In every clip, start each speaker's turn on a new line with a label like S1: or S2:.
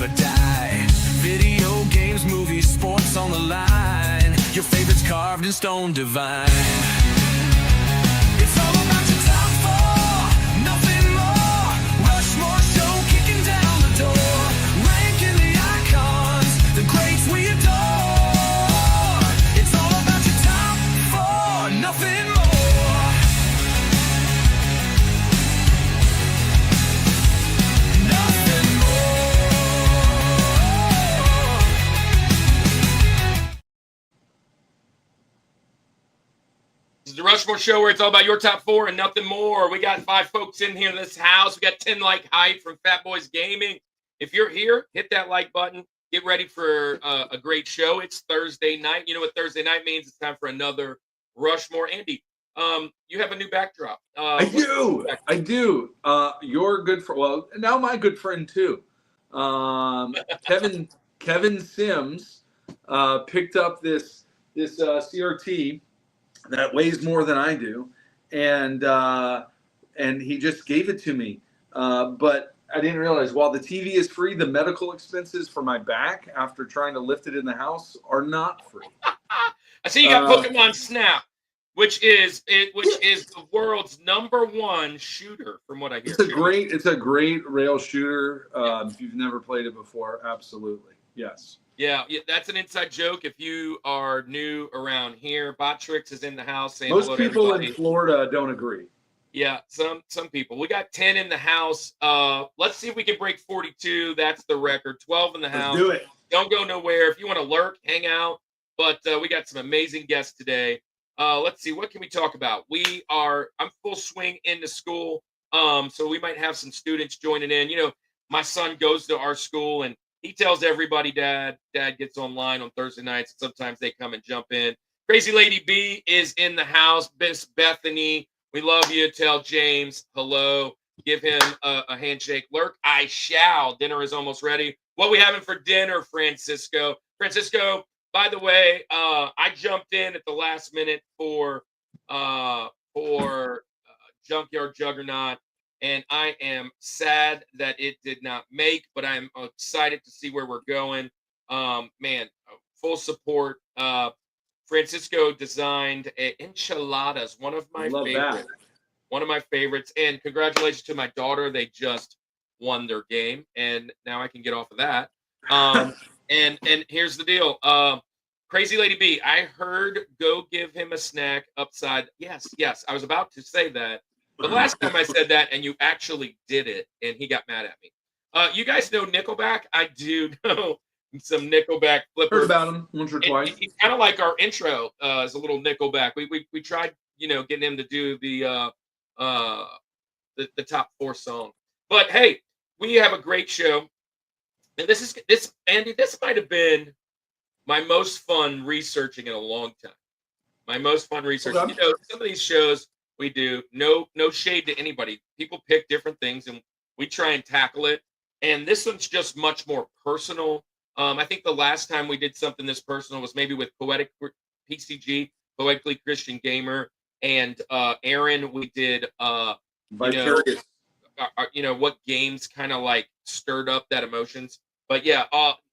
S1: never die. Video games, movies, sports on the line. Your favorites carved in stone divine. It's all about your top four, nothing more. Rushmore Show kicking down the door. Ranking the icons, the greats we adore. It's all about your top four, nothing more.
S2: The Rushmore Show, where it's all about your top four and nothing more. We got 5 folks in here in this house. We got 10 like hype from Fat Boys Gaming. If you're here, hit that like button. Get ready for a great show. It's Thursday night. You know what Thursday night means? It's time for another Rushmore. Andy, you have a new backdrop.
S3: I do. Your good friend. Well, now my good friend too. Kevin Sims picked up this CRT that weighs more than I do, and he just gave it to me. But I didn't realize while the TV is free, the medical expenses for my back after trying to lift it in the house are not free.
S2: I see you got Pokemon Snap, which is the world's #1 shooter, from what I hear.
S3: It's a great rail shooter. If you've never played it before, absolutely, yes.
S2: Yeah, that's an inside joke. If you are new around here, Botrix is in the house saying
S3: most
S2: hello to
S3: people
S2: everybody.
S3: in Florida don't agree.
S2: Yeah, some people. We got 10 in the house. Let's see if we can break 42. That's the record. 12 in the house.
S3: Let's do it.
S2: Don't go nowhere. If you want to lurk, hang out. But we got some amazing guests today. Let's see. What can we talk about? I'm full swing into school. So we might have some students joining in. You know, my son goes to our school and he tells everybody Dad gets online on Thursday nights. And sometimes they come and jump in. Crazy Lady B is in the house. Miss Bethany, we love you. Tell James hello. Give him a handshake. Lurk, I shall. Dinner is almost ready. What we having for dinner, Francisco? Francisco, by the way, I jumped in at the last minute for Junkyard Juggernaut. And I am sad that it did not make, but I'm excited to see where we're going. Man, full support. Francisco designed enchiladas, one of my favorites. One of my favorites. And congratulations to my daughter. They just won their game, and now I can get off of that. And here's the deal. Crazy Lady B, I heard go give him a snack upside. Yes, I was about to say that. The last time I said that, and you actually did it, and he got mad at me. You guys know Nickelback? I do know some Nickelback flippers.
S3: Heard about him once or twice.
S2: He's kind of like our intro is a little Nickelback. We tried, getting him to do the top 4 song. But hey, we have a great show, and this Andy. This might have been my most fun researching in a long time. My most fun research.
S3: Okay.
S2: Some of these shows. We do no shade to anybody. People pick different things, and we try and tackle it. And this one's just much more personal. I think the last time we did something this personal was maybe with Poetic PCG, Poetically Christian Gamer, and Aaron. We did
S3: Vicarious.
S2: What games kind of like stirred up that emotions. But yeah,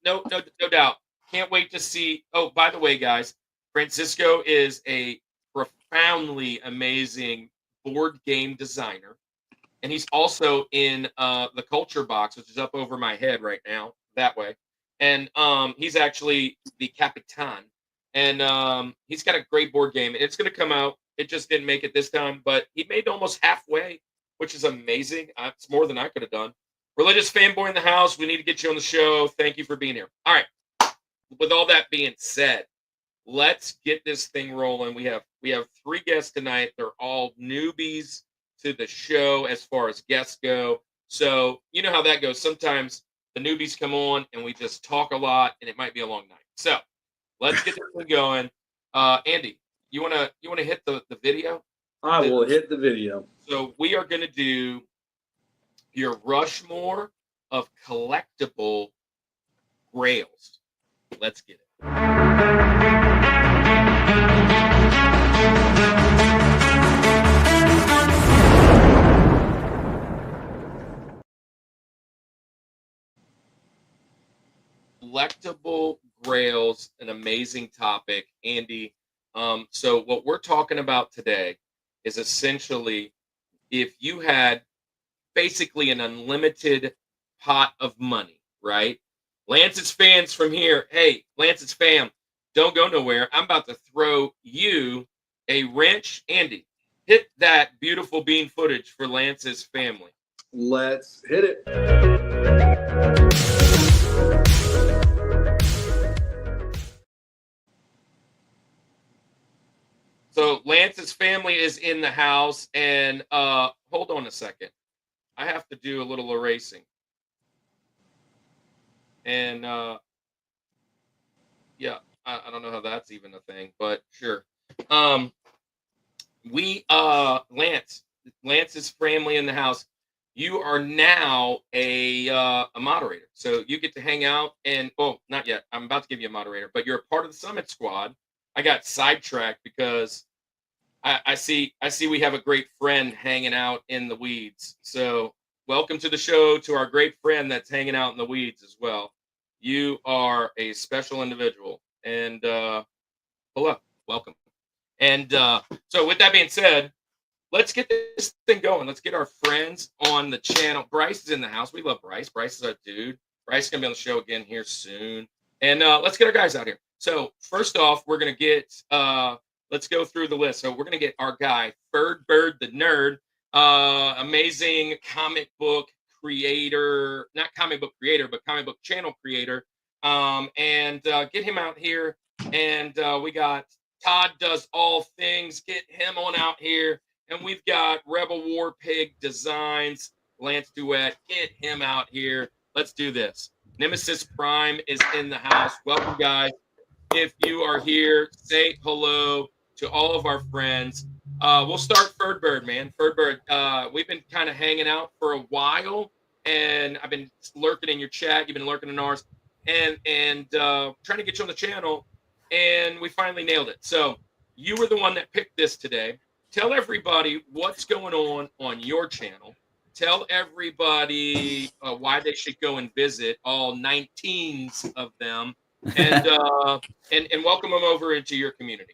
S2: no doubt. Can't wait to see. Oh, by the way, guys, Francisco is a profoundly amazing board game designer, and he's also in the Culture Box, which is up over my head right now that way, and he's actually the Capitan, and he's got a great board game. It's going to come out. It just didn't make it this time, but he made almost halfway, which is amazing. It's more than I could have done. Religious fanboy in the house, we need to get you on the show. Thank you for being here. All right, with all that being said, let's get this thing rolling. We have 3 guests tonight. They're all newbies to the show as far as guests go. So you know how that goes. Sometimes the newbies come on and we just talk a lot, and it might be a long night. So let's get this thing going. Andy, you wanna hit the video?
S3: I will hit the video.
S2: So we are gonna do your Rushmore of collectible grails. Let's get it. collectible grails, an amazing topic, Andy. So what we're talking about today is essentially if you had basically an unlimited pot of money, right? Lance's fans from here, hey, Lance's fam, don't go nowhere. I'm about to throw you a wrench. Andy, hit that beautiful bean footage for Lance's family.
S3: Let's hit it.
S2: So Lance's family is in the house, and hold on a second. I have to do a little erasing. And yeah, I don't know how that's even a thing, but sure. Lance's family in the house. You are now a moderator, so you get to hang out. And not yet. I'm about to give you a moderator, but you're a part of the Summit Squad. I got sidetracked because I see we have a great friend hanging out in the weeds. So welcome to the show to our great friend that's hanging out in the weeds as well. You are a special individual, and hello, welcome. And so with that being said, let's get this thing going. Let's get our friends on the channel. Bryce is in the house. We love Bryce. Bryce is our dude. Bryce is going to be on the show again here soon. And let's get our guys out here. So first off, we're going to get, let's go through the list. So we're going to get our guy, FerdBird the Nerd, amazing comic book creator, not comic book creator, but comic book channel creator. And get him out here. And we got Todd Does All Things. Get him on out here. And we've got Rebel War Pig Designs, Lance Duet. Get him out here. Let's do this. Nemesis Prime is in the house. Welcome, guys. If you are here, say hello to all of our friends. We'll start FerdBird, man. FerdBird, we've been kind of hanging out for a while, and I've been lurking in your chat. You've been lurking in ours, and trying to get you on the channel, and we finally nailed it. So you were the one that picked this today. Tell everybody what's going on your channel. Tell everybody why they should go and visit all 19s of them, and welcome them over into your community.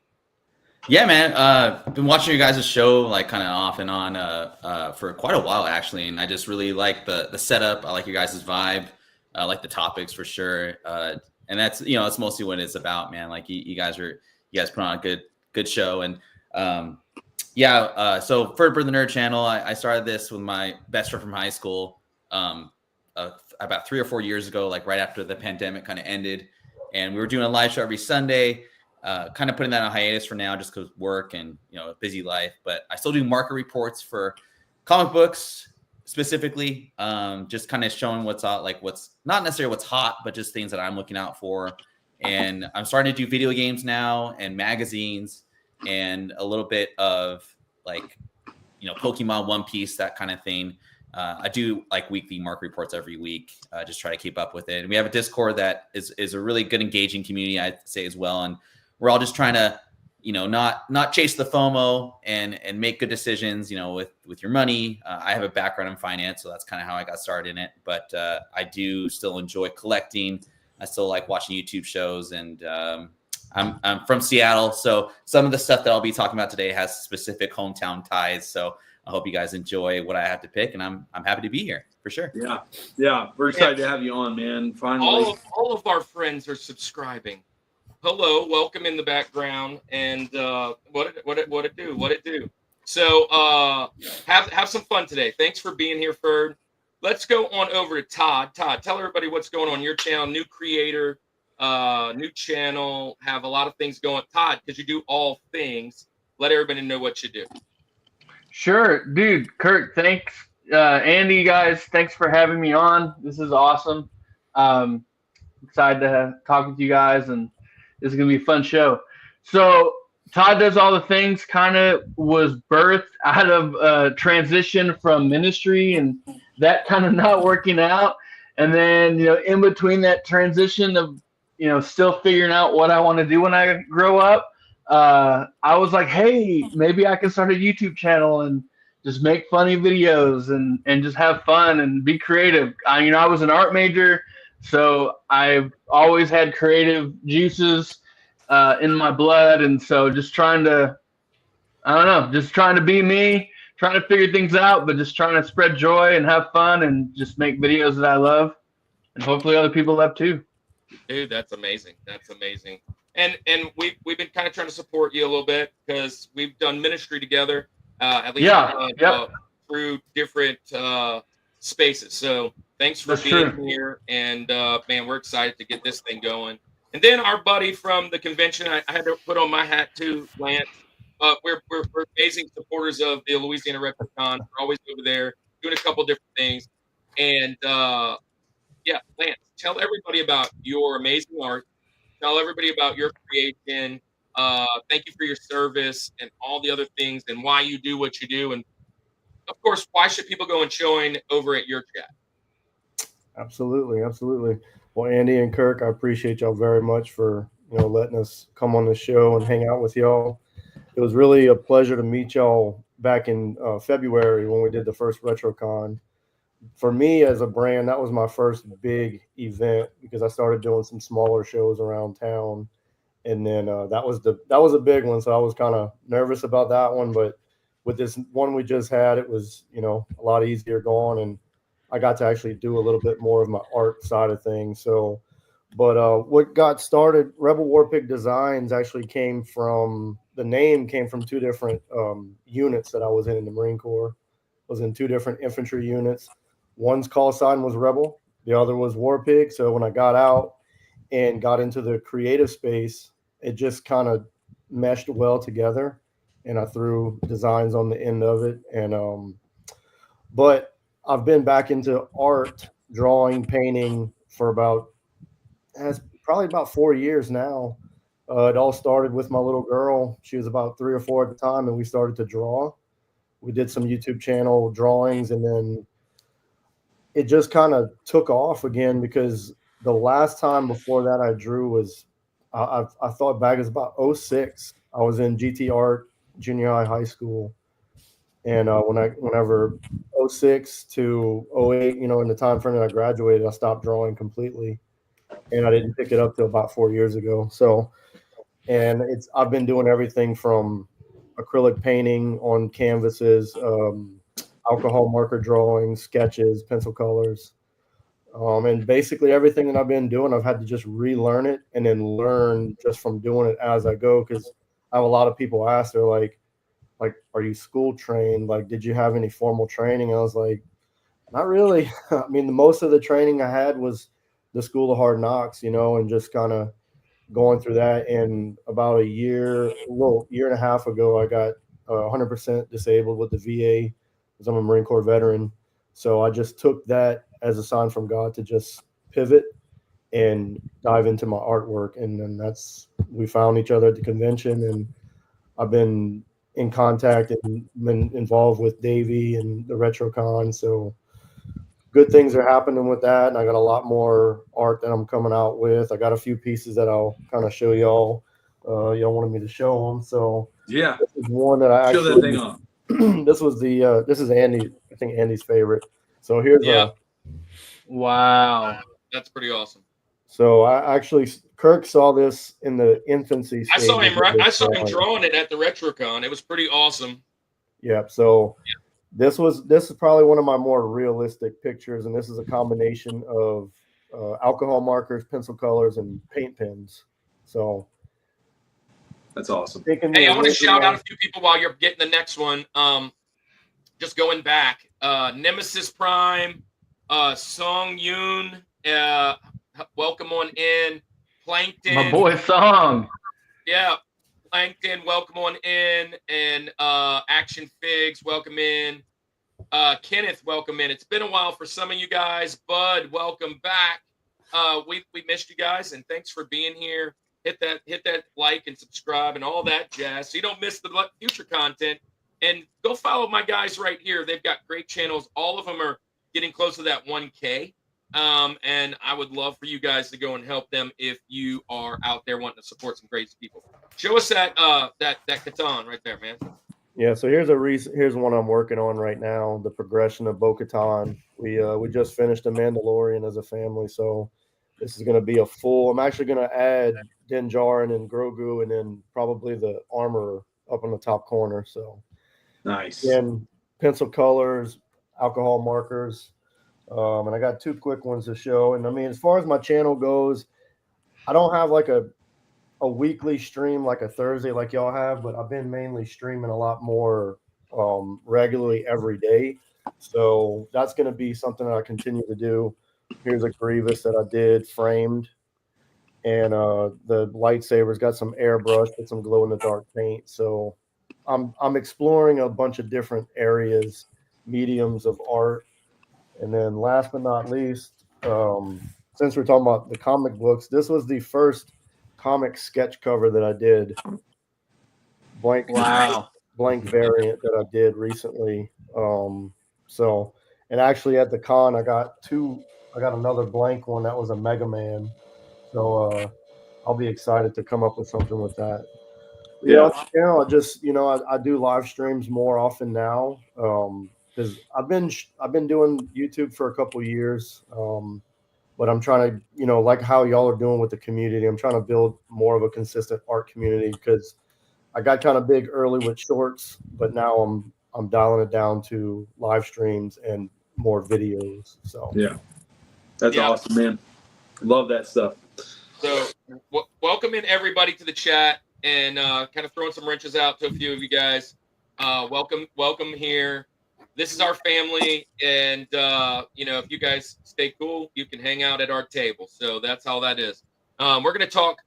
S4: Yeah, man. Been watching your guys' show like kind of off and on for quite a while actually, and I just really like the setup. I like your guys' vibe. I like the topics for sure, and that's that's mostly what it's about, man. Like you guys put on a good show, and so FerdBird the Nerd channel, I started this with my best friend from high school about 3 or 4 years ago, like right after the pandemic kind of ended, and we were doing a live show every Sunday. Kind of putting that on hiatus for now just because work and a busy life, but I still do market reports for comic books specifically, just kind of showing what's out, like what's not necessarily what's hot, but just things that I'm looking out for. And I'm starting to do video games now and magazines and a little bit of like Pokemon, One Piece, that kind of thing. I do like weekly market reports every week, just try to keep up with it. And we have a Discord that is a really good engaging community, I'd say, as well. And we're all just trying to, not chase the FOMO and make good decisions, with your money. I have a background in finance, so that's kind of how I got started in it. But I do still enjoy collecting. I still like watching YouTube shows, and I'm from Seattle, so some of the stuff that I'll be talking about today has specific hometown ties. So I hope you guys enjoy what I have to pick, and I'm happy to be here for sure.
S3: Yeah, we're excited to have you on, man. Finally,
S2: all of our friends are subscribing. Hello, welcome in the background, and what it do? So have some fun today. Thanks for being here, Ferd. Let's go on over to Todd. Todd, tell everybody what's going on your channel. New creator, new channel, have a lot of things going. Todd, because you do all things, let everybody know what you do.
S5: Sure, dude. Kirk, thanks. Andy, guys, thanks for having me on. This is awesome. Excited to talk with you guys, and this is going to be a fun show. So Todd Does All the Things kind of was birthed out of a transition from ministry and that kind of not working out. And then, in between that transition of, still figuring out what I want to do when I grow up, I was like, hey, maybe I can start a YouTube channel and just make funny videos and just have fun and be creative. I was an art major. So I've always had creative juices in my blood, and so just trying to, I don't know, just trying to be me, trying to figure things out, but just trying to spread joy and have fun and just make videos that I love, and hopefully other people love too.
S2: Dude, that's amazing. That's amazing. And we've been kind of trying to support you a little bit because we've done ministry together, at least
S5: Yeah, yep,
S2: through different spaces. So thanks for
S5: that's
S2: being
S5: true.
S2: here. And man, we're excited to get this thing going. And then our buddy from the convention, I had to put on my hat too, Lance. We're amazing supporters of the Louisiana RetroCon. We're always over there doing a couple different things. And yeah, Lance, tell everybody about your amazing art. Tell everybody about your creation. Thank you for your service and all the other things and why you do what you do. And of course, why should people go and join over at your chat?
S6: Absolutely, absolutely. Well, Andy and Kirk, I appreciate y'all very much for letting us come on the show and hang out with y'all. It was really a pleasure to meet y'all back in February when we did the first RetroCon. For me as a brand, that was my first big event because I started doing some smaller shows around town, and then that was a big one. So I was kind of nervous about that one, but with this one we just had, it was a lot easier going, and I got to actually do a little bit more of my art side of things. So, but what got started, Rebel Warpig Designs, actually came from the name came from two different units that I was in the Marine Corps. I was in two different infantry units. One's call sign was Rebel, the other was Warpig. So when I got out and got into the creative space, it just kind of meshed well together, and I threw designs on the end of it. And but I've been back into art, drawing, painting for probably about 4 years now. It all started with my little girl. She was about 3 or 4 at the time, and we started to draw. We did some YouTube channel drawings, and then it just kind of took off again because the last time before that I drew was, I thought back, it was about 06. I was in GT Art junior high school. And whenever 06 to 08, in the time frame that I graduated, I stopped drawing completely, and I didn't pick it up till about 4 years ago. So, and I've been doing everything from acrylic painting on canvases, alcohol marker drawings, sketches, pencil colors, and basically everything that I've been doing, I've had to just relearn it and then learn just from doing it as I go. Because I have a lot of people ask, they're like, are you school trained? Like, did you have any formal training? I was like, not really. I mean, most of the training I had was the School of Hard Knocks, and just kind of going through that. And about a year and a half ago, I got 100% disabled with the VA because I'm a Marine Corps veteran. So I just took that as a sign from God to just pivot and dive into my artwork. And then we found each other at the convention, and I've been in contact and been involved with Davey and the RetroCon. So good things are happening with that. And I got a lot more art that I'm coming out with. I got a few pieces that I'll kind of show y'all. Y'all wanted me to show them. So
S3: Yeah.
S6: this is one that I
S3: Show
S6: actually,
S3: that thing off.
S6: this is Andy, I think Andy's favorite. So here's
S2: Yeah.
S5: Wow.
S2: That's pretty awesome.
S6: So I actually, Kirk saw this in the infancy stage.
S2: I saw him drawing it at the RetroCon. It was pretty awesome.
S6: Yeah. So this is probably one of my more realistic pictures, and this is a combination of alcohol markers, pencil colors, and paint pens. So
S3: that's awesome.
S2: Hey, I want to shout out a few people while you're getting the next one. Just going back, Nemesis Prime, Song Yoon, welcome on in. Plankton,
S5: My boy Song.
S2: Yeah, Plankton, welcome on in, and Action Figs, welcome in. Kenneth, welcome in. It's been a while for some of you guys. Bud, welcome back. We missed you guys, and thanks for being here. Hit that like and subscribe and all that jazz, so you don't miss the future content. And go follow my guys right here. They've got great channels. All of them are getting close to that 1K. And I would love for you guys to go and help them if you are out there wanting to support some great people. Show us that Catan right there, man.
S6: Yeah, so here's one I'm working on right now, the progression of Bo-Katan. We just finished The Mandalorian as a family, so This is going to be a full. I'm actually going to add Din Djarin and Grogu, and then probably the armor up on the top corner. So
S3: Nice.
S6: again, pencil colors, alcohol markers, and I got 2 quick ones to show. And I mean, as far as my channel goes, I don't have like a weekly stream like a Thursday like y'all have, but I've been mainly streaming a lot more regularly every day. So that's going to be something that I continue to do. Here's a Grievous that I did framed, and the lightsaber's got some airbrush with some glow in the dark paint. So I'm exploring a bunch of different areas, mediums of art. And then last but not least, since we're talking about the comic books, this was the first comic sketch cover that I did. Blank variant that I did recently. So, and actually at the con, I got another blank one that was a Mega Man. So I'll be excited to come up with something with that.
S3: Yeah.
S6: I just I do live streams more often now because I've been doing YouTube for a couple years, but I'm trying to like how y'all are doing with the community. I'm trying to build more of a consistent art community because I got kind of big early with shorts, but now I'm dialing it down to live streams and more videos. So
S3: Yeah, that's awesome, man. Love that stuff.
S2: So welcome in everybody to the chat, and kind of throwing some wrenches out to a few of you guys. Welcome here. This is our family, and if you guys stay cool, you can hang out at our table. So that's how that is. We're going to talk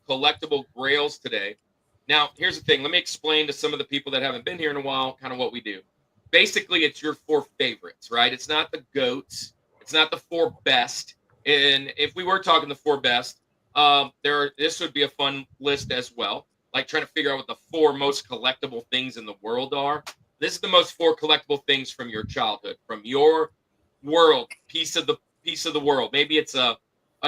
S2: collectible grails today. Now, here's the thing. Let me explain to some of the people that haven't been here in a while kind of what we do. Basically, it's your 4 favorites, right? It's not the GOATs. It's not the 4 best. And if we were talking the 4 best, this would be a fun list as well. Like trying to figure out what the 4 most collectible things in the world are. This is the most 4 collectible things from your childhood, from your world, piece of the world. Maybe it's a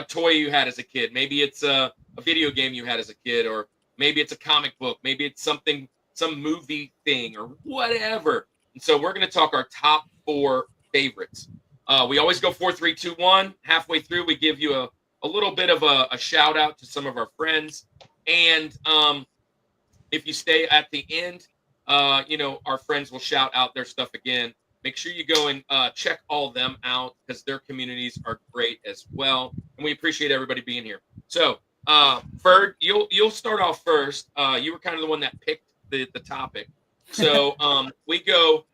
S2: toy you had as a kid. Maybe it's a video game you had as a kid, or maybe it's a comic book. Maybe it's some movie thing or whatever. And so we're going to talk our top 4 favorites. We always go 4, 3, 2, 1. Halfway through, we give you a little bit of a shout out to some of our friends. And if you stay at the end, our friends will shout out their stuff again. Make sure you go and check all of them out because their communities are great as well. And we appreciate everybody being here. So, Ferd, you'll start off first. You were kind of the one that picked the topic. So we go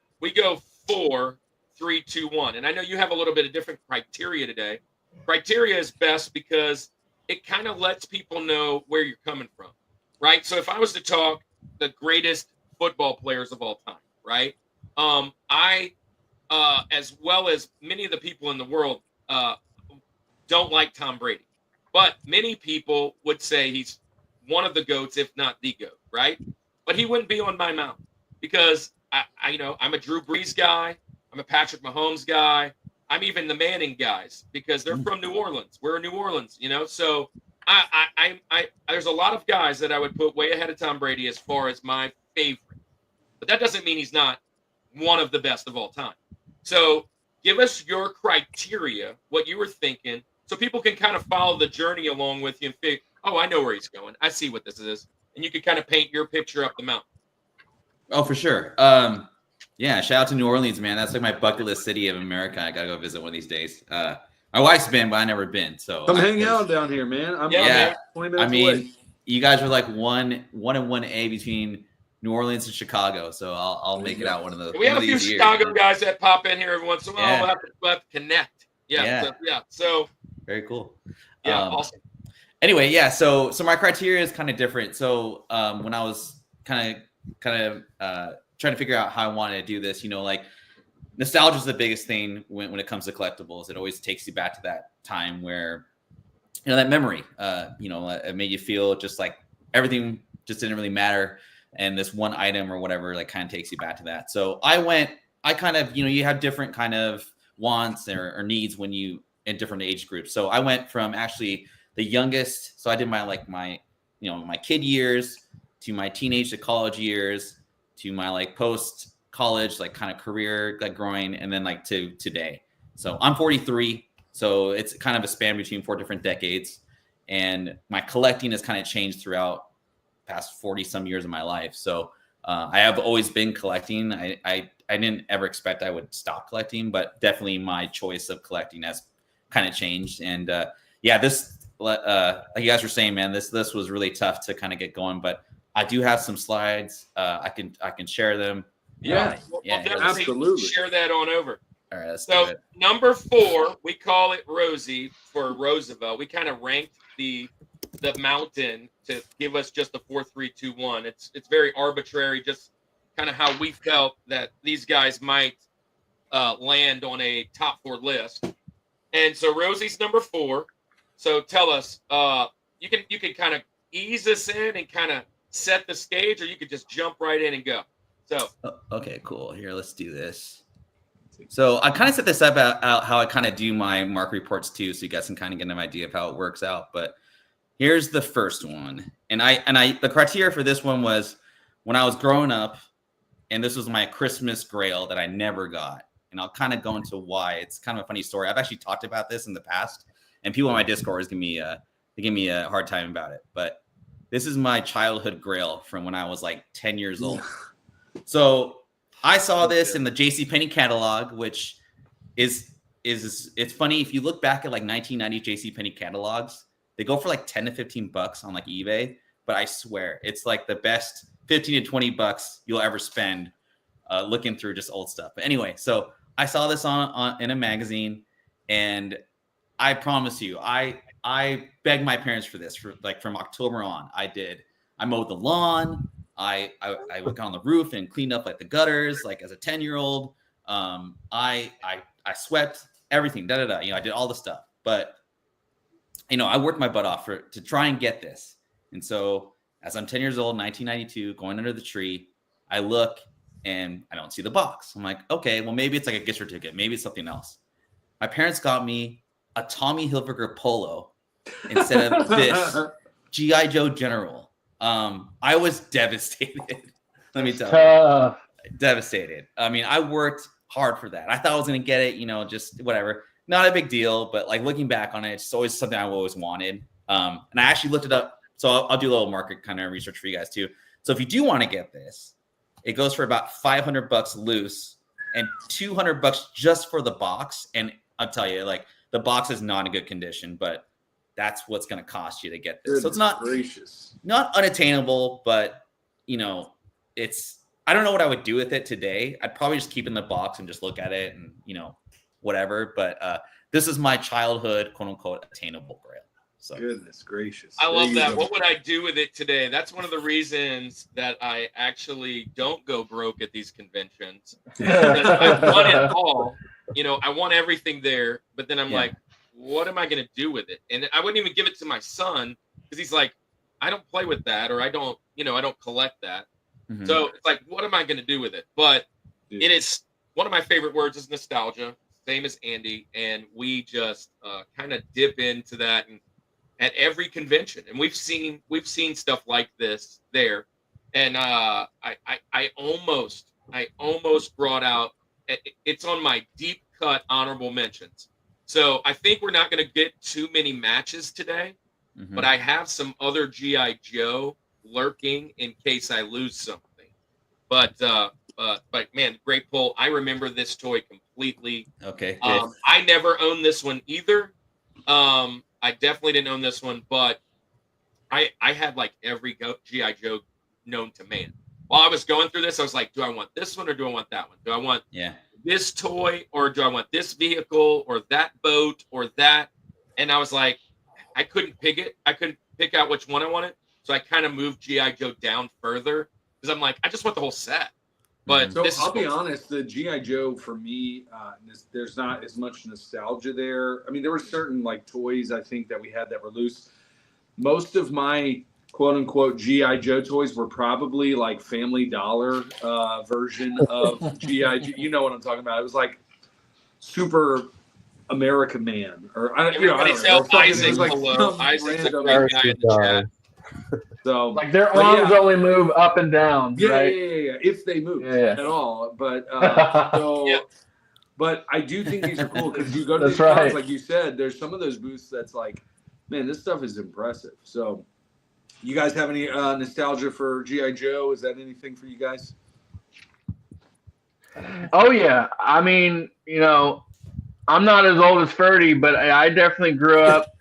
S2: 4, 3, 2, 1. And I know you have a little bit of different criteria today. Criteria is best because it kind of lets people know where you're coming from, right? So if I was to talk the greatest football players of all time, right? I, as well as many of the people in the world, don't like Tom Brady. But many people would say he's one of the GOATs, if not the GOAT, right? But he wouldn't be on my mouth because I'm a Drew Brees guy. I'm a Patrick Mahomes guy. I'm even the Manning guys because they're from New Orleans. We're in New Orleans, So I there's a lot of guys that I would put way ahead of Tom Brady as far as my favorite. But that doesn't mean he's not one of the best of all time. So give us your criteria, what you were thinking, so people can kind of follow the journey along with you and think, oh, I know where he's going. I see what this is. And you can kind of paint your picture up the mountain.
S4: Oh, for sure. Yeah, shout out to New Orleans, man. That's like my bucket list city of America. I gotta go visit one of these days. My wife's been, but I never been. So
S3: come hang out down here, man. I'm 20 minutes away.
S4: You guys are like one and 1A between New Orleans and Chicago. So I'll make it out one of those.
S2: We have a few Chicago guys that pop in here every once in a while. We'll have to connect. Yeah. So
S4: very cool.
S2: Yeah, awesome.
S4: Anyway, yeah. So my criteria is kind of different. So when I was kind of trying to figure out how I wanted to do this, like nostalgia is the biggest thing when it comes to collectibles. It always takes you back to that time where, that memory, it made you feel just like everything just didn't really matter. And this one item or whatever, like kind of takes you back to that. So I kind of, you have different kind of wants or needs when you in different age groups. So I went from actually the youngest. So I did my kid years to my teenage to college years, to my post college, kind of career, growing, and then to today. So I'm 43. So it's kind of a span between 4 different decades. And my collecting has kind of changed throughout past 40 some years of my life. So I have always been collecting. I didn't ever expect I would stop collecting, but definitely my choice of collecting has kind of changed. And this, like you guys were saying, man, this was really tough to kind of get going, but I do have some slides. I can share them.
S3: Yeah,
S2: absolutely. Share that on over.
S4: All right, let's
S2: so
S4: do it.
S2: Number 4, we call it Rosie for Roosevelt. We kind of ranked the mountain to give us just the 4, 3, 2, 1. It's very arbitrary, just kind of how we felt that these guys might land on a top 4 list. And so Rosie's number 4. So tell us, you can kind of ease us in and kind of set the stage, or you could just jump right in and go. So
S4: okay, cool. Here, let's do this. So I kind of set this up out how I kind of do my mark reports too, so you guys can kind of get an idea of how it works out. But here's the first one, and the criteria for this one was when I was growing up, and this was my Christmas Grail that I never got, and I'll kind of go into why. It's kind of a funny story. I've actually talked about this in the past, and people on my Discord give me a hard time about it. But this is my childhood Grail from when I was like 10 years old. So I saw this in the JCPenney catalog, which is it's funny if you look back at like 1990 JCPenney catalogs, they go for like 10 to 15 bucks on like eBay, but I swear it's like the best 15 to 20 bucks you'll ever spend looking through just old stuff. But anyway, so I saw this on in a magazine, and I promise you, I begged my parents for this for like from October on. I mowed the lawn. I would go on the roof and cleaned up like the gutters, like as a 10-year-old. I swept everything, I did all the stuff. But I worked my butt off to try and get this. And so as I'm 10 years old, 1992, going under the tree, I look and I don't see the box. I'm like, okay, well, maybe it's like a gift certificate. Maybe it's something else. My parents got me a Tommy Hilfiger polo instead of this G.I. Joe General. I was devastated. Let me tell you. Devastated. I mean, I worked hard for that. I thought I was going to get it, just whatever. Not a big deal, but like looking back on it, it's always something I always wanted. And I actually looked it up. So I'll do a little market kind of research for you guys too. So if you do want to get this, it goes for about $500 loose and $200 just for the box. And I'll tell you, like the box is not in good condition, but that's what's going to cost you to get this. So it's not unattainable, but I don't know what I would do with it today. I'd probably just keep it in the box and just look at it and, whatever. But this is my childhood, quote unquote, attainable Grail. So
S3: goodness gracious.
S2: I love that. What would I do with it today? That's one of the reasons that I actually don't go broke at these conventions. I want it all. I want everything there, but then I'm like, what am I going to do with it? And I wouldn't even give it to my son because he's like, I don't play with that, or I don't collect that. Mm-hmm. So it's like, what am I going to do with it? But it is one of my favorite words is nostalgia, same as Andy. And we just kind of dip into that and at every convention. And we've seen stuff like this there. And I almost brought out, it's on my deep cut honorable mentions. So I think we're not going to get too many matches today, but I have some other G.I. Joe lurking in case I lose something. But man, great pull. I remember this toy completely.
S4: Okay.
S2: I never owned this one either. I definitely didn't own this one, but I had like every G.I. Joe known to man. While I was going through this, I was like, do I want this one or do I want that one? Do I want this toy or do I want this vehicle or that boat or that? And I was like, I couldn't pick it. I couldn't pick out which one I wanted. So I kind of moved G.I. Joe down further because I'm like, I just want the whole set. But
S3: so I'll be honest, the G.I. Joe for me, there's not as much nostalgia there. I mean, there were certain like toys I think that we had that were loose. Most of my quote unquote G.I. Joe toys were probably like Family Dollar version of G.I. Joe. You know what I'm talking about. It was like Super America Man or I don't know.
S2: Isaac below. Isaac's a great guy in the chat.
S5: So like their arms only move up and down, right?
S3: Yeah. If they move at all. But But I do think these are cool because you go to
S5: That's
S3: these cons,
S5: right.
S3: like you said, there's some of those booths that's like, man, this stuff is impressive. So, you guys have any nostalgia for G.I. Joe? Is that anything for you guys?
S5: Oh yeah, I mean, I'm not as old as Ferdy, but I definitely grew up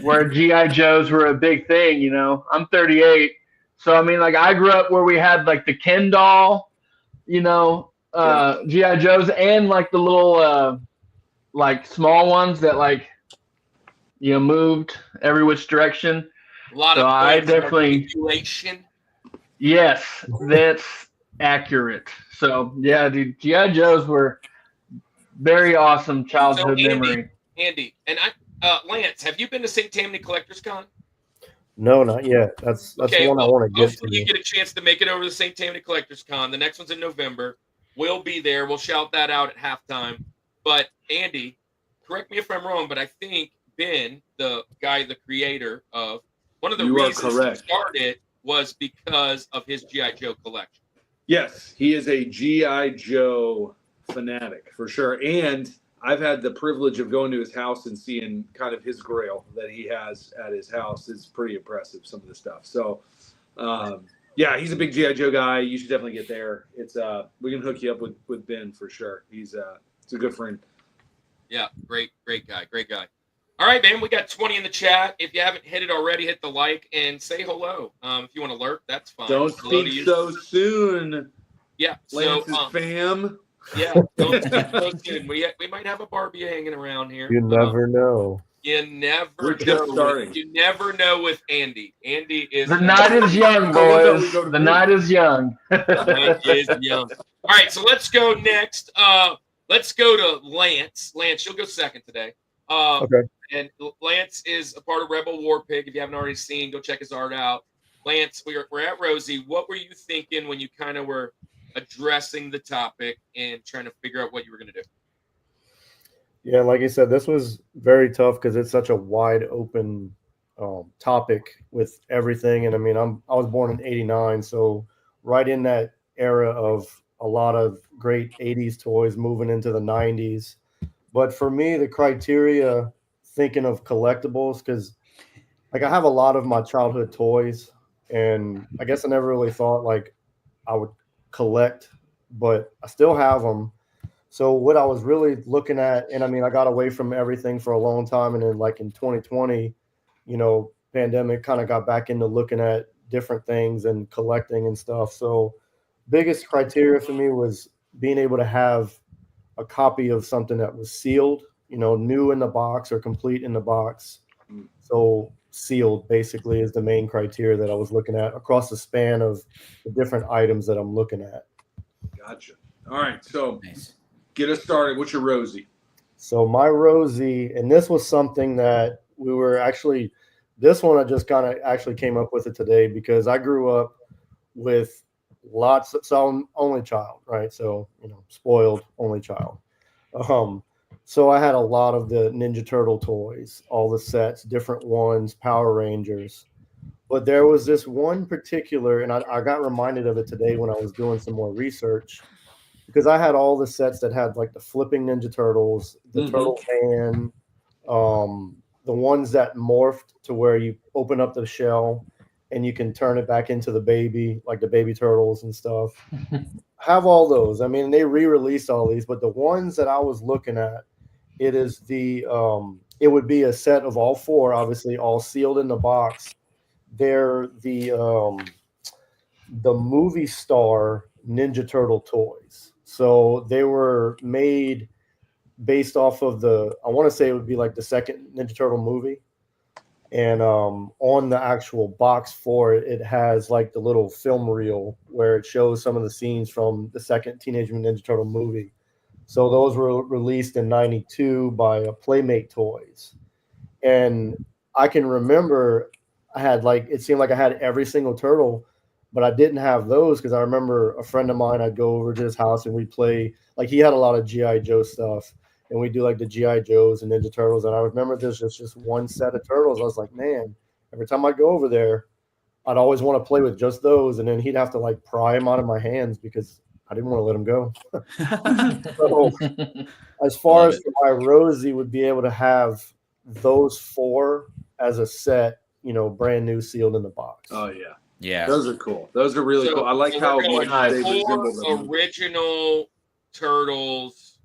S5: where GI Joes were a big thing. I'm 38, so I mean, like I grew up where we had like the Ken doll, GI Joes, and like the little like small ones that like moved every which direction.
S2: A lot
S5: So
S2: of
S5: I
S2: points of
S5: definitely
S2: manipulation.
S5: yes, that's accurate. So yeah, dude, GI Joes were very awesome childhood memory.
S2: Andy, and Lance, have you been to St. Tammany Collectors Con?
S6: No, not yet. That's
S2: Okay,
S6: the one I
S2: well,
S6: want to get
S2: hopefully you
S6: to.
S2: get a chance to make it over to St. Tammany Collectors Con. The next one's in November. We'll be there. We'll shout that out at halftime. But Andy, correct me if I'm wrong, but I think Ben, the creator of one of the
S3: You are
S2: reasons
S3: correct.
S2: he started was because of his G.I. Joe collection.
S3: Yes, he is a G.I. Joe fanatic for sure. And I've had the privilege of going to his house and seeing kind of his grail that he has at his house. It's pretty impressive, some of the stuff. So, yeah, he's a big G.I. Joe guy. You should definitely get there. It's we can hook you up with Ben for sure. It's a good friend.
S2: Yeah, great guy. All right, man, we got 20 in the chat. If you haven't hit it already, hit the like and say hello. If you want to lurk, that's fine.
S3: Don't
S2: Hello to
S3: speak
S2: you.
S3: so soon,
S2: Yeah,
S3: Lance's fam.
S2: yeah, don't speak so soon. We might have a Barbie hanging around here.
S6: You never know.
S2: You never
S3: We're just
S2: know.
S3: starting.
S2: You never know with Andy. Andy is
S5: The night is young, boys. The night is young.
S2: night is young. All right, so let's go next. Let's go to Lance. Lance, you'll go second today.
S6: Okay.
S2: And Lance is a part of Rebel War Pig. If you haven't already seen, go check his art out. Lance, we're at Rosie. What were you thinking when you kind of were addressing the topic and trying to figure out what you were going to do?
S6: Yeah, like you said, this was very tough because it's such a wide open topic with everything. And I mean, I was born in '89, so right in that era of a lot of great '80s toys moving into the '90s. But for me, the criteria, thinking of collectibles, because like I have a lot of my childhood toys, and I guess I never really thought like I would collect, but I still have them. So what I was really looking at, and I mean, I got away from everything for a long time, and then like in 2020, pandemic, kind of got back into looking at different things and collecting and stuff. So biggest criteria for me was being able to have a copy of something that was sealed, new in the box or complete in the box. So sealed basically is the main criteria that I was looking at across the span of the different items that I'm looking at.
S3: Gotcha. All right, so
S4: Nice.
S3: get us started. What's your Rosie?
S6: So my Rosie, and this was something that we were actually, this one I just kind of actually came up with it today because I grew up with lots of, so I'm only child, right? So, spoiled only child. So I had a lot of the Ninja Turtle toys, all the sets, different ones, Power Rangers. But there was this one particular, and I got reminded of it today when I was doing some more research, because I had all the sets that had like the flipping Ninja Turtles, the Turtle Man, the ones that morphed to where you open up the shell and you can turn it back into the baby, like the baby turtles and stuff. Have all those. I mean, they re-released all these, but the ones that I was looking at, it is it would be a set of all four, obviously all sealed in the box. They're the movie star Ninja Turtle toys. So they were made based off of I want to say it would be like the second Ninja Turtle movie. And on the actual box for it, it has like the little film reel where it shows some of the scenes from the second Teenage Mutant Ninja Turtle movie. So those were released in '92 by Playmate Toys. And I can remember it seemed like I had every single turtle, but I didn't have those because I remember a friend of mine, I'd go over to his house and we'd play, like he had a lot of G.I. Joe stuff. And we do like the G.I. Joes and Ninja Turtles. And I remember there's just one set of turtles. I was like, man, every time I go over there, I'd always want to play with just those. And then he'd have to like pry them out of my hands because I didn't want to let him go. So, as far
S4: Love
S6: as for my Rosie would be able to have those 4 as a set, brand new, sealed in the box.
S3: Oh yeah,
S4: Yeah.
S3: those are cool. Those are really
S2: So-
S3: cool. I like
S2: so
S3: how
S2: we're going
S3: much they
S2: 4
S3: resemble them.
S2: original Turtles,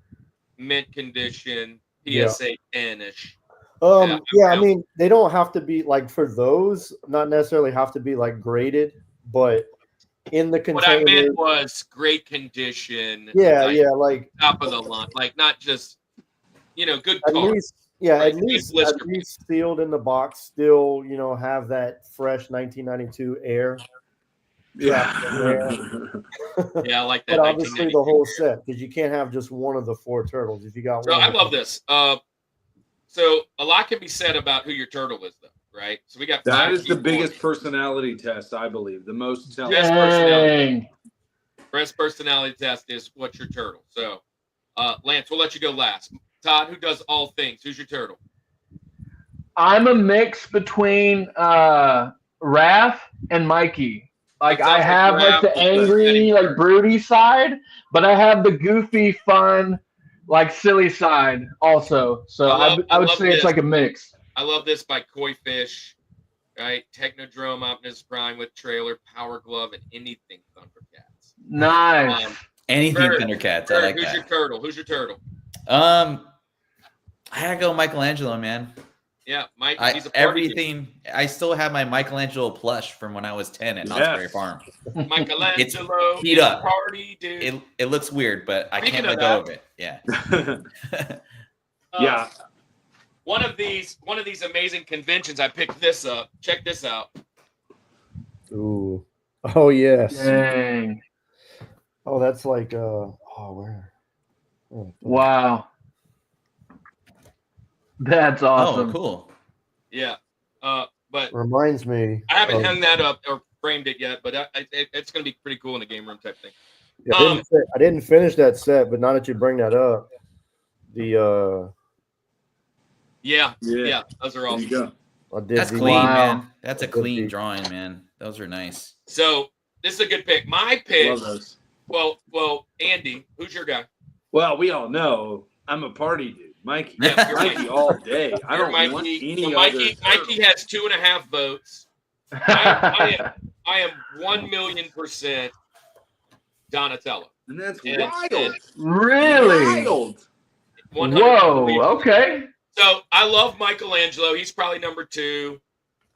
S2: mint condition, PSA 10-ish.
S6: Yeah, I mean, they don't have to be like for those, not necessarily have to be like graded, but in the
S2: What I
S6: container.
S2: meant was great condition.
S6: Yeah,
S2: like,
S6: yeah, like
S2: top of the line, like not just good
S6: at
S2: card.
S6: least, yeah,
S2: Right,
S6: at least
S2: blister
S6: sealed in the box, still, have that fresh 1992 air.
S3: Yeah.
S2: Yeah, I like that.
S6: But obviously
S2: 1992.
S6: the whole set, because you can't have just one of the 4 turtles. If you got
S2: So
S6: one,
S2: I love this. So a lot can be said about who your turtle is, though, right? So we got
S3: That
S2: 5
S3: is the
S2: people.
S3: biggest personality test, I believe. The most telling.
S2: Best personality.
S5: Dang.
S2: Best personality test is what's your turtle. So, Lance, we'll let you go last. Todd, who does all things? Who's your turtle?
S5: I'm a mix between Raph and Mikey. Like
S2: It sounds
S5: I have
S2: like
S5: like the
S2: Raph is
S5: angry, like broody side, but I have the goofy, fun, like silly side also. So
S2: I
S5: I would
S2: love
S5: say it's
S2: this.
S5: like a mix.
S2: I love this by Koi Fish, right? Technodrome Optimus Prime with trailer, Power Glove, and anything Thundercats.
S5: Nice.
S4: Anything
S2: Ferd,
S4: Thundercats. I
S2: Ferd,
S4: like
S2: who's
S4: that.
S2: your turtle? Who's your turtle?
S4: I gotta go Michelangelo, man.
S2: Yeah, Mike. He's a party dude.
S4: I still have my Michelangelo plush from when I was 10 at Knott's Berry Farm.
S2: Michelangelo,
S4: heat up.
S2: party dude.
S4: It looks weird, but I
S2: Speaking
S4: can't let
S2: of
S4: go of it. Yeah.
S3: Yeah.
S2: One of these amazing conventions, I picked this up. Check this out.
S6: Ooh. Oh yes.
S5: Dang.
S6: Oh, that's like where? Oh,
S5: Wow. That's awesome.
S4: Oh, cool.
S2: Yeah, but
S6: reminds me.
S2: I haven't
S6: of-
S2: hung that up or framed it yet. But it's going to be pretty cool in the game room type thing.
S6: Yeah, I didn't finish that set, but now that you bring that up, the
S2: Yeah, those are
S3: There you
S2: awesome.
S3: go.
S6: I did
S4: That's
S6: the-
S4: clean,
S5: Wow.
S4: man. That's a
S6: Good
S4: clean
S6: beat.
S4: drawing, man. Those are nice.
S2: So this is a good pick. My pick.
S3: Love those.
S2: Well, Andy, who's your guy?
S3: Well, we all know I'm a party dude. Mikey.
S2: Yeah, you're
S3: Mikey all day. I
S2: You're
S3: don't want
S2: Mikey.
S3: any
S2: So
S3: other
S2: Mikey
S3: turtle.
S2: has 2.5 votes. I am 1,000,000% Donatello.
S3: And that's
S2: Yeah,
S3: wild.
S5: Really?
S3: Wild.
S2: 100%.
S5: Whoa. Okay.
S2: So I love Michelangelo. He's probably number 2.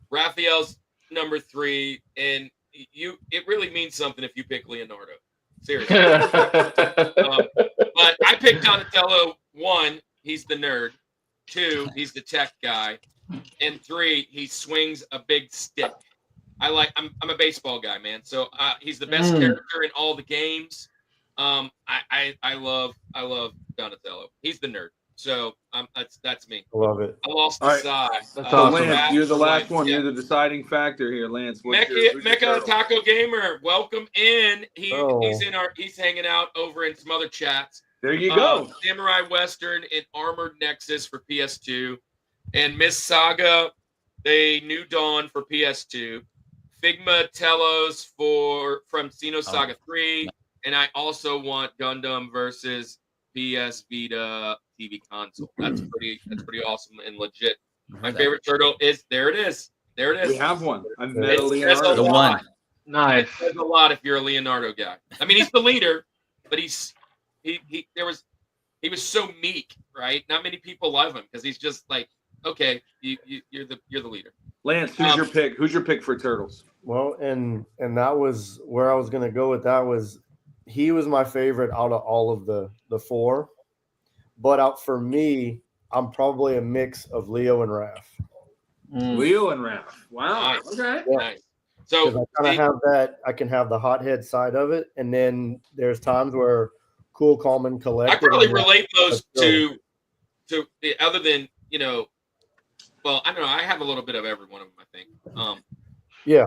S2: Raphael's number 3, and it really means something if you pick Leonardo. Seriously. But I picked Donatello. 1, he's the nerd. 2, he's the tech guy. And 3, he swings a big stick. I'm a baseball guy, man. So he's the best character in all the games. I love Donatello. He's the nerd. So that's me.
S6: I love it.
S2: I lost
S3: All
S2: the
S3: right.
S2: side.
S5: That's
S3: So,
S5: awesome.
S3: Lance, you're the last one.
S2: Yeah.
S3: You're the deciding factor here, Lance. Who's your
S2: Mecha
S3: turtle?
S2: Taco Gamer, welcome in. He's
S6: Oh.
S2: he's hanging out over in some other chats.
S3: There you go.
S2: Samurai Western and Armored Nexus for PS2, and Miss Saga, the New Dawn for PS2, Figma Telos from Xenosaga 3, and I also want Gundam versus PS Vita TV console. That's pretty awesome and legit. My favorite turtle is there. It is. There it is.
S3: We have one. I've met
S2: It
S3: a
S2: says
S3: Leonardo.
S4: The
S2: lot.
S4: one.
S5: Nice.
S2: It says a lot if you're a Leonardo guy. I mean, he's the leader, but he was so meek, right? Not many people love him because he's just like, okay, you're the leader.
S3: Lance, who's your pick? Who's your pick for turtles?
S6: Well, and that was where I was gonna go with that. He was my favorite out of all of the 4, but out for me, I'm probably a mix of Leo and Raph.
S3: Leo and Raph. Wow.
S2: Nice.
S3: Okay.
S6: Yeah.
S2: Nice.
S6: Because
S2: So
S6: I kind of have that. I can have the hothead side of it, and then there's times where cool, calm, and
S2: I
S6: collected.
S2: probably
S6: and
S2: relate those
S6: let's
S2: to other than well, I don't know. I have a little bit of every one of them, I think.
S6: Yeah.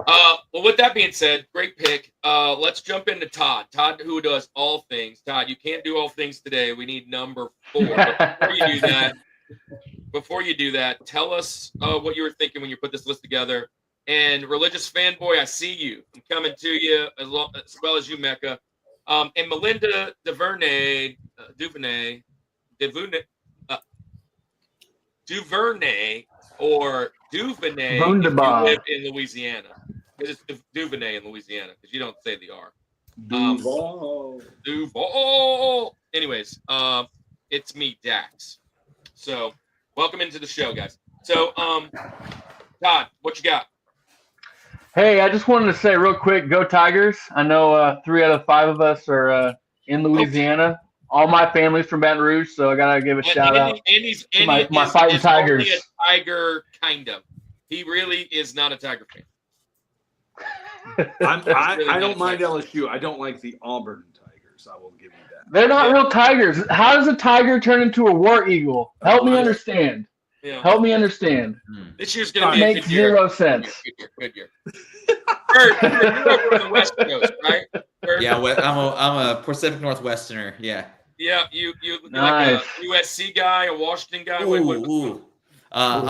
S2: Well, with that being said, great pick. Let's jump into Todd. Todd, who does all things. Todd, you can't do all things today. We need number 4. But before you do that, tell us what you were thinking when you put this list together. And religious fanboy, I see you. I'm coming to you as well as you, Mecca. And Melinda Duvernay, or Duvernay if you
S5: Wunderbar.
S2: live in Louisiana. Because it's Duvernay in Louisiana, because you don't say the R. Duval. Anyways, it's me, Dax. So, welcome into the show, guys. So, Todd, what you got?
S5: Hey, I just wanted to say real quick, go Tigers. I know 3 out of 5 of us are in Louisiana. All my family's from Baton Rouge, so I got to give a shout out to my fighting Tigers.
S2: Only a Tiger, kind of. He really is not a Tiger fan.
S3: I don't mind LSU. I don't like the Auburn Tigers. I will give you that.
S5: They're not real Tigers. How does a tiger turn into a war eagle? Help me understand.
S2: Yeah.
S5: Help me understand.
S2: This year's going to be a
S5: Makes
S2: good year.
S5: 0 sense.
S2: Good year. Ferd, you're over on the West Coast, right? Ferd?
S4: Yeah, I'm a Pacific Northwesterner. Yeah.
S2: Yeah, you
S5: Nice.
S2: like a USC guy, a Washington guy.
S4: I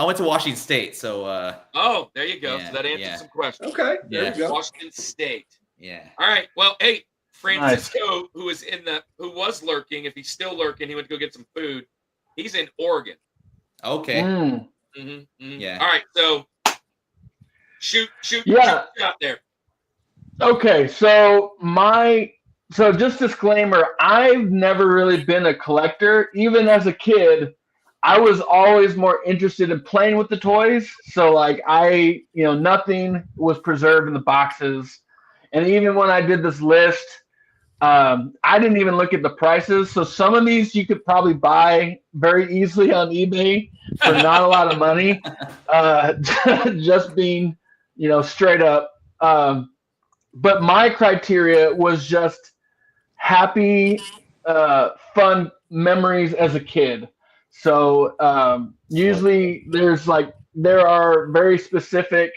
S4: went to Washington State, so
S2: Oh, there you go.
S4: Yeah,
S2: So that answers
S4: yeah.
S2: some questions.
S3: Okay, there
S4: Yeah.
S3: you go.
S2: Washington State.
S4: yeah.
S2: All right. Well, hey, Francisco, who was lurking, if he's still lurking, he went to go get some food. He's in Oregon.
S4: Okay. Yeah.
S2: All right. So shoot
S5: Yeah.
S2: out there.
S5: Okay, so just disclaimer, I've never really been a collector. Even as a kid, I was always more interested in playing with the toys. So like nothing was preserved in the boxes. And even when I did this list, I didn't even look at the prices. So some of these you could probably buy very easily on eBay for not a lot of money. Just being, straight up. But my criteria was just happy, fun memories as a kid. So usually there are very specific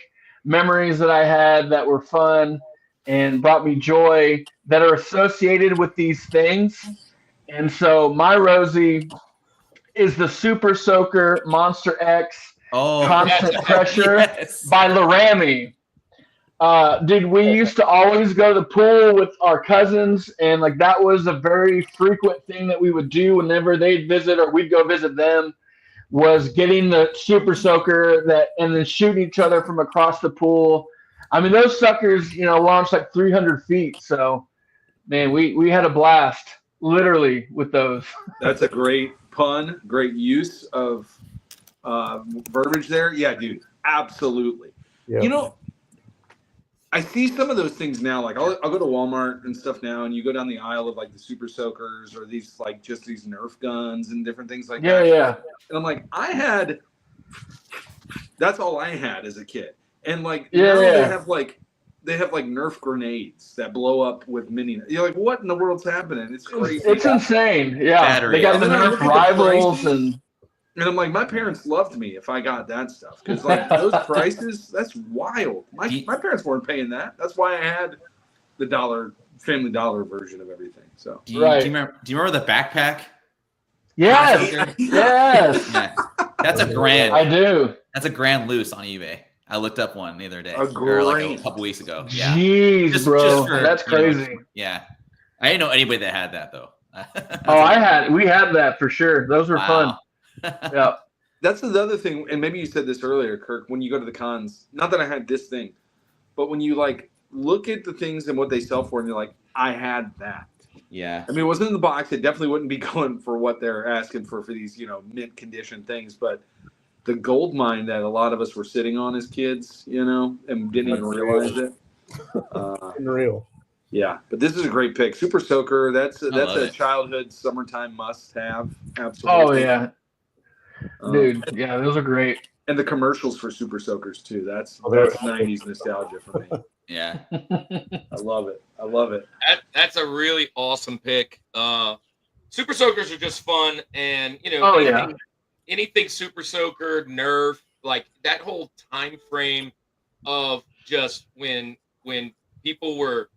S5: memories that I had that were fun and brought me joy that are associated with these things. And so my Rosie is the Super Soaker Monster X Constant Pressure by Laramie. Dude, we used to always go to the pool with our cousins, and like that was a very frequent thing that we would do whenever they'd visit or we'd go visit them, was getting the Super Soaker and then shooting each other from across the pool. I mean, those suckers, launched like 300 feet. So, man, we had a blast, literally, with those.
S3: That's a great pun, great use of verbiage there. Yeah, dude, absolutely.
S6: Yeah.
S3: I see some of those things now. Like I'll go to Walmart and stuff now, and you go down the aisle of like the Super Soakers or these like just these Nerf guns and different things like that.
S5: Yeah.
S3: And I'm like, that's all I had as a kid. And like
S5: Yeah,
S3: now
S5: yeah.
S3: they have like Nerf grenades that blow up with mini. You're like, what in the world's happening? It's crazy.
S5: It's insane. Yeah.
S4: Battery.
S5: They got the
S3: And then I
S5: Nerf
S3: look at the
S5: rivals
S3: prices.
S5: and
S3: And I'm like, my parents loved me if I got that stuff because like those prices, that's wild. My parents weren't paying that. That's why I had the Family Dollar version of everything. So
S4: Do you remember the backpack?
S5: yes. Yes.
S4: Yeah. That's a grand.
S5: I do.
S4: That's a grand loose on eBay. I looked up one the other day,
S3: A
S4: or like a
S3: grand.
S4: couple weeks ago. Yeah.
S5: Jeez, bro.
S4: for,
S5: That's
S4: you know,
S5: crazy.
S4: yeah. I didn't know anybody that had that though.
S5: We had that for sure. Those were fun. Yeah.
S3: that's the other thing. And maybe you said this earlier, Kirk, when you go to the cons, not that I had this thing, but when you like look at the things and what they sell for and you're like, I had that.
S4: Yeah.
S3: I mean, it wasn't in the box. It definitely wouldn't be going for what they're asking for these, mint condition things. But the gold mine that a lot of us were sitting on as kids, and didn't even realize it.
S6: Unreal.
S3: Yeah, but this is a great pick. Super Soaker, that's
S4: love
S3: a
S4: it.
S3: childhood summertime must-have. Absolutely.
S5: Oh yeah. Dude, yeah, those are great.
S3: And the commercials for Super Soakers too. That's
S6: they're
S3: 90s nostalgia for me.
S4: Yeah.
S3: I love it.
S2: That's a really awesome pick. Super Soakers are just fun, and anything Super Soaker, Nerf, like that whole time frame of just when people were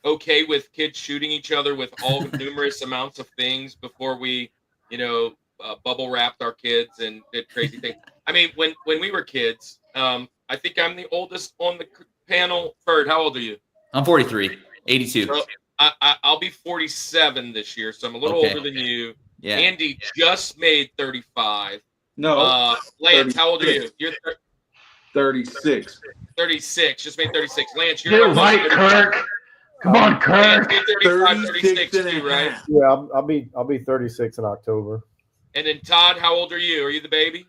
S2: okay with kids shooting each other with all numerous amounts of things before we, bubble wrapped our kids and did crazy things. I mean, when we were kids, I think I'm the oldest on the panel. Ferd, how old are you?
S4: I'm 43, 82.
S2: So I'll be 47 this year, so I'm a little
S4: Okay.
S2: older than you.
S4: Yeah.
S2: Andy just made 35.
S3: No,
S2: Lance, how old are you?
S3: 36.
S2: You're
S3: 36.
S2: 36. Just made 36. Lance,
S5: Get
S2: you're
S5: it
S2: almost
S5: right,
S2: 35.
S5: Kirk. Come on,
S2: Lance,
S5: Kirk.
S2: you're 35, 36
S3: and a
S2: too, right?
S3: half.
S6: Yeah, I'll be 36 in October.
S2: And then Todd, how old are you? Are you the baby?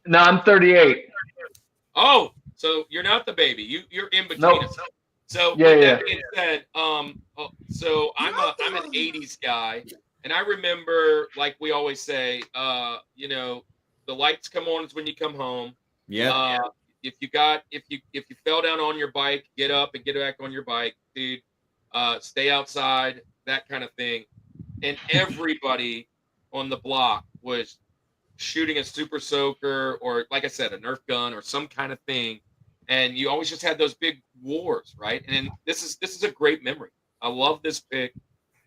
S5: No, I'm 38.
S2: Oh, so you're not the baby. You're in between
S5: Nope.
S2: us. So
S5: Yeah,
S2: with
S5: yeah.
S2: that being said, so I'm an 80s guy, and I remember, like we always say, you know, the lights come on is when you come home.
S4: Yeah.
S2: If you fell down on your bike, get up and get back on your bike, dude. Stay outside, that kind of thing. And everybody on the block was shooting a super soaker or, like I said, a Nerf gun or some kind of thing. And you always just had those big wars, right? And this is a great memory. I love this pick.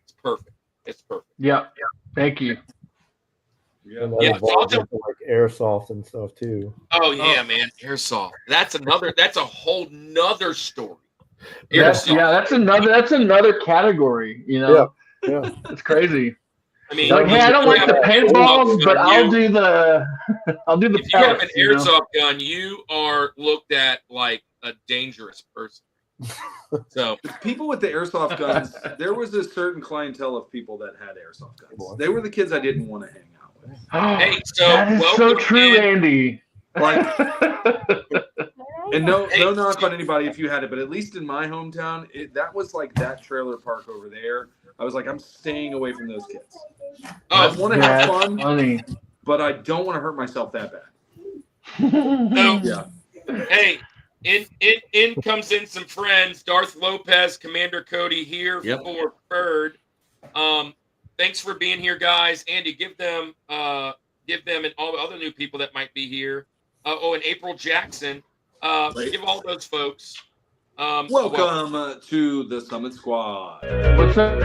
S2: It's perfect. It's perfect.
S5: Yep. Thank you.
S6: And that
S2: Yeah,
S6: evolved
S2: so
S6: into like airsoft and stuff too.
S2: Oh yeah, man, airsoft. That's a whole nother story.
S5: That's another category. You know,
S6: Yeah.
S5: it's crazy.
S2: I mean,
S5: Like, hey, I don't like the paintballs, but I'll do the
S2: If you have
S5: pellets,
S2: an
S5: you know?
S2: airsoft gun, you are looked at like a dangerous person. So
S3: People with the airsoft guns, there was a certain clientele of people that had airsoft guns. They were the kids I didn't want to hang out with.
S2: hey, so
S5: That is so
S2: welcome
S5: true,
S2: in.
S5: Andy.
S3: Like, and no knock on anybody if you had it, but at least in my hometown, that was like that trailer park over there. I was like, I'm staying away from those kids. I
S2: Oh,
S3: want to have
S5: That's
S3: fun,
S5: funny.
S3: but I don't want to hurt myself that bad.
S2: so
S3: Yeah.
S2: hey, in comes in some friends. Darth Lopez, Commander Cody here
S4: Yep.
S2: for Ferd. Thanks for being here, guys. Andy, give them and all the other new people that might be here. And April Jackson. Give all those folks.
S3: Welcome to the Summit Squad.
S5: What's up?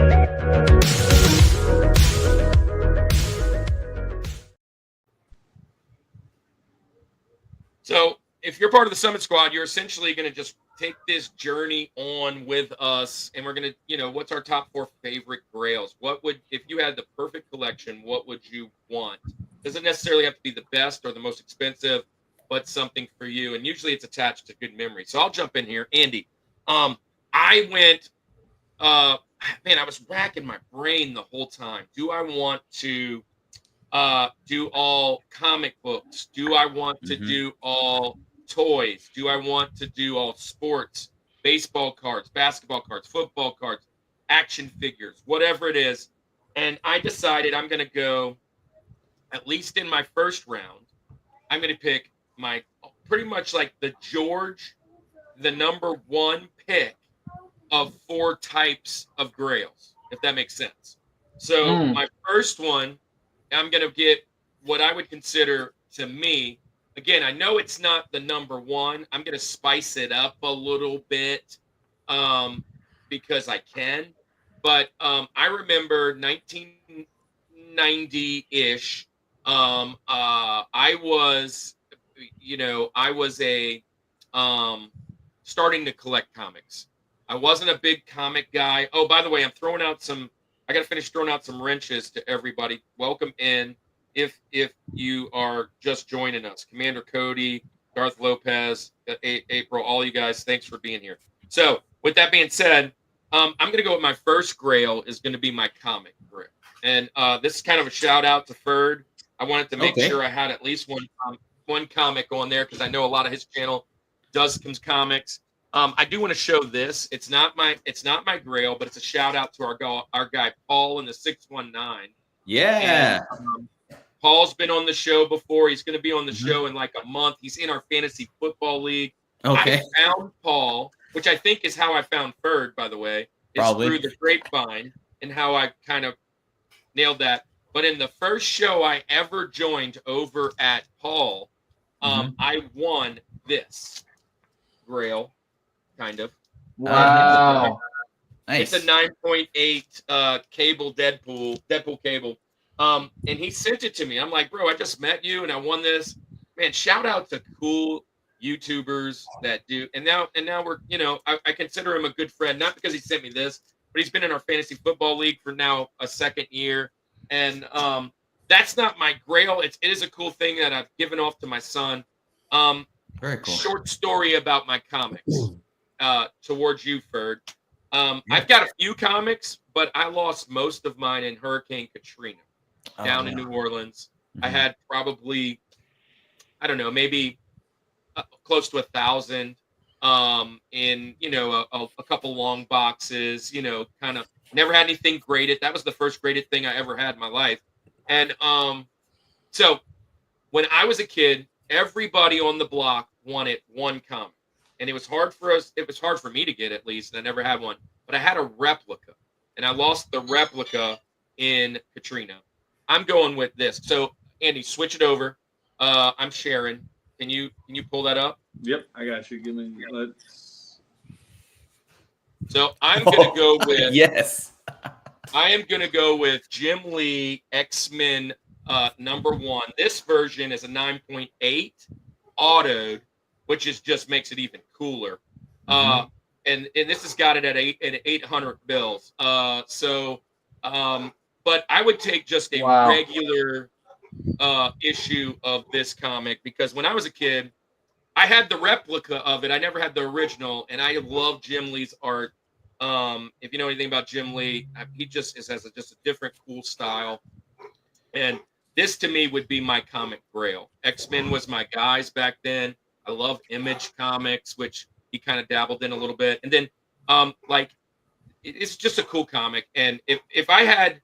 S2: So if you're part of the Summit Squad, you're essentially going to just take this journey on with us, and we're going to, what's our top 4 favorite grails? If you had the perfect collection, what would you want? Doesn't necessarily have to be the best or the most expensive, but something for you. And usually it's attached to good memory. So I'll jump in here. Andy, I went, I was racking my brain the whole time. Do I want to do all comic books? Do I want to do all toys? Do I want to do all sports, baseball cards, basketball cards, football cards, action figures, whatever it is? And I decided I'm going to go, at least in my first round, I'm going to pick my pretty much like the number 1 pick of 4 types of grails, if that makes sense. So my first one, I'm going to get what I would consider, to me, again, I know it's not the number 1. I'm going to spice it up a little bit because I can. But I remember 1990-ish. I was starting to collect comics. I wasn't a big comic guy. Oh, by the way, I got to finish throwing out some wrenches to everybody. Welcome in. If you are just joining us, Commander Cody, Darth Lopez, April, all you guys, thanks for being here. So with that being said, I'm going to go with my first grail is going to be my comic grail. And this is kind of a shout out to Ferd. I wanted to make sure I had at least one comic on there because I know a lot of his channel does some comics. I do want to show this. It's not my grail, but it's a shout out to our guy Paul in the 619.
S4: Yeah.
S2: And, Paul's been on the show before. He's going to be on the show in like a month. He's in our fantasy football league.
S4: Okay.
S2: I found Paul, which I think is how I found Ferd, by the way. It's
S4: Probably
S2: through the grapevine and how I kind of nailed that. But in the first show I ever joined over at Paul, I won this grail, kind of.
S5: Wow.
S4: Nice.
S2: It's a 9.8 cable Deadpool cable. And he sent it to me. I'm like, bro, I just met you and I won this. Man, shout out to cool YouTubers that do. And now we're, I consider him a good friend, not because he sent me this, but he's been in our fantasy football league for now a second year. And that's not my grail. It is a cool thing that I've given off to my son.
S4: Very cool.
S2: Short story about my comics towards you, Ferd. I've got a few comics, but I lost most of mine in Hurricane Katrina down in New Orleans. I had probably, I don't know, maybe close to 1,000 in, a couple long boxes, kind of never had anything graded. That was the first graded thing I ever had in my life. And so when I was a kid, everybody on the block wanted one comic. And it was hard for us. It was hard for me to get, at least. And I never had one. But I had a replica. And I lost the replica in Katrina. I'm going with this. So, Andy, switch it over. I'm sharing. Can you pull that up?
S3: Yep, I got you. Give me.
S2: So I'm gonna go with
S4: Yes.
S2: I am gonna go with Jim Lee X-Men #1. This version is a 9.8 autoed, which just makes it even cooler. And this has got it at 800 bills. But I would take just a regular issue of this comic, because when I was a kid, I had the replica of it. I never had the original, and I love Jim Lee's art. If you know anything about Jim Lee, he just has a different cool style. And this to me would be my comic grail. X-Men was my guys back then. I love Image Comics, which he kind of dabbled in a little bit. And then it's just a cool comic. And if I had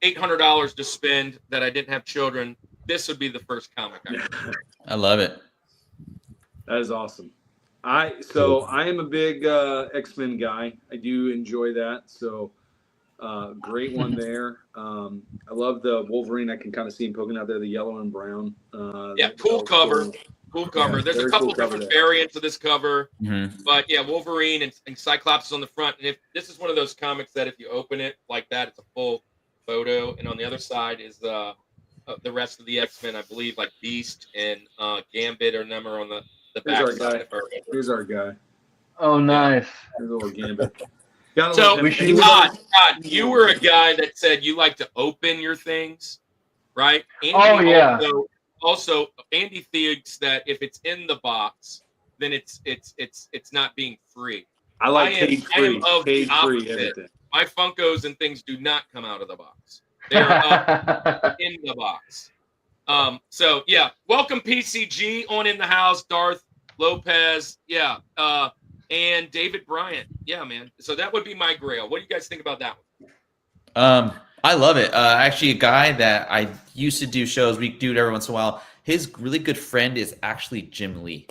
S2: $800 to spend that I didn't have children, this would be the first comic I read.
S4: I love it.
S3: That is awesome. I am a big X-Men guy. I do enjoy that. So great one there. I love the Wolverine. I can kind of see him poking out there, the yellow and brown.
S2: Cool cover. Cool cover. There's a couple different variants of this cover. But yeah, Wolverine and Cyclops is on the front. And if this is one of those comics that if you open it like that, it's a full photo. And on the other side is the rest of the X-Men, I believe, like Beast and Gambit or them are on the back side.
S3: Here's our guy.
S5: Oh, nice.
S3: Here's a little Gambit.
S2: So, Todd, you were a guy that said you like to open your things, right? Andy Also, Andy thinks that if it's in the box, then it's not being free.
S3: I like cage free.
S2: Cage free everything. My Funkos and things do not come out of the box. They're in the box. So yeah, welcome PCG on in the house. Darth Lopez, and David Bryant. Yeah, man. So that would be my grail. What do you guys think about that one?
S4: I love it. Actually, a guy that I used to do shows, we do it every once in a while. His really good friend is actually Jim Lee.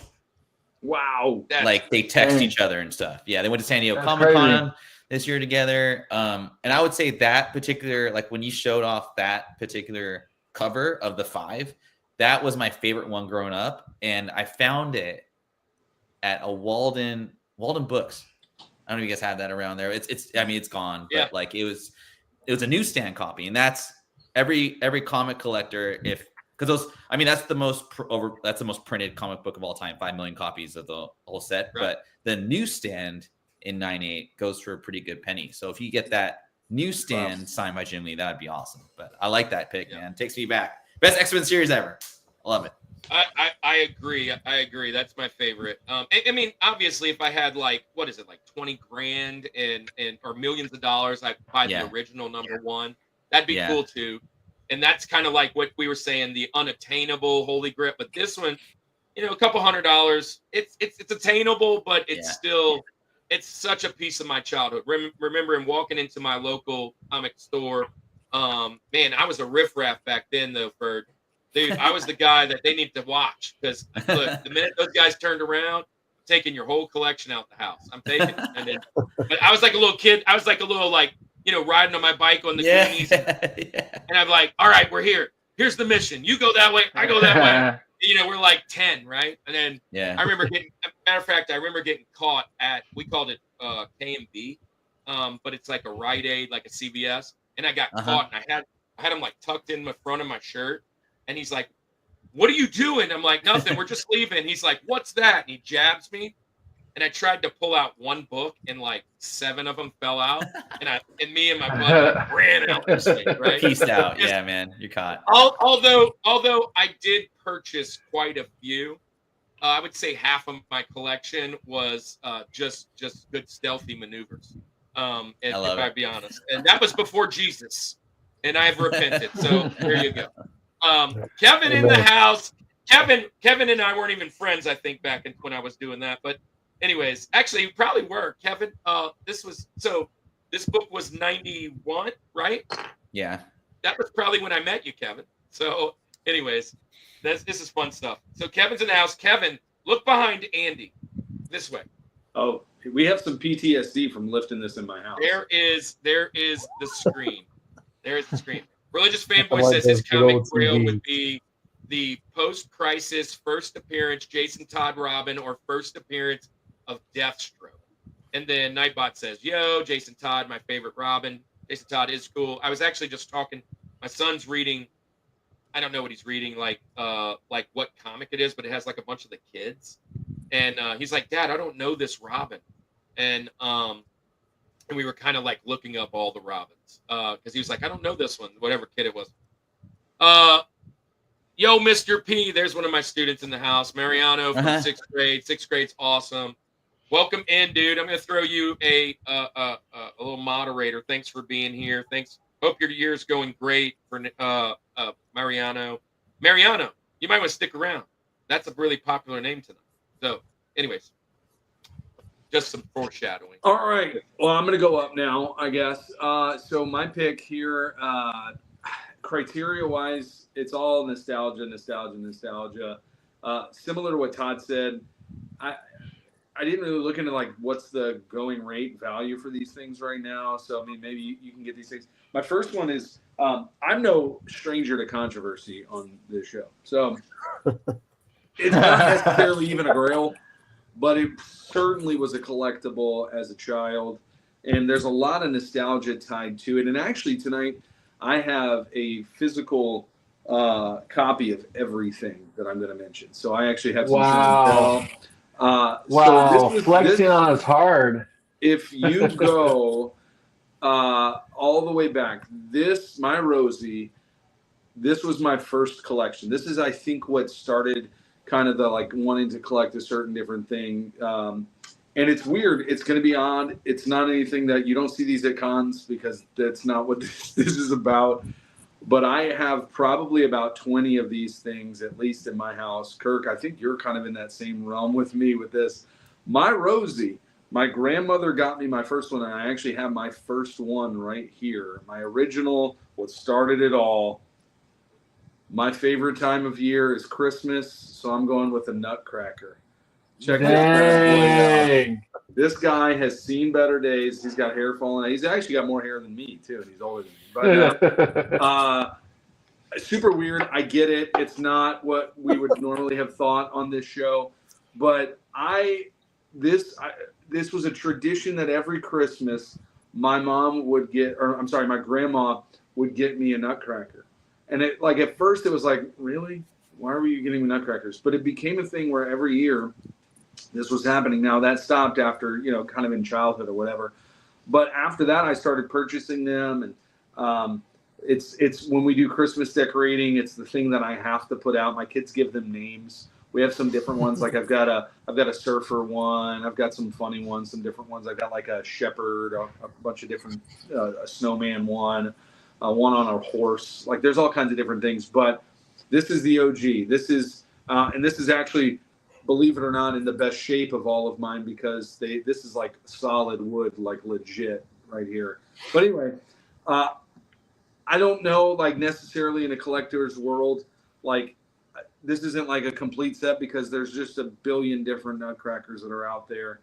S3: Wow.
S4: Like they text each other and stuff. Yeah, they went to San Diego Comic-Con this year together. And I would say that particular, like when you showed off that particular cover of the 5, that was my favorite one growing up. And I found it at a Walden Books. I don't know if you guys had that around there. It's gone, but like it was a newsstand copy. And that's every comic collector, that's the most printed comic book of all time, 5 million copies of the whole set. Right. But the newsstand in 98 goes for a pretty good penny. So if you get that newsstand signed by Jim Lee, that would be awesome. But I like that pick, man. It takes me back. Best X-Men series ever. I love it.
S2: I agree. That's my favorite. I mean, obviously, if I had like 20 grand or millions of dollars, I'd buy the original #1. That'd be cool too. And that's kind of like what we were saying, the unattainable holy grail. But this one, a couple $100, it's attainable, but it's still, it's such a piece of my childhood. Remembering walking into my local comic store. Man, I was a riffraff back then, though, Ferd. Dude, I was the guy that they need to watch, because look, the minute those guys turned around, I'm taking your whole collection out the house. I'm taking it. And then, but I was like a little kid. I was like a little riding on my bike on the Goonies. And I'm like, all right, we're here. Here's the mission. You go that way. I go that way. We're like 10, right? And then I remember I remember getting caught at, we called it K&B, but it's like a Rite Aid, like a CVS. And I got caught, and I had him like tucked in the front of my shirt. And he's like, "What are you doing?" I'm like, "Nothing. We're just leaving." He's like, "What's that?" And he jabs me. and I tried to pull out one book, and like 7 of them fell out, and me and my buddy ran out the state, right?
S4: Peaced out. Yeah, man, you're caught.
S2: Although I did purchase quite a few, I would say half of my collection was just good stealthy maneuvers. If I be honest, and that was before Jesus, and I've repented. So there you go. Kevin in the house. Kevin and I weren't even friends, I think, back when I was doing that. But anyways, actually, you probably were, Kevin. This book was 91, right?
S4: Yeah.
S2: That was probably when I met you, Kevin. So anyways, this is fun stuff. So Kevin's in the house. Kevin, look behind Andy. This way.
S3: Oh, we have some PTSD from lifting this in my house.
S2: There is the screen. There's the screen. Religious Fanboy
S6: like
S2: says his
S6: those good
S2: comic
S6: old
S2: grail
S6: TVs.
S2: would be the post-crisis first appearance Jason Todd Robin or first appearance of Deathstroke. And then Nightbot says, yo, Jason Todd, my favorite Robin. Jason Todd is cool. I was actually just talking. My son's reading. I don't know what he's reading, like what comic it is, but it has like a bunch of the kids. And he's like, Dad, I don't know this Robin. And we were kind of like looking up all the Robins because he was like, I don't know this one, whatever kid it was. Yo, Mr. P, there's one of my students in the house, Mariano from 6th grade. 6th grade's awesome. Welcome in, dude. I'm going to throw you a little moderator. Thanks for being here. Thanks. Hope your year's going great for Mariano. Mariano, you might want to stick around. That's a really popular name tonight. So, anyways, just some foreshadowing.
S3: All right. Well, I'm going to go up now, I guess. So my pick here, criteria-wise, it's all nostalgia. Similar to what Todd said, I didn't really look into like what's the going rate value for these things right now. So I mean, maybe you can get these things. My first one is I'm no stranger to controversy on this show, so it's not necessarily even a grail, but it certainly was a collectible as a child, and there's a lot of nostalgia tied to it. And actually tonight I have a physical copy of everything that I'm going to mention. So I actually have some.
S5: Wow.
S3: So
S5: flexing on us hard.
S3: If you go all the way back, my Rosie, this was my first collection. This is, I think, what started kind of the like wanting to collect a certain different thing. And it's weird. It's going to be odd. It's not anything that you don't see these at cons because that's not what this is about. But I have probably about 20 of these things, at least in my house. Kirk, I think you're kind of in that same realm with me with this. My Rosie, my grandmother got me my first one, and I actually have my first one right here. My original, what started it all. My favorite time of year is Christmas, so I'm going with a Nutcracker. Check this bad boy out. This guy has seen better days. He's got hair falling out. He's actually got more hair than me, too, and he's older than me. But super weird. I get it. It's not what we would normally have thought on this show. But this was a tradition that every Christmas my mom would get, or I'm sorry, my grandma would get me a Nutcracker. And it, like, at first it was like, really? Why were you getting me Nutcrackers? But it became a thing where every year this was happening. Now that stopped after, kind of in childhood or whatever. But after that, I started purchasing them, and it's when we do Christmas decorating, it's the thing that I have to put out. My kids give them names. We have some different ones. Like I've got a surfer one. I've got some funny ones, some different ones. I've got like a shepherd, a bunch of different, a snowman one on a horse. Like there's all kinds of different things. But this is the OG. This is and this is actually, believe it or not, in the best shape of all of mine because this is like solid wood, like legit right here. But anyway, I don't know, like necessarily in a collector's world, like this isn't like a complete set because there's just a billion different Nutcrackers that are out there.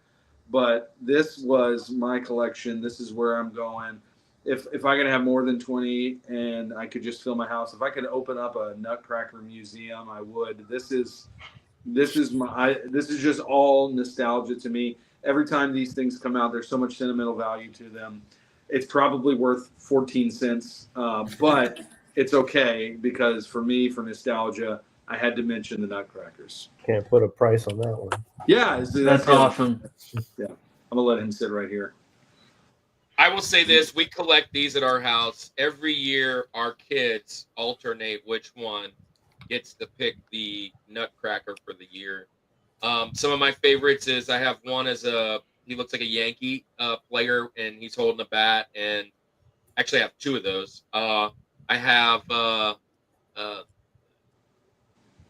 S3: But this was my collection. This is where I'm going. If I could have more than 20 and I could just fill my house, if I could open up a Nutcracker museum, I would. This is just all nostalgia to me. Every time these things come out, there's so much sentimental value to them. It's probably worth 14 cents, but it's okay because for me, for nostalgia, I had to mention the Nutcrackers.
S6: Can't put a price on that one.
S3: Yeah,
S5: That's awesome.
S3: Yeah, I'm gonna let him sit right here.
S2: I will say this: we collect these at our house every year. Our kids alternate which one gets to pick the Nutcracker for the year. Some of my favorites is I have one as he looks like a Yankee player, and he's holding a bat. And actually, I have two of those. I have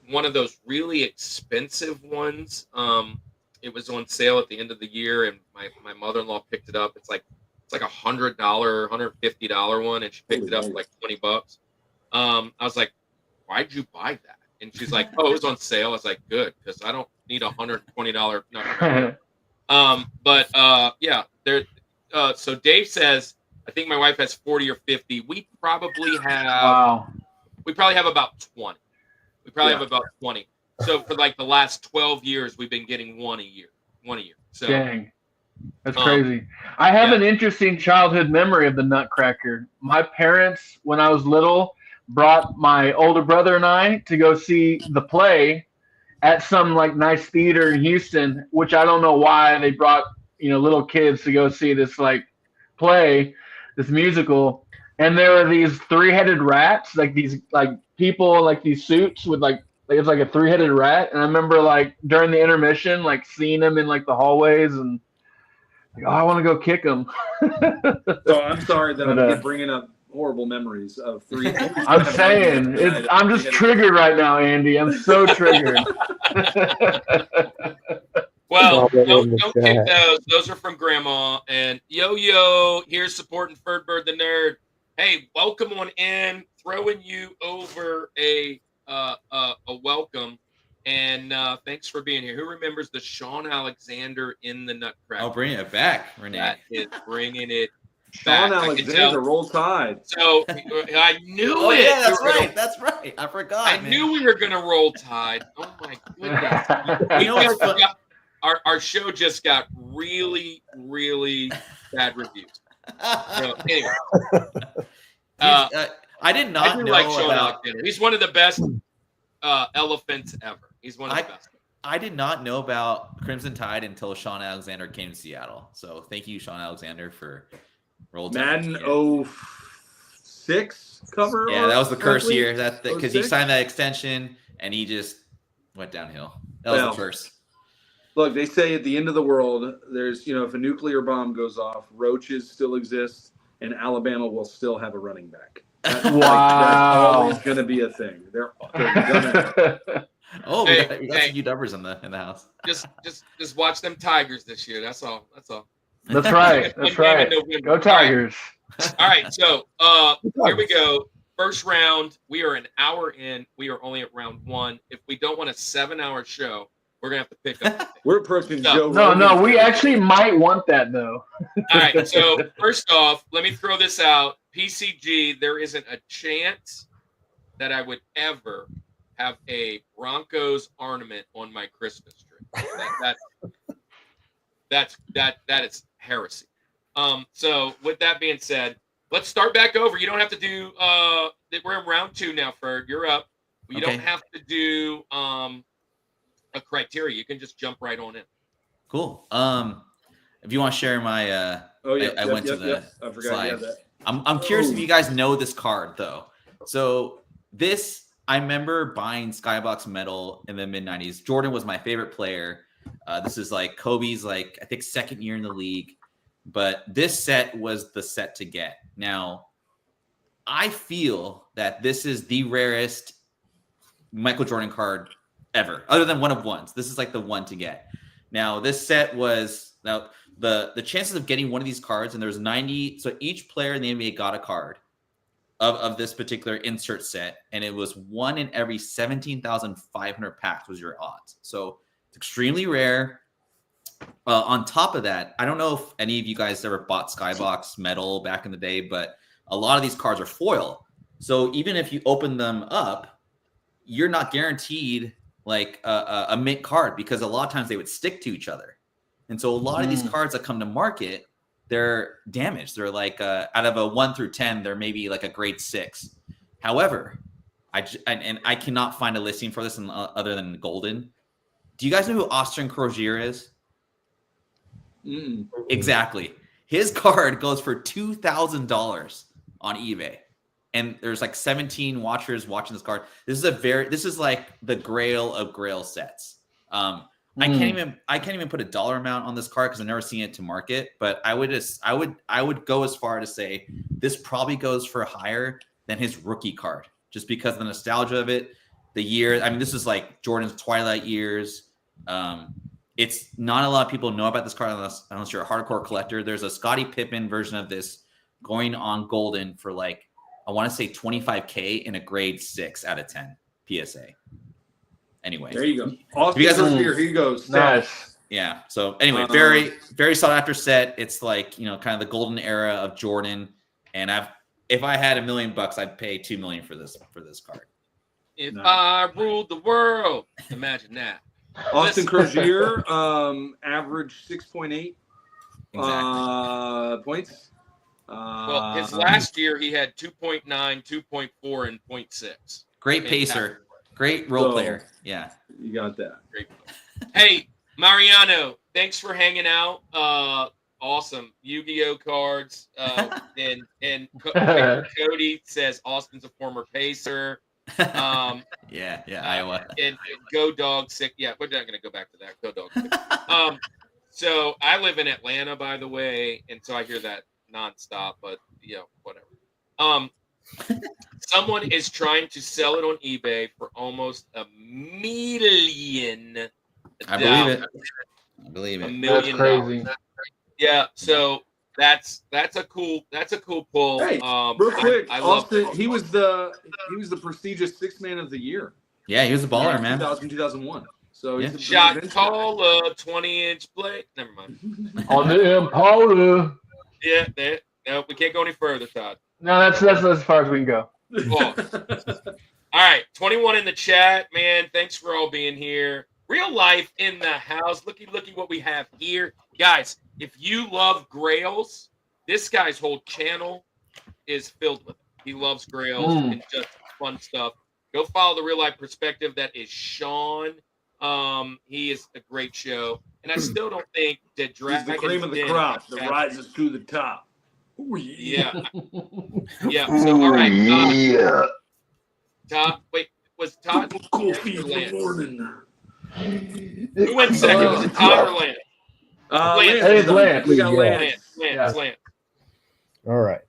S2: one of those really expensive ones. It was on sale at the end of the year, and my mother-in-law picked it up. It's like $100, $150 one, and she picked it up for like $20. I was like, "Why'd you buy that?" And she's like, "Oh, it was on sale." I was like, "Good, because I don't need $120 Nutcracker." Yeah, there. So Dave says, I think my wife has 40 or 50. We probably have.
S5: Wow.
S2: We probably have about 20. We probably have about 20. So for like the last 12 years, we've been getting one a year. So
S5: Dang. That's crazy. I have an interesting childhood memory of the Nutcracker. My parents, when I was little, brought my older brother and I to go see the play at some like nice theater in Houston, which I don't know why they brought, little kids to go see this like play, this musical. And there were these three-headed rats, like these like people in like these suits with like it's like a three-headed rat. And I remember like during the intermission, like seeing them in like the hallways and like, oh, I want to go kick them.
S3: So I'm sorry that I'm bringing up horrible memories of three.
S5: I'm saying I'm just triggered right now, Andy. I'm so triggered.
S2: Well, don't kick those. Those are from Grandma. And Yo, here's supporting FerdBird the Nerd. Hey, welcome on in. Throwing you over a welcome. And thanks for being here. Who remembers the Sean Alexander in the Nutcracker?
S4: I'll bring it back, Renee.
S2: That is bringing it back.
S3: Sean Alexander, Roll Tide.
S2: So I knew
S4: Oh,
S2: it.
S4: yeah, that's right. I forgot.
S2: I knew we were going to roll Tide. Oh, my goodness. Our show just got really, really bad reviews. So, anyway.
S4: I did not know
S2: like Sean
S4: about.
S2: Alexander. He's one of the best elephants ever. He's one of the best.
S4: I did not know about Crimson Tide until Sean Alexander came to Seattle. So thank you, Sean Alexander, for Roll Tide.
S3: Madden 06 cover.
S4: Yeah, that was the curse year. That because he
S3: 06?
S4: signed that extension and he just went downhill. That was the curse.
S3: Look, they say at the end of the world, there's if a nuclear bomb goes off, roaches still exist, and Alabama will still have a running back. That's that's always going to be a thing. They're gonna.
S4: Oh, we got some UWers in the house.
S2: Just watch them Tigers this year. That's all.
S5: That's right. That's right. Go Tigers.
S2: All right. So here we go. First round. We are an hour in. We are only at round one. If we don't want a 7-hour show, we're gonna have to pick up.
S3: We're approaching Joe.
S5: No. We actually might want that though.
S2: All right. So first off, let me throw this out. PCG. There isn't a chance that I would ever have a Broncos ornament on my Christmas tree. That is heresy. So with that being said, let's start back over. You don't have to do we're in round 2 now, Ferd. You're up. You don't have to do a criteria. You can just jump right on in.
S4: Cool. If you want to share my I went to the
S3: I forgot
S4: slide.
S3: you had that.
S4: I'm curious if you guys know this card though. So this I remember buying Skybox Metal in the mid-90s. Jordan was my favorite player. This is like Kobe's I think second year in the league. But this set was the set to get. Now, I feel that this is the rarest Michael Jordan card ever, other than one of ones. This is like the one to get. Now, this set was the chances of getting one of these cards, and there's 90. So each player in the NBA got a card of this particular insert set, and it was 1 in every 17,500 packs was your odds. So it's extremely rare. On top of that, I don't know if any of you guys ever bought Skybox Metal back in the day, but a lot of these cards are foil. So even if you open them up, you're not guaranteed like a mint card because a lot of times they would stick to each other. And so a lot of these cards that come to market, they're damaged. They're like out of a 1 through 10, they're maybe like a grade 6. However, And I cannot find a listing for this other than golden. Do you guys know who Austin Crozier is? Exactly. His card goes for $2,000 on eBay, and there's like 17 watchers watching this card. This is like the Grail of Grail sets. I can't even put a dollar amount on this card because I've never seen it to market. But I would go as far to say this probably goes for higher than his rookie card, just because of the nostalgia of it, the year. I mean, this is like Jordan's twilight years. It's not a lot of people know about this card unless you're a hardcore collector. There's a Scottie Pippen version of this going on golden for like, I want to say $25K in a grade 6 out of 10 PSA. Anyway,
S3: there you go. Austin here he goes.
S5: Nice.
S4: Yeah. So anyway, very, very sought after set. It's like, you know, kind of the golden era of Jordan. And if I had $1 million, I'd pay $2 million for this card.
S2: If I ruled the world, imagine that.
S3: Austin Crozier, average 6.8 points.
S2: Well, his last year he had 2.9, 2.4, and 0.6.
S4: Great pacer, great role player. Yeah,
S3: you got that.
S2: Great. Hey, Mariano, thanks for hanging out. Awesome Yu-Gi-Oh cards. And Cody says Austin's a former pacer.
S4: Iowa.
S2: And go dog sick. Yeah, we're not gonna go back to that. Go dog sick. So I live in Atlanta, by the way, and so I hear that nonstop, but whatever. Someone is trying to sell it on eBay for almost $1 million.
S4: I believe it.
S2: $1 million.
S5: That's crazy.
S2: Yeah, so that's a cool pull.
S3: Hey, real quick,
S2: I
S3: Austin,
S2: love
S3: he was the prestigious 6th man of the year.
S4: Yeah, he was a baller, man.
S3: 2001. So
S4: Yeah.
S3: he's a
S2: Shot caller, 20-inch blade. Never mind.
S5: On the Impala.
S2: Yeah, no, we can't go any further, Todd.
S5: No, that's as far as we can go.
S2: Well, all right, 21 in the chat, man. Thanks for all being here. Real life in the house. Looky what we have here, guys. If you love Grails, this guy's whole channel is filled with it. He loves Grails and just fun stuff. Go follow the Real Life Perspective. That is Sean. He is a great show, and I still don't think that
S3: He's
S2: Dragon's
S3: the cream of the
S2: Den
S3: crop that rises to the top. Ooh,
S2: Yeah. So all right. Todd. Wait, was Todd?
S3: Coffee
S2: or
S3: in the
S2: Lance?
S3: morning.
S2: Who went second? Was it Todd or Lance?
S5: It's Lance.
S3: We got
S5: Yeah.
S3: Lance.
S6: All right.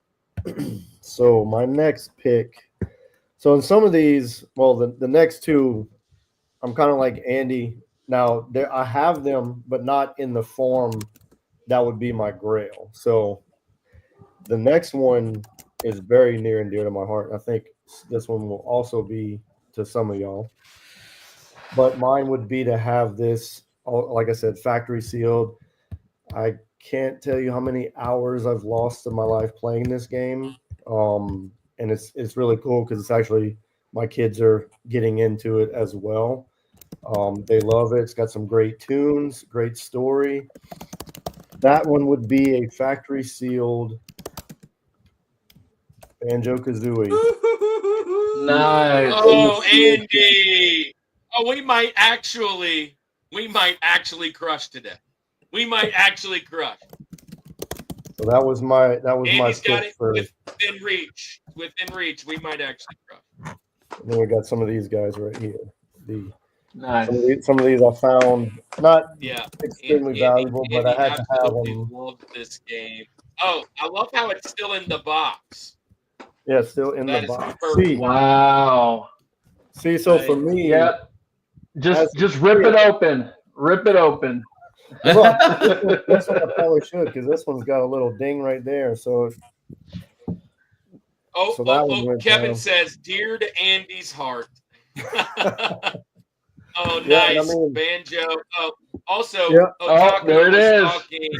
S6: So my next pick. So in some of these, well, the next two, I'm kind of like Andy. Now I have them, but not in the form that would be my Grail. So the next one is very near and dear to my heart. I think this one will also be to some of y'all. But mine would be to have this, like I said, factory sealed. I can't tell you how many hours I've lost in my life playing this game. And it's really cool because it's actually my kids are getting into it as well. They love it. It's got some great tunes, great story. That one would be a factory sealed Banjo-Kazooie.
S5: Nice.
S2: Oh, Andy. Oh, we might actually crush today. We might actually crush.
S6: So that was my
S2: Andy's got
S6: pick
S2: it
S6: for.
S2: within reach. Within reach, we might actually crush.
S6: And then we got some of these guys right here.
S5: Nice.
S6: Some of these I found not
S2: Yeah.
S6: extremely valuable, but I had to have
S2: absolutely
S6: them.
S2: love this game. Oh, I love how it's still in the box.
S6: Yeah, still in
S2: That
S6: the
S2: is
S6: box.
S2: perfect.
S5: Wow.
S6: See, so for me,
S5: Yep. Just rip it open. Rip it open.
S6: well, this one I probably should because this one's got a little ding right there. So So that one went
S2: Kevin
S6: down.
S2: says, "Dear to Andy's heart." Oh,
S6: Yeah,
S2: nice.
S6: I mean-
S2: Banjo. Oh, also,
S6: Yeah.
S2: Taco
S5: there it
S2: was
S5: is.
S2: talking-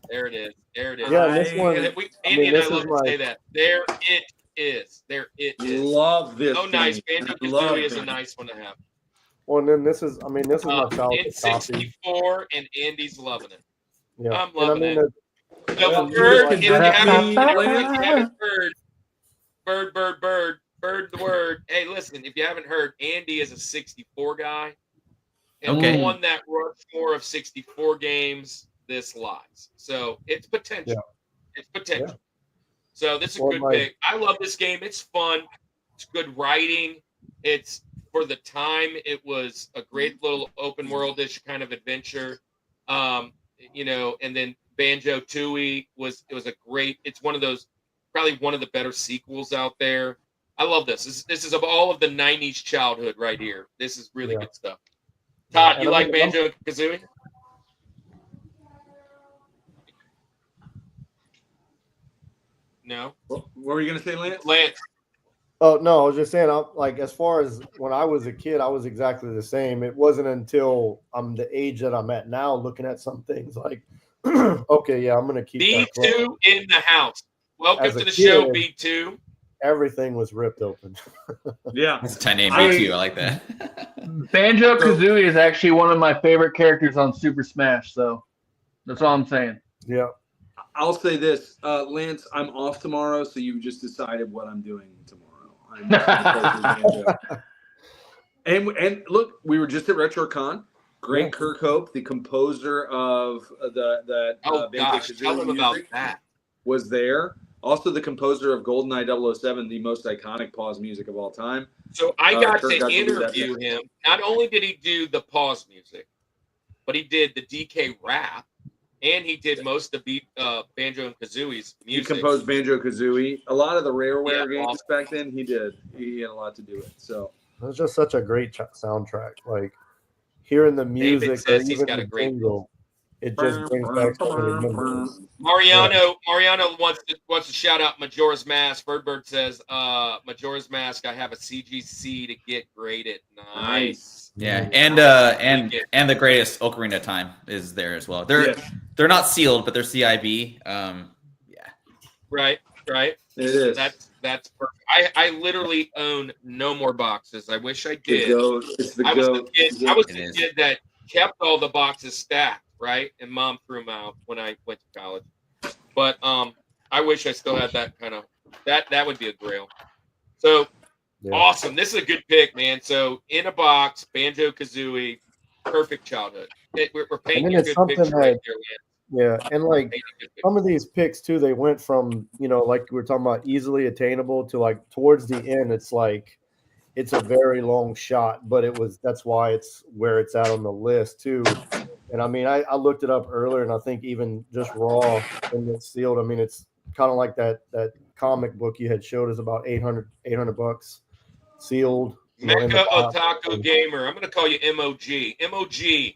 S2: There it is. There it is.
S6: yeah, this one.
S2: Andy
S6: mean,
S2: and I
S6: this
S2: love
S6: is
S2: to
S6: my-
S2: say that. There it is. There it is.
S3: Love this.
S2: Oh, nice.
S3: game.
S2: Banjo
S3: Love
S2: Kazooie is a
S3: it.
S2: nice one to have.
S6: Well, and then this is my childhood
S2: In
S6: copy.
S2: 64, and Andy's loving it.
S6: Yeah,
S2: I'm
S6: and I
S2: loving
S6: mean,
S2: it. So
S3: Yeah,
S2: Ferd,
S3: you
S2: if you
S3: can
S2: haven't
S3: definitely-
S2: Ferd, Bird. Ferd the word. Hey, listen, if you haven't heard, Andy is a 64 guy. And
S4: Okay.
S2: won that Rushmore of 64 games this lies. So it's potential.
S6: Yeah.
S2: It's potential.
S6: Yeah.
S2: So this is a
S6: Well,
S2: good
S6: my-
S2: pick. I love this game. It's fun. It's good writing. It's for the time. It was a great little open worldish kind of adventure. You know, and then Banjo Tooie was a great. It's one of those, probably one of the better sequels out there. I love this. This is of all of the '90s childhood right here. This is really
S6: Yeah.
S2: good stuff. Todd,
S6: And
S2: you
S6: I
S2: like
S6: mean,
S2: Banjo Kazooie? No,
S3: What were you gonna say, Lance?
S2: Lance.
S6: Oh no, I was just saying. Like as far as when I was a kid, I was exactly the same. It wasn't until I'm the age that I'm at now, looking at some things like, okay, yeah, I'm gonna keep that close.
S2: B2 in the house. Welcome
S6: As
S2: to
S6: a
S2: the show,
S6: kid-
S2: B2.
S6: Everything was ripped open.
S3: Yeah.
S4: That's a tight name,
S5: I-
S4: too. I like that.
S5: Banjo Kazooie is actually one of my favorite characters on Super Smash. So that's all I'm saying.
S6: Yeah.
S3: I'll say this, Lance. I'm off tomorrow, so you just decided what I'm doing tomorrow. I'm gonna play Banjo. And look, we were just at RetroCon. Great
S6: Yeah.
S3: Kirk Hope, the composer of the
S2: Oh,
S3: Banjo
S2: gosh. Tell
S3: Kazooie
S2: them about
S3: music,
S2: that.
S3: was there. Also, the composer of GoldenEye 007, the most iconic pause music of all time.
S2: So I got
S3: Kirk
S2: to
S3: got to do that
S2: interview
S3: next.
S2: him. Not only did he do the pause music, but he did the DK rap, and he did most of the Banjo and Kazooie's
S3: He
S2: music.
S3: composed Banjo Kazooie. A lot of the Rareware
S2: Yeah,
S3: games back then, he did. He had a lot to do with it. So
S6: It was just such a great soundtrack. Like hearing the music, or
S2: says he's
S6: even
S2: got
S6: the
S2: a great-
S6: jingle, it just brings back so many memories.
S2: Mariano wants to shout out Majora's Mask. FerdBird says, Majora's Mask, I have a CGC to get graded. Nice.
S4: Yeah, and the greatest Ocarina time is there as well. They're not sealed, but they're CIB.
S2: Right.
S3: It is.
S2: That's perfect. I literally own no more boxes. I wish I
S3: The
S2: did.
S3: goat. It's the
S2: I was the
S3: goat.
S2: kid. I was
S4: It
S2: the
S4: is.
S2: kid that kept all the boxes stacked, right? And Mom threw them out when I went to college. But I wish I still had that kind of that would be a grail. So
S6: Yeah.
S2: awesome! This is a good pick, man. So in a box, Banjo Kazooie, perfect childhood. We're painting
S6: then
S2: a
S6: it's
S2: good
S6: something
S2: picture right
S6: that-
S2: there, man.
S6: Yeah, and like
S2: Painting a good picture.
S6: some of these picks too, they went from, like we were talking about, easily attainable to like towards the end, it's like it's a very long shot, but that's why it's where it's at on the list too. And I mean, I looked it up earlier, and I think even just raw and it's sealed. I mean, it's kind of like that comic book you had showed us about $800 sealed. In the
S2: Mecha
S6: box.
S2: Otaku Gamer. I'm going to call you MOG. MOG.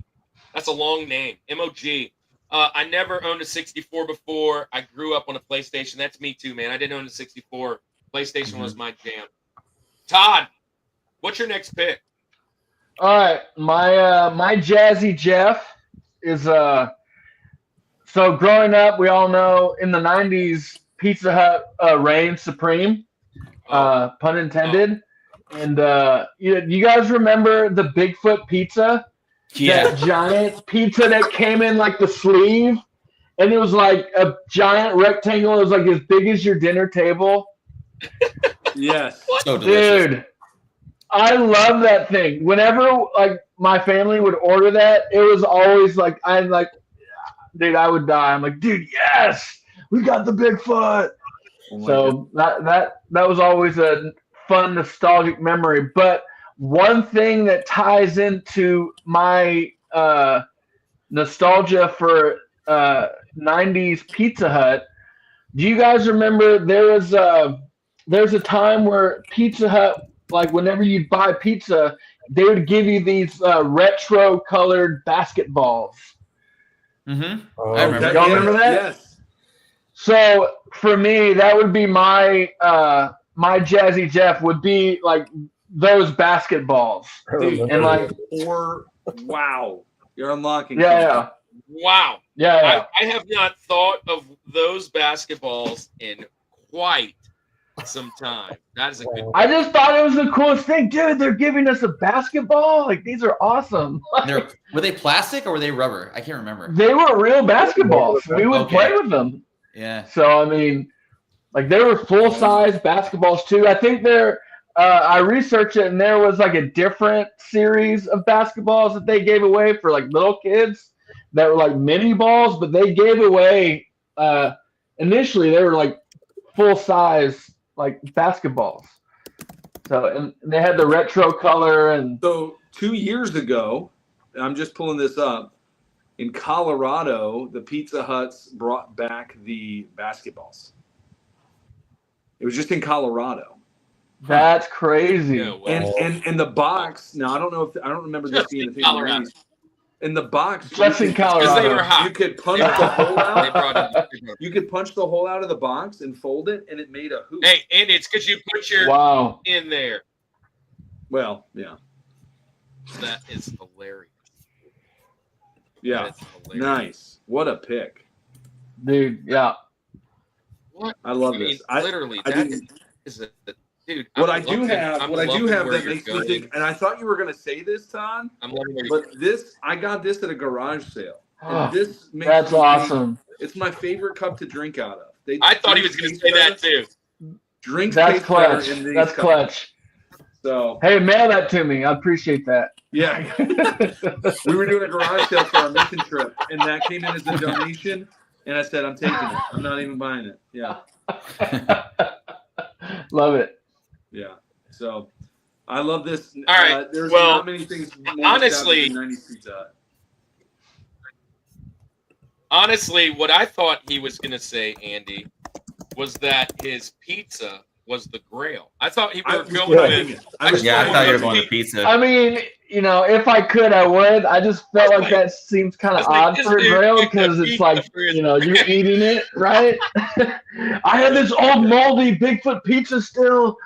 S2: That's a long name. MOG. I never owned a 64 before. I grew up on a PlayStation. That's me too, man. I didn't own a 64. PlayStation was my jam. Todd, what's your next pick?
S5: All right, my Jazzy Jeff is so growing up, we all know in the '90s Pizza Hut reigned supreme, pun intended. And you guys remember the Bigfoot pizza?
S4: Yeah.
S5: That giant pizza that came in like the sleeve, and it was like a giant rectangle. It was like as big as your dinner table.
S3: Yes.
S4: So delicious.
S5: Dude, I love that thing. Whenever like my family would order that, it was always like dude, I would die. I'm like, dude, yes, we got the Bigfoot.
S3: Oh my
S5: So that was always a fun nostalgic memory. But one thing that ties into my nostalgia for 90s Pizza Hut, do you guys remember there's a time where Pizza Hut, like whenever you buy pizza, they would give you these retro colored basketballs.
S4: Mm-hmm.
S6: Oh,
S4: I remember.
S5: Y'all remember that?
S3: Yes.
S5: So for me, that would be my Jazzy Jeff would be like those basketballs.
S6: I remember
S5: And like,
S3: Wow. You're unlocking.
S5: yeah,
S2: Wow.
S5: yeah.
S2: I have not thought of those basketballs in quite some time. That is a good
S5: I just thought it was the coolest thing, dude. They're giving us a basketball. Like these are awesome.
S4: Were they plastic or were they rubber? I can't remember.
S5: They were real basketballs. We would
S4: Okay.
S5: play with them.
S4: Yeah.
S5: So I mean, like they were full size basketballs too. I think I researched it, and there was like a different series of basketballs that they gave away for like little kids that were like mini balls, but they gave away initially they were like full size like basketballs. So and they had the retro color and
S3: So 2 years ago, I'm just pulling this up. In Colorado, the Pizza Huts brought back the basketballs. It was just in Colorado.
S5: that's crazy.
S2: No way.
S3: And the box. Now I don't know if I don't remember this
S2: Just
S3: being
S2: in
S3: a thing.
S2: Colorado.
S3: In the box,
S5: Just in
S2: Because they
S5: Colorado.
S2: were hot.
S3: you could punch
S2: They were
S3: the
S2: hot.
S3: hole
S2: They
S3: out.
S2: brought it.
S3: You could punch the hole out of the box and fold it, and it made a hoop.
S2: Hey, Andy, it's because you put your
S5: Wow.
S2: in there.
S3: Well, yeah,
S2: That is hilarious.
S3: yeah,
S2: That is hilarious.
S3: nice. What a pick!
S5: Dude, yeah.
S2: What?
S3: I love
S2: I mean,
S3: this. I
S2: literally,
S3: I
S2: that
S3: didn't.
S2: is a dude.
S3: What
S2: I'm
S3: I do
S2: loving-
S3: have,
S2: I'm
S3: what I do
S2: loving
S3: have
S2: where
S3: that
S2: you're
S3: makes me
S2: going.
S3: think, and I thought you were going to say this, Todd,
S2: I'm loving where you're
S3: but this I got this at a garage sale,
S5: Oh,
S3: and this makes
S5: that's
S3: me-
S5: awesome.
S3: It's my favorite cup to drink out of.
S2: I thought he was going to say that too.
S3: Drinks
S5: That's
S3: taste better
S5: clutch.
S3: in these
S5: That's
S3: cups.
S5: clutch.
S3: So
S5: Hey, mail that to me. I appreciate that.
S3: yeah, we were doing a garage sale for our mission trip, and that came in as a donation. And I said, I'm taking it. I'm not even buying it. Yeah,
S5: Love it.
S3: yeah. So I love this.
S2: All right,
S3: There's
S2: well,
S3: not many things more
S2: honestly-
S3: nostalgic than 90s Pizza Hut.
S2: Honestly, what I thought he was going to say, Andy, was that his pizza was the Grail. I thought he
S3: I
S2: were
S3: was
S2: going
S3: thinking
S2: with.
S3: it. I was
S4: Yeah, I
S3: thinking
S4: thought you were
S3: it.
S4: going to pizza.
S5: I mean, you know, if I could, I would. I just felt like that seems kind
S2: I
S5: of
S2: was like,
S5: odd
S2: this
S5: for a
S2: dude
S5: Grail
S2: picked
S5: because
S2: a
S5: it's
S2: pizza
S5: like,
S2: for his-
S5: you know, you're eating it, right? I had this old moldy Bigfoot pizza still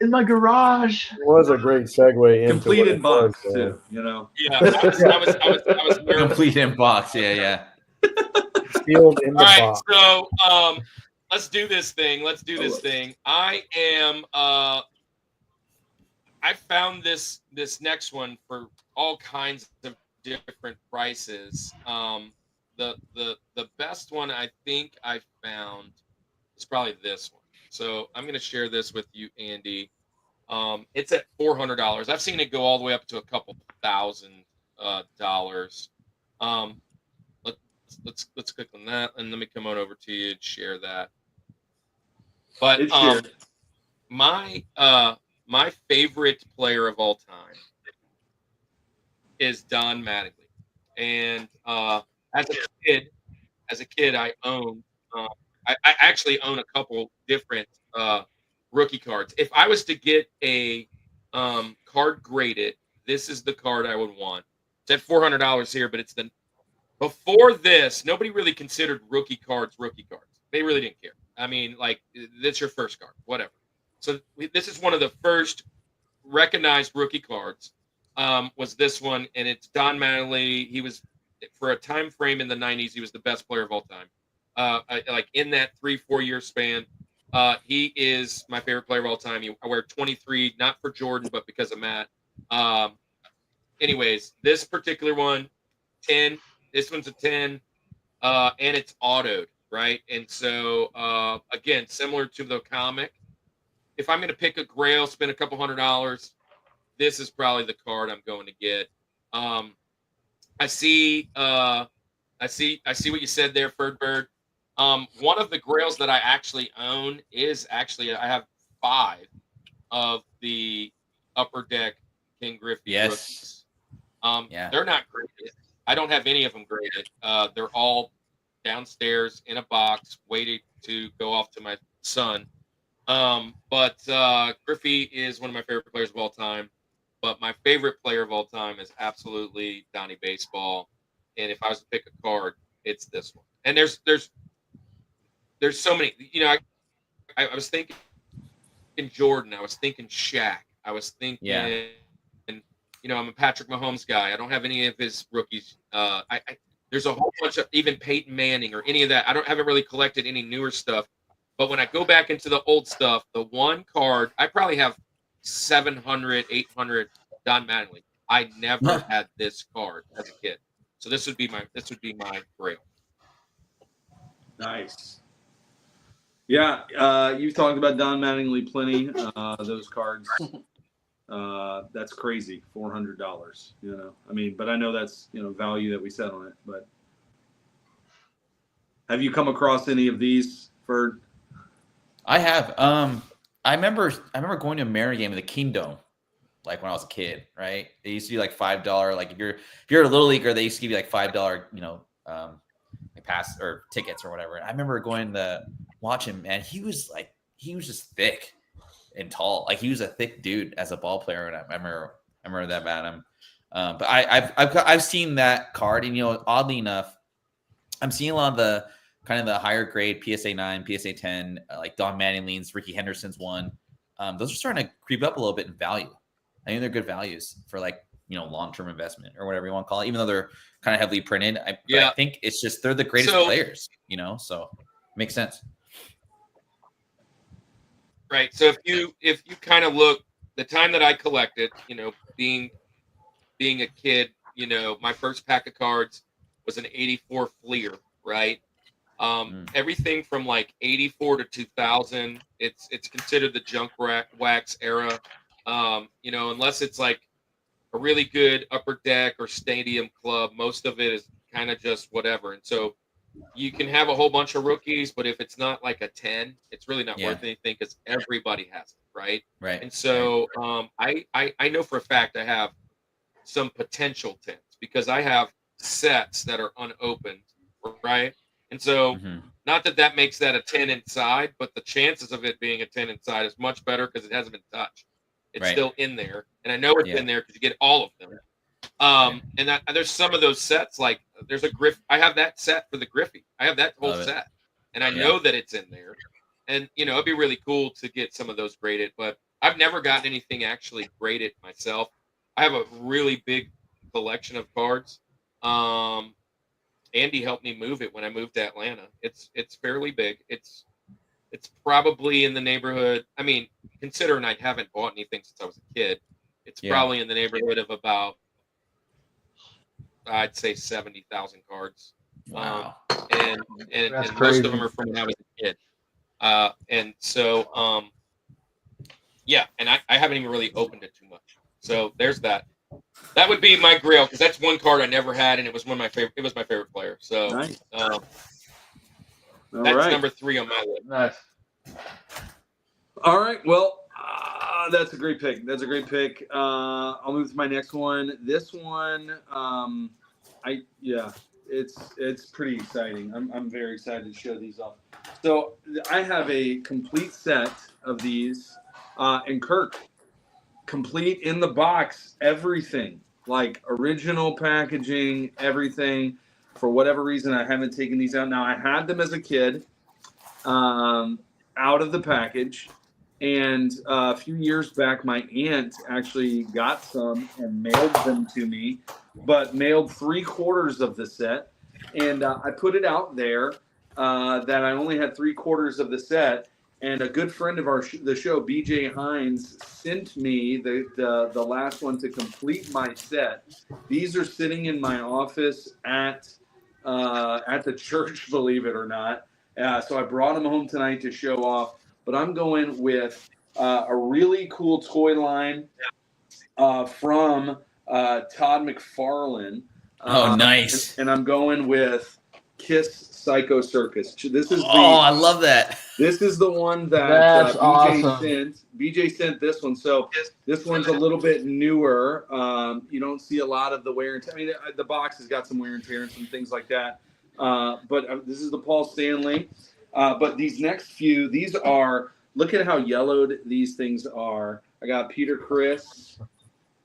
S5: in my garage.
S6: It was a great segue into
S3: Complete
S6: what
S3: in
S6: it was,
S3: box
S6: though.
S3: too. You know.
S2: Yeah, I was nervous.
S4: Complete in box. Yeah, yeah.
S6: Sealed in the
S2: All right,
S6: box.
S2: so let's do this thing. Let's do this thing. I am I found this next one for all kinds of different prices. The best one I think I found is probably this one. So I'm gonna share this with you, Andy. It's at $400. I've seen it go all the way up to a couple $1,000. Let's click on that and let me come on over to you and share that. But
S3: It's shared.
S2: my favorite player of all time is Don Mattingly, and as a kid, I owned. I actually own a couple different rookie cards. If I was to get a card graded, this is the card I would want. It's at $400 here, but it's the before this, nobody really considered rookie cards. They really didn't care. I mean, like, that's your first card, whatever. So this is one of the first recognized rookie cards. Was this one, and it's Don Mattingly. He was, for a time frame in the 90s, he was the best player of all time. Like in that 3-4 year span, he is my favorite player of all time. I wear 23, not for Jordan, but because of Matt. Anyways, this particular one, 10. This one's a 10, and it's autoed, right? And so, again, similar to the comic, if I'm going to pick a Grail, spend a couple $100, this is probably the card I'm going to get. I see what you said there, FerdBird. One of the Grails that I actually own is actually I have 5 of the Upper Deck King Griffey
S4: Yes.
S2: rookies.
S4: Yeah.
S2: They're not graded. I don't have any of them graded. They're all downstairs in a box, waiting to go off to my son. But Griffey is one of my favorite players of all time. But my favorite player of all time is absolutely Donnie Baseball. And if I was to pick a card, it's this one. And there's so many. You know, I was thinking Jordan. I was thinking Shaq. I was thinking.
S4: Yeah.
S2: You know, I'm a Patrick Mahomes guy. I don't have any of his rookies. There's a whole bunch of even Peyton Manning or any of that. I haven't really collected any newer stuff. But when I go back into the old stuff, the one card, I probably have 700, 800 Don Mattingly. I never had this card as a kid. So this would be my Grail.
S3: Nice. Yeah, you've talked about Don Mattingly plenty. Those cards, that's crazy. $400. I mean, but I know that's value that we set on it. But have you come across any of these, Ferd?
S4: I have. I remember going to a Mary game in the Kingdom, like when I was a kid, right? It used to be like $5. Like if you're a little leaguer, they used to give you like $5, like pass or tickets or whatever. And I remember going to watch him, and he was just thick and tall. Like he was a thick dude as a ball player, and I remember that about him. But I've seen that card, and oddly enough, I'm seeing a lot of the kind of the higher grade PSA 9, PSA 10, like Don Mattingly's, Ricky Henderson's one. Those are starting to creep up a little bit in value. I think they're good values for like long-term investment or whatever you want to call it, even though they're kind of heavily printed. I think it's just they're the greatest players, so it makes sense.
S2: Right. So if you kind of look, the time that I collected, being a kid, my first pack of cards was an 84 Fleer, right? Everything from like 84 to 2000, it's considered the junk wax era. Unless it's like a really good upper deck or stadium club, most of it is kind of just whatever. And so you can have a whole bunch of rookies, but if it's not like a 10, it's really not worth anything because everybody has it, right?
S4: Right.
S2: And so I know for a fact I have some potential 10s because I have sets that are unopened, right? And so not that makes that a 10 inside, but the chances of it being a 10 inside is much better because it hasn't been touched. It's still in there, and I know it's in there because you get all of them. And there's some of those sets, like there's a Griff. I have that set for the Griffey. I have that whole set, and I know that it's in there. And it'd be really cool to get some of those graded, but I've never gotten anything actually graded myself. I have a really big collection of cards. Andy helped me move it when I moved to Atlanta. It's fairly big. It's probably in the neighborhood. I mean, considering I haven't bought anything since I was a kid, it's probably in the neighborhood of about, I'd say 70,000 cards.
S4: Wow.
S2: And most of them are from when I was a kid. And so, and I haven't even really opened it too much. So there's that. That would be my Grail because that's one card I never had, and it was one of my favorite. It was my favorite player. So
S3: Nice.
S2: that's number 3 on my list.
S5: Nice.
S3: All right. Well, that's a great pick. I'll move to my next one. This one, it's pretty exciting. I'm very excited to show these off. So I have a complete set of these, and Kirk, complete in the box, everything, like original packaging, everything. For whatever reason, I haven't taken these out. Now, I had them as a kid, out of the package. And a few years back, my aunt actually got some and mailed them to me, but mailed 3/4 of the set. And I put it out there that I only had 3/4 of the set. And a good friend of the show, BJ Hines, sent me the last one to complete my set. These are sitting in my office at the church, believe it or not. So I brought them home tonight to show off. But I'm going with a really cool toy line from Todd McFarlane.
S4: Nice.
S3: And I'm going with Kiss Psycho Circus. This is
S4: I love that.
S3: This is the one that
S5: That's
S3: BJ
S5: awesome.
S3: sent. BJ sent this one. So this one's a little bit newer. You don't see a lot of the wear and tear. I mean, the box has got some wear and tear and some things like that. But this is the Paul Stanley. But these next few, look at how yellowed these things are. I got Peter Criss.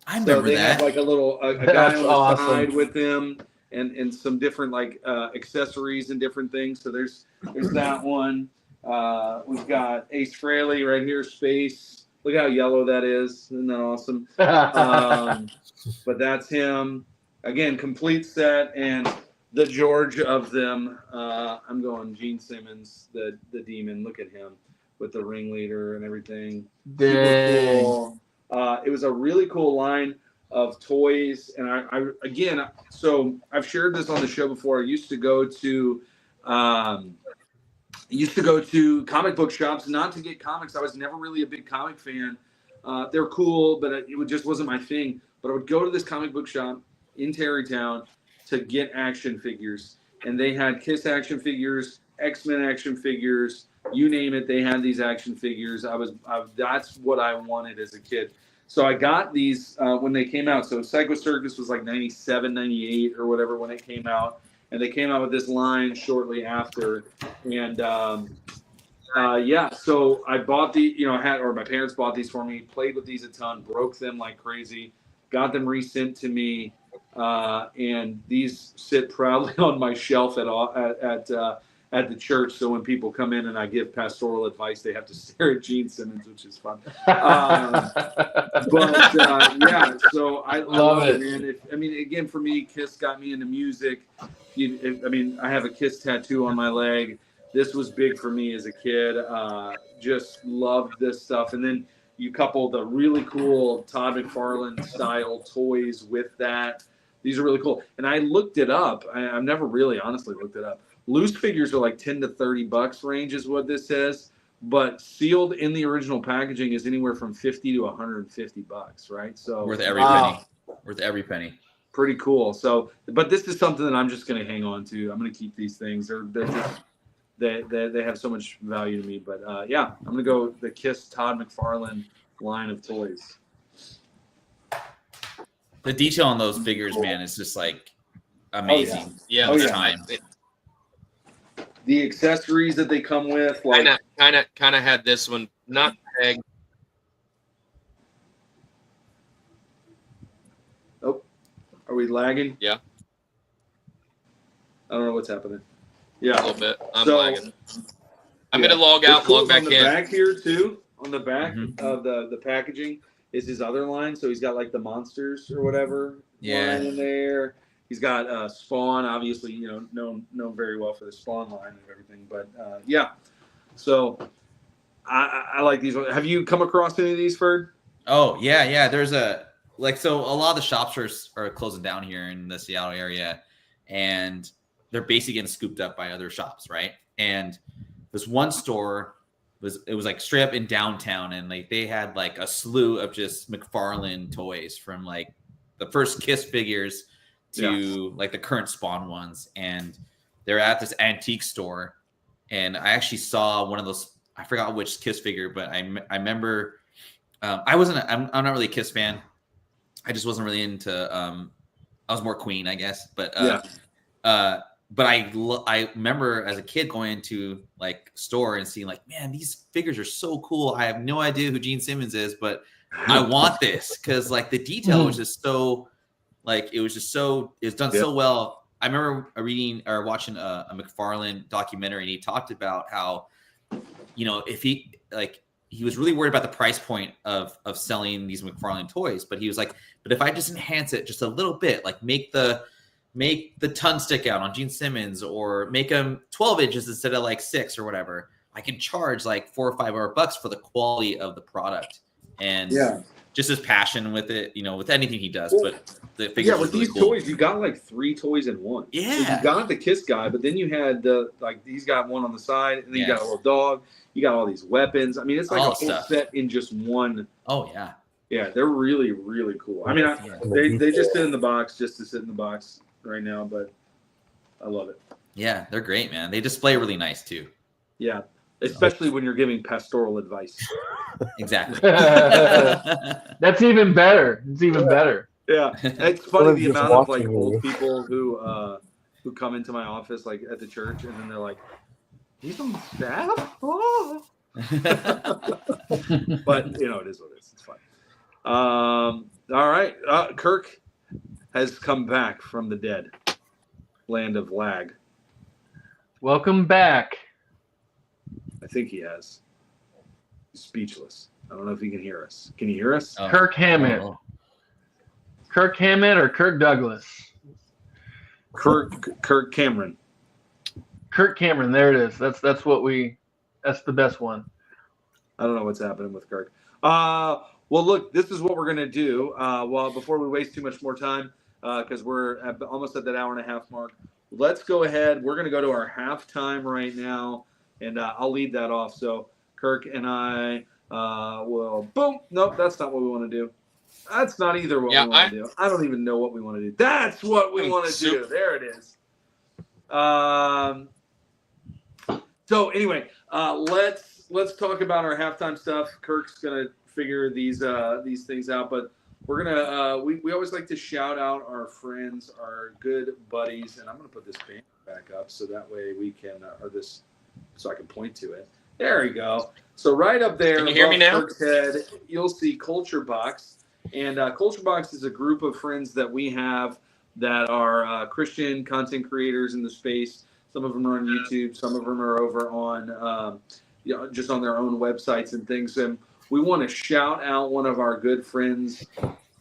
S4: I remember
S3: they
S4: that.
S3: have like a little a guy on the side with them and some different like accessories and different things. So there's that one. We've got Ace Frehley right here, Space. Look how yellow that is. Isn't that awesome? But that's him. Again, complete set. And the George of them, I'm going Gene Simmons, the demon. Look at him with the ringleader and everything. Super cool. It was a really cool line of toys. And so I've shared this on the show before. I used to go to used to go to comic book shops, not to get comics. I was never really a big comic fan. They're cool, but it just wasn't my thing. But I would go to this comic book shop in Tarrytown to get action figures. And they had Kiss action figures, X-Men action figures, you name it. They had these action figures. That's what I wanted as a kid. So I got these when they came out. So Psycho Circus was like 97, 98 or whatever when it came out. And they came out with this line shortly after. And so I bought my parents bought these for me, played with these a ton, broke them like crazy, got them resent to me. And these sit proudly on my shelf at the church. So when people come in and I give pastoral advice, they have to stare at Gene Simmons, which is fun. So I love it, man. Again, for me, Kiss got me into music. I have a Kiss tattoo on my leg. This was big for me as a kid. Just loved this stuff. And then you couple the really cool Todd McFarlane style toys with that. These are really cool. And I looked it up. I've never really honestly looked it up. Loose figures are like $10 to $30 range is what this says, but sealed in the original packaging is anywhere from $50 to $150, right? So
S4: worth every penny. Worth every penny.
S3: Pretty cool. So, but this is something that I'm just going to hang on to. I'm going to keep these things. They have so much value to me. But I'm going to go the Kiss Todd McFarlane line of toys.
S4: The detail on those figures, man, is just like amazing.
S2: Time.
S3: The accessories that they come with, like
S2: kind of had this one not pegged.
S3: Oh, are we lagging?
S2: Yeah.
S3: I don't know what's happening. Yeah,
S2: a little bit. I'm lagging. I'm gonna log out,
S3: cool
S2: log back
S3: on the
S2: in.
S3: Back here too, on the back of the packaging is his other line. So he's got like the monsters or whatever line in there. He's got Spawn, obviously, known very well for the Spawn line and everything. But so I like these. Have you come across any of these, Ferd?
S4: Oh yeah. There's so a lot of the shops are closing down here in the Seattle area, and they're basically getting scooped up by other shops, right? And this one store was like straight up in downtown, and like they had like a slew of just McFarlane toys from like the first Kiss figures to like the current Spawn ones. And they're at this antique store, and I actually saw one of those. I forgot which Kiss figure, but I remember I'm not really a Kiss fan. I just wasn't really into I was more Queen, I guess. But I remember as a kid going into like store and seeing like, man, these figures are so cool. I have no idea who Gene Simmons is, but I want this because like the detail was just so like it was done so well. I remember reading or watching a McFarlane documentary, and he talked about how, if he was really worried about the price point of selling these McFarlane toys, but he was like, but if I just enhance it just a little bit, like make the ton stick out on Gene Simmons, or make them 12 inches instead of like 6 or whatever, I can charge like $4 or $5 for the quality of the product. And just his passion with it, with anything he does. But the figures
S3: with
S4: really
S3: these
S4: cool.
S3: toys, you got like 3 toys in one.
S4: Yeah.
S3: So you got the Kiss guy, but then you had he's got one on the side, and then you got a little dog. You got all these weapons. I mean, it's like a whole set in just one.
S4: Oh yeah.
S3: Yeah, they're really, really cool. I mean, they just sit in the box just to sit in the box right now, but I love it.
S4: Yeah, they're great, man. They display really nice too.
S3: Yeah, especially when you're giving pastoral advice.
S4: Exactly.
S5: That's even better. It's even better.
S3: Yeah, it's funny the amount of like old people who come into my office like at the church, and then they're like, "He's on the staff." Oh. But it is what it is. It's fine. All right, Kirk has come back from the dead land of lag.
S5: Welcome back.
S3: I think he has. He's speechless. I don't know if he can hear us. Can you hear us?
S4: Oh.
S5: Kirk Hammett.
S4: Oh.
S5: Kirk Hammett or Kirk Douglas?
S3: Kirk Cameron.
S5: Kirk Cameron. There it is. That's the best one.
S3: I don't know what's happening with Kirk. Well, look, this is what we're gonna do. Before we waste too much more time, because we're almost at that hour and a half mark. Let's go ahead. We're gonna go to our halftime right now. and I'll lead that off. So Kirk and I will boom. Nope, that's not what we want to do. That's not either what we want to do. I don't even know what we want to do. That's what we want to do. There it is. So anyway, let's talk about our halftime stuff. Kirk's gonna figure these things out, but we're gonna we always like to shout out our friends, our good buddies, and I'm gonna put this banner back up so that way we can so I can point to it. There we go. So right up there,
S2: can you hear me now?
S3: Kirk's head, you'll see Culture Box, and Culture Box is a group of friends that we have that are Christian content creators in the space. Some of them are on YouTube. Some of them are over on, just on their own websites and things. And we want to shout out one of our good friends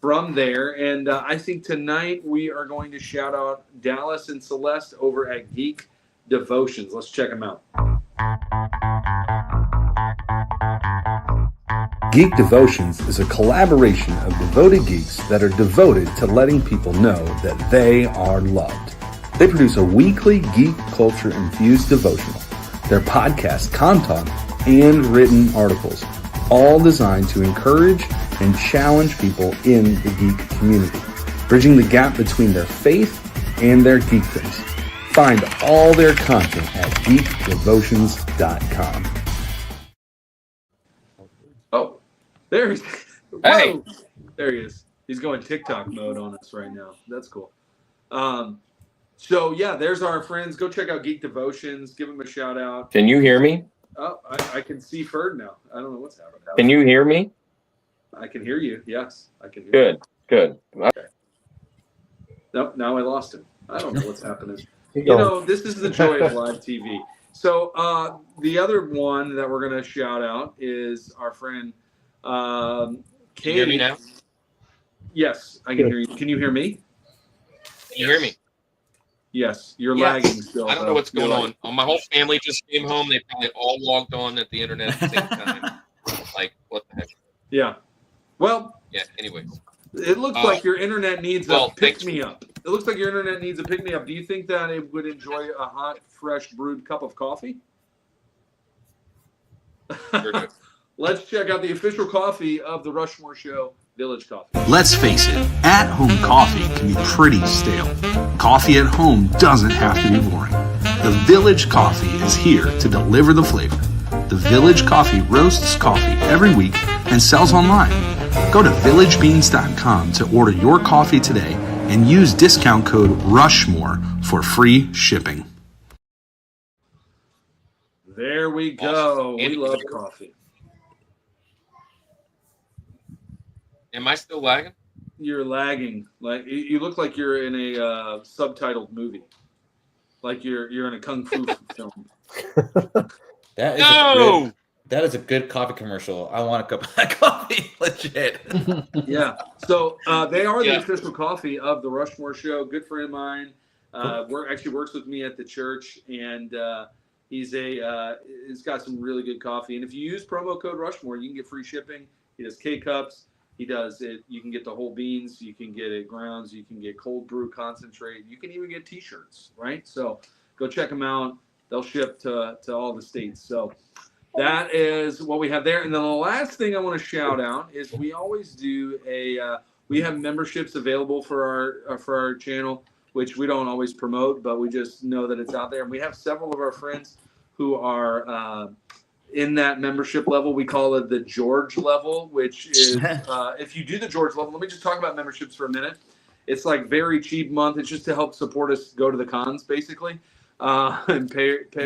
S3: from there. And I think tonight we are going to shout out Dallas and Celeste over at Geek Devotions. Let's check them out.
S7: Geek Devotions is a collaboration of devoted geeks that are devoted to letting people know that they are loved. They produce a weekly geek culture infused devotional, their podcast content, and written articles, all designed to encourage and challenge people in the geek community, bridging the gap between their faith and their geekdoms. Find all their content at geekdevotions.com.
S3: Oh, there he is.
S2: Hey.
S3: There he is. He's going TikTok mode on us right now. That's cool. So yeah, there's our friends. Go check out Geek Devotions. Give them a shout out.
S8: Can you hear me?
S3: Oh, I can see Ferd now. I don't know what's happening.
S8: Can you hear me?
S3: I can hear you. Yes, I can hear
S8: Good, good.
S3: Okay. Nope, now I lost him. I don't know what's happening. You know, this is the joy of live TV. So the other one that we're going to shout out is our friend
S2: Can
S3: Katie.
S2: you hear me now?
S3: Yes, I can hear you. Can you hear me?
S2: Can you hear me?
S3: Yes, you're
S2: Yes.
S3: lagging still.
S2: I don't know
S3: though.
S2: what's going
S3: You're
S2: on. My whole family just came home. They probably all logged on at the internet at the same time. Like, what the heck?
S3: Yeah. Well,
S2: Yeah, anyways.
S3: it looks like your internet needs a
S2: thanks.
S3: pick-me-up. It looks like your internet needs a pick-me-up. Do you think that it would enjoy a hot, fresh brewed cup of coffee?
S2: Sure do.
S3: Let's check out the official coffee of the Rushmore Show, Village Coffee.
S9: Let's face it, at-home coffee can be pretty stale. Coffee at home doesn't have to be boring. The Village Coffee is here to deliver the flavor. The Village Coffee roasts coffee every week and sells online. Go to villagebeans.com to order your coffee today and use discount code RUSHMORE for free shipping.
S3: There we go.
S2: Awesome.
S3: We love coffee.
S2: Am I still lagging?
S3: You're lagging. Like you look like you're in a subtitled movie. Like you're in a kung fu film.
S4: That is a good coffee commercial. I want a cup of that coffee. Legit.
S3: Yeah. So they are the
S2: Yeah.
S3: official coffee of the Rushmore Show. Good friend of mine. Actually works with me at the church, and he's got some really good coffee. And if you use promo code Rushmore, you can get free shipping. He does K cups. He does it. You can get the whole beans. You can get it grounds. You can get cold brew concentrate. You can even get T-shirts. Right. So go check them out. They'll ship to all the states. So that is what we have there. And then the last thing I want to shout out is we always do we have memberships available for our channel, which we don't always promote, but we just know that it's out there. And we have several of our friends who are in that membership level. We call it the George level, which is if you do the George level, let me just talk about memberships for a minute. It's like very cheap month. It's just to help support us go to the cons, basically, and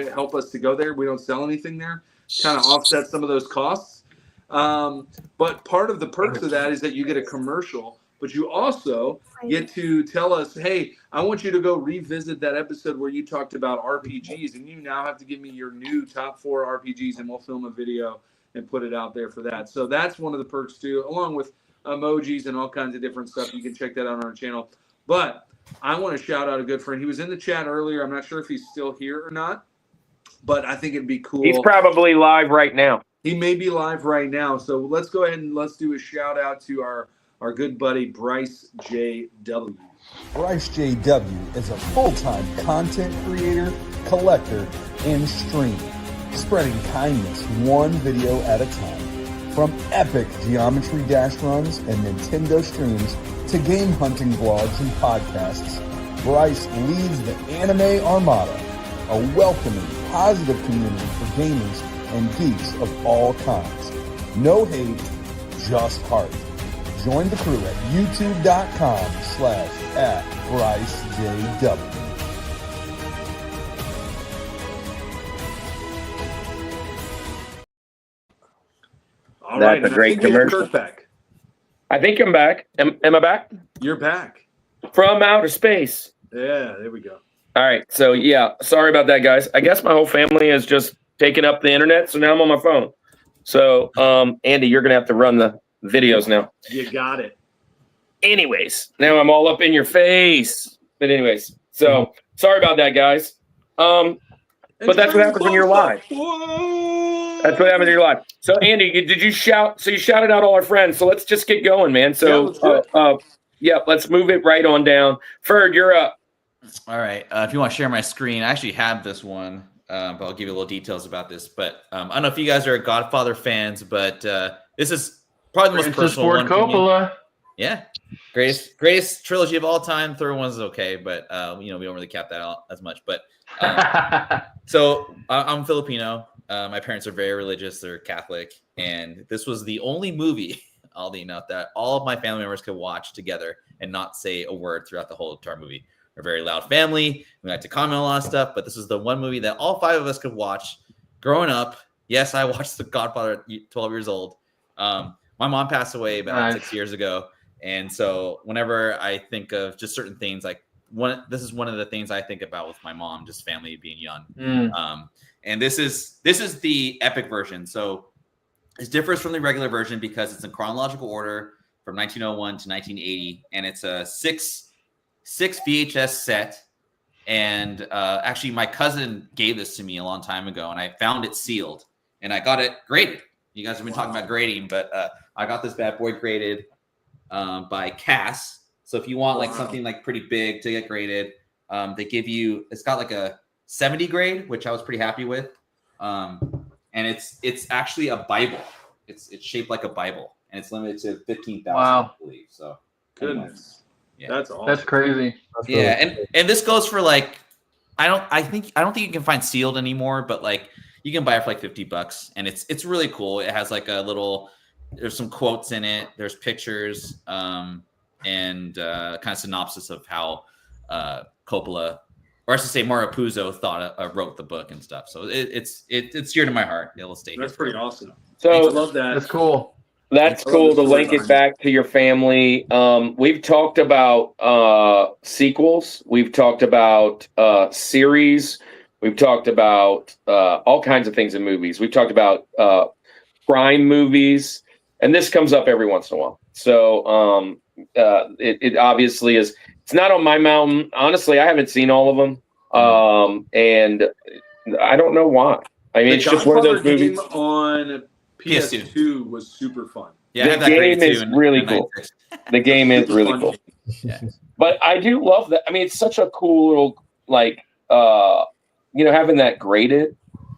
S3: help us to go there. We don't sell anything there. Kind of offset some of those costs. But part of the perks of that is that you get a commercial, but you also get to tell us, hey, I want you to go revisit that episode where you talked about RPGs, and you now have to give me your new top 4 RPGs, and we'll film a video and put it out there for that. So that's one of the perks too, along with emojis and all kinds of different stuff. You can check that out on our channel. But I want to shout out a good friend. He was in the chat earlier. I'm not sure if he's still here or not, but I think it'd be cool.
S8: He's probably live right now.
S3: He may be live right now. So let's go ahead and let's do a shout out to our good buddy, Bryce J.W.
S7: Bryce J.W. is a full-time content creator, collector, and streamer. spreading kindness one video at a time. From epic Geometry Dash runs and Nintendo streams to game hunting vlogs and podcasts, Bryce leads the Anime Armada, a welcoming, positive community for gamers and geeks of all kinds. No hate, just heart. Join the crew at youtube.com/@BryceJW.
S3: All
S8: That's
S3: right,
S8: a
S3: and
S8: great
S3: I think we have
S8: commercial.
S3: Kirk back.
S8: I think I'm back. Am I back?
S3: You're back.
S8: From outer space.
S3: Yeah, there we go.
S8: All right. So, yeah, sorry about that, guys. I guess my whole family has just taken up the internet, so now I'm on my phone. So, Andy, you're going to have to run the videos now.
S3: You got it.
S8: Anyways, now I'm all up in your face. But anyways, so sorry about that, guys. But that's what happens when you're live. That's what happens when you're live. So, Andy, did you shout? So you shouted out all our friends. So let's just get going, man. So, yeah, let's move it right on down. Ferd, you're up.
S4: All right. If you want to share my screen, I actually have this one, but I'll give you a little details about this. But I don't know if you guys are Godfather fans, but this is probably the most personal one.
S5: Coppola.
S4: Yeah, greatest trilogy of all time. Third one's okay, but we don't really cap that out as much. But so I'm Filipino. My parents are very religious; they're Catholic, and this was the only movie, oddly enough, that all of my family members could watch together and not say a word throughout the whole entire movie. We're a very loud family. We like to comment on a lot of stuff, but this is the one movie that all 5 of us could watch growing up. Yes, I watched The Godfather at 12 years old. My mom passed away about 6 years ago. And so whenever I think of just certain things, like this is one of the things I think about with my mom, just family being young. And this is the epic version. So it differs from the regular version because it's in chronological order from 1901 to 1980. And it's a six VHS set. And actually my cousin gave this to me a long time ago and I found it sealed and I got it graded. You guys have been talking about grading, but I got this bad boy graded by Cass. So if you want like something like pretty big to get graded, they give you, it's got like a 70 grade, which I was pretty happy with. And it's actually a Bible. It's shaped like a Bible and it's limited to 15,000, I believe. So
S3: Goodness.
S4: Yeah.
S3: That's awesome.
S5: That's crazy.
S4: Yeah, and this goes for like I don't think you can find sealed anymore, but like you can buy it for like $50 and it's really cool. It has like a little, there's some quotes in it, there's pictures, and kind of synopsis of how Coppola, or I should say Mario Puzo wrote the book and stuff. So it's dear to my heart. It'll stay.
S3: That's pretty awesome.
S8: So
S3: I love that.
S5: That's cool.
S8: That's cool to link it back to your family. We've talked about sequels. We've talked about series. We've talked about all kinds of things in movies. We've talked about crime movies. And this comes up every once in a while. So it obviously is. It's not on my mountain. Honestly, I haven't seen all of them. And I don't know why. I mean, it's just one of those movies.
S3: On PS2 was super fun.
S4: Yeah,
S8: the game is really cool. The game is really cool.
S4: Yeah.
S8: But I do love that. I mean, it's such a cool little, like, having that graded.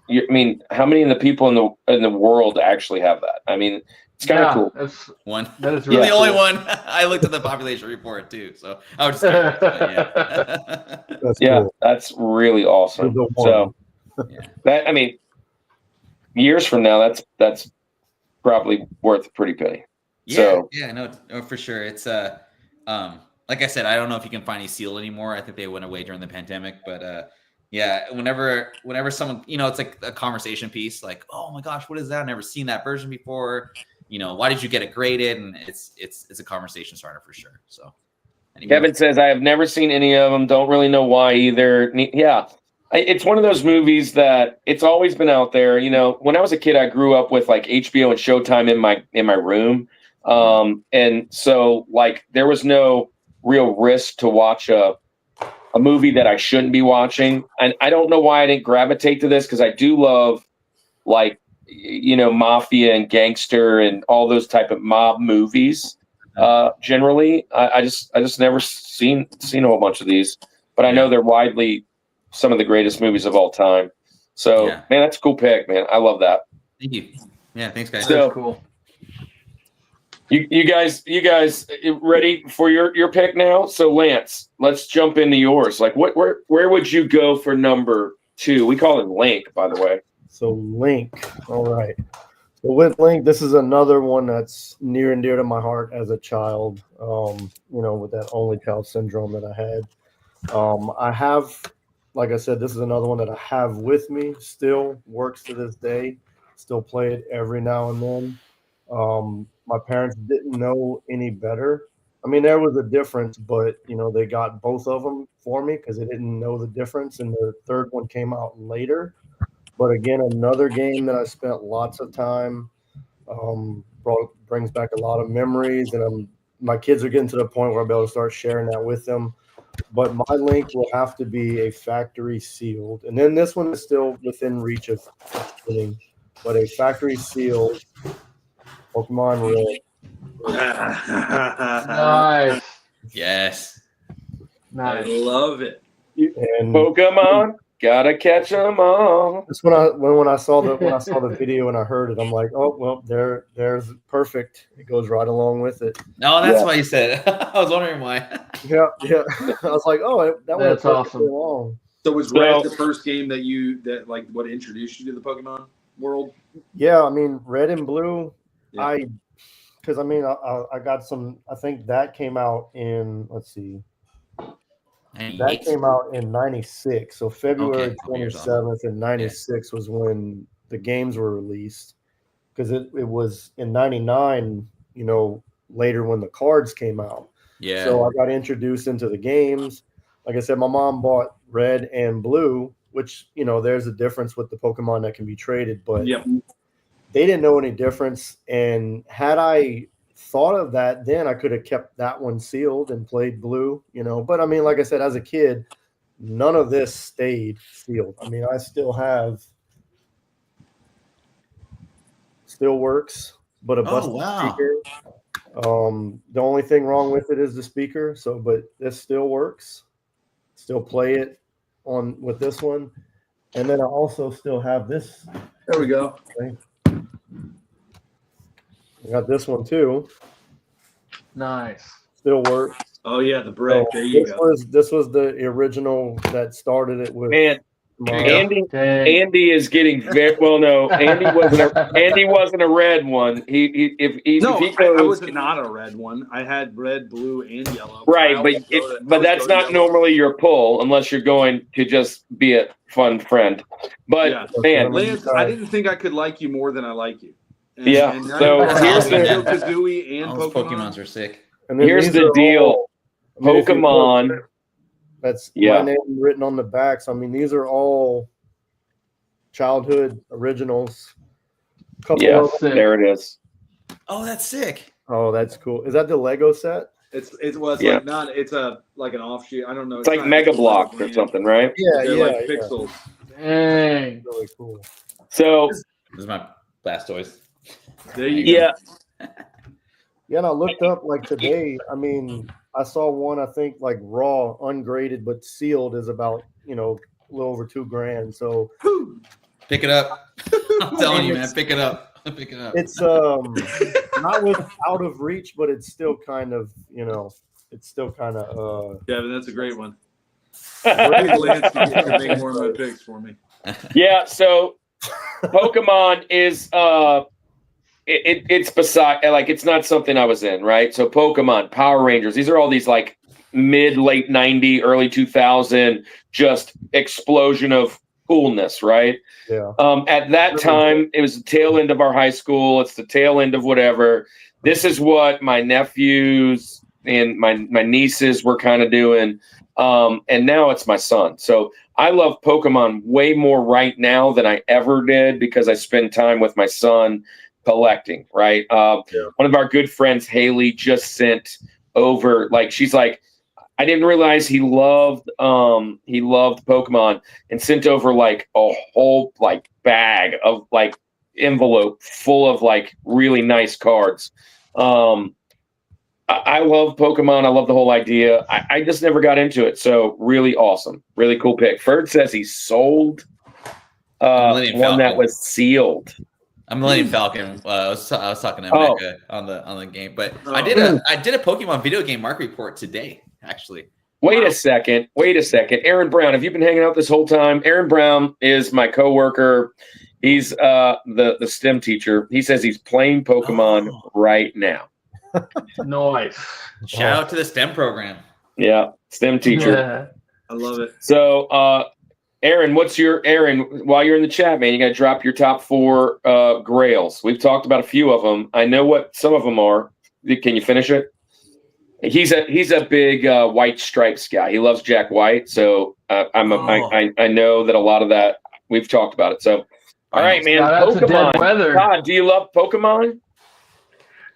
S8: I mean, how many of the people in the world actually have that? I mean, it's kind of cool.
S5: That's
S4: One.
S5: That is
S4: You're
S5: really
S4: the only
S5: cool.
S4: one. I looked at the population report too, so I was just
S6: Cool.
S8: That's really awesome.
S6: You're the one.
S8: So that, I mean, years from now, that's probably worth a pretty penny. So
S4: no, for sure. It's like I said, I don't know if you can find any sealed anymore. I think they went away during the pandemic, but whenever someone, it's like a conversation piece, like, oh my gosh, what is that? I've never seen that version before. Why did you get it graded? And it's a conversation starter for sure. So anyway.
S8: Kevin says, I have never seen any of them. Don't really know why either. Yeah. It's one of those movies that it's always been out there. When I was a kid, I grew up with like HBO and Showtime in my room. And so like there was no real risk to watch a movie that I shouldn't be watching. And I don't know why I didn't gravitate to this because I do love like, mafia and gangster and all those type of mob movies. Generally, I just never seen a whole bunch of these, but I know they're widely some of the greatest movies of all time. So,
S4: Yeah.
S8: man, that's a cool pick, man. I love that.
S4: Thank you. Yeah, thanks, guys.
S8: So-
S5: That's cool.
S8: You guys ready for your pick now? So Lance, let's jump into yours. Like where would you go for number 2? We call him Link, by the way.
S6: So Link, all right. So with Link, this is another one that's near and dear to my heart as a child. With that only child syndrome that I had. I have, like I said, this is another one that I have with me. Still works to this day. Still play it every now and then. My parents didn't know any better. I mean, there was a difference, but they got both of them for me because they didn't know the difference, and the third one came out later. But again, another game that I spent lots of time. Brings back a lot of memories, and my kids are getting to the point where I'll be able to start sharing that with them. But my Link will have to be a factory sealed, and then this one is still within reach of winning, but a factory sealed Pokemon Red.
S5: Nice.
S4: Yes.
S3: I
S5: Nice.
S3: love it.
S6: And
S8: Pokemon, gotta catch them all.
S6: this when I saw the video and I heard it, I'm like, oh well, there's perfect. It goes right along with it.
S4: No, that's
S8: Yeah.
S4: why you said it. I was wondering why.
S6: Yeah. I was like, oh, that
S5: That's
S6: was
S5: awesome.
S6: long.
S3: So was Red the first game that what introduced you to the Pokemon world?
S6: Yeah, I mean, Red and Blue.
S3: Yeah.
S6: Because I got some. I think that came out in. Let's see. That came out in '96. So February
S4: Okay,
S6: 27th in '96 was when the games were released. Because it was in '99. Later when the cards came out.
S4: Yeah.
S6: So I got introduced into the games. Like I said, my mom bought Red and Blue, which there's a difference with the Pokemon that can be traded, but
S3: Yep.
S6: they didn't know any difference. And had I thought of that, then I could have kept that one sealed and played Blue, But I mean, like I said, as a kid, none of this stayed sealed. I mean, I still works, but a busted
S4: wow.
S6: speaker. The only thing wrong with it is the speaker. But this still works. Still play it with this one. And then I also still have this.
S3: There we go.
S6: I got this one too.
S5: Nice.
S6: Still works.
S3: Oh yeah, the brick.
S6: So
S3: There you go.
S6: this was the original that started it with.
S8: Man, Andy
S5: Dang.
S8: Andy is getting very well. No, Andy wasn't a red one. If he
S3: I
S8: goes,
S3: was not a red one. I had red, blue, and yellow.
S8: right,
S3: I
S8: but
S3: always go to-
S8: but
S3: always
S8: that's
S3: go to
S8: not
S3: yellow.
S8: normally your pull unless you're going to just be a fun friend. But
S3: Yeah.
S8: man,
S3: Lance, I didn't think I could like you more than I like you. And,
S8: Yeah,
S3: And now
S8: so
S3: you
S8: here's
S3: here's
S4: the-
S3: Kazooie and
S4: All those
S3: Pokemon.
S4: Pokemons are sick.
S6: And then
S8: here's
S6: these
S8: the
S6: are
S8: deal.
S6: all- I mean, if you look,
S8: Pokemon.
S6: that's
S8: Yeah.
S6: my name written on the backs. I mean, these are all childhood originals. Couple
S8: Yeah,
S6: of them-
S8: there it is.
S4: Oh, that's sick.
S6: Oh, that's cool. Is that the Lego set?
S3: It's
S8: Yeah.
S3: like not. It's like an offshoot. I don't know.
S8: It's like
S3: not-
S8: Mega
S3: it's
S8: Block
S3: like
S8: or something, right?
S6: Yeah,
S3: They're
S6: yeah,
S3: like
S6: yeah.
S3: pixels.
S5: Dang.
S6: Really cool.
S8: So
S4: This is my Blastoise.
S3: There you
S8: yeah,
S6: Yeah, and I looked up like today. I mean, I saw one. I think like raw, ungraded but sealed is about a little over $2,000. So
S3: go.
S4: Pick it up. I'm telling you, man. Pick it up. Pick it up.
S6: it's not with out of reach, but it's still kind of it's still kind of
S3: Kevin, that's a great one. Lance can make more of my picks for me.
S8: yeah. So Pokemon is it's beside, like, it's not something I was in, right? So Pokemon, Power Rangers, these are all these like late 90, early 2000 just explosion of coolness, right?
S6: Yeah.
S8: At that time, it was the tail end of our high school. It's the tail end of whatever. This is what my nephews and my nieces were kind of doing. And now it's my son. So I love Pokemon way more right now than I ever did because I spend time with my son collecting, right? One of our good friends, Haley, just sent over, like, she's like, I didn't realize he loved Pokemon, and sent over like a whole like bag of like envelope full of like really nice cards. I love Pokemon. I love the whole idea. I just never got into it. So really awesome. Really cool pick. Ferd says he's sold.
S4: Millennium
S8: one that
S4: Falcon.
S8: was sealed.
S4: I'm Millennium Falcon. I was talking to
S8: Oh.
S4: Mecca on the game, but
S3: Oh.
S4: I did a Pokemon video game market report today, actually.
S8: Wait a second. Aaron Brown, have you been hanging out this whole time? Aaron Brown is my coworker. He's the STEM teacher. He says he's playing Pokemon right now.
S5: Nice.
S4: Shout out to the STEM program.
S8: Yeah, STEM teacher.
S5: Yeah.
S3: I love it.
S8: So, Aaron, while you're in the chat, man, you got to drop your top 4 grails. We've talked about a few of them. I know what some of them are. Can you finish it? He's a big white stripes guy. He loves Jack White. So I know that a lot of that we've talked about it. So, all right, man.
S5: Shout out to Dead Weather.
S8: Todd, do you love Pokemon?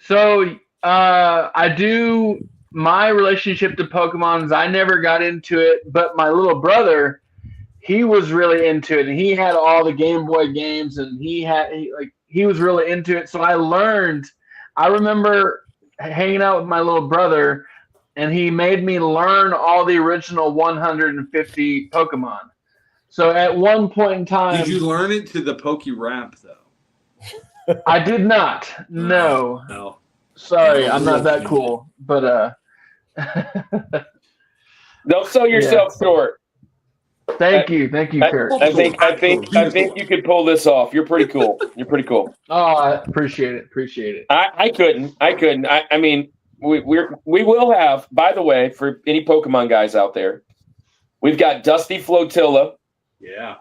S5: So I do. My relationship to Pokemon is I never got into it, but my little brother, he was really into it, and he had all the Game Boy games, and he was really into it. So I learned. I remember hanging out with my little brother, and he made me learn all the original 150 Pokemon. So at one point in time,
S3: Did you learn it to the Pokey Rap though?
S5: I did not. No.
S3: No.
S5: Sorry, I'm not that cool. But
S8: Don't sell yourself short.
S5: thank you, Kirk.
S8: I think you could pull this off. You're pretty cool.
S5: Oh, I appreciate it.
S8: I couldn't. I mean, we will have. By the way, for any Pokemon guys out there, we've got Dusty Flotilla.
S3: Yeah.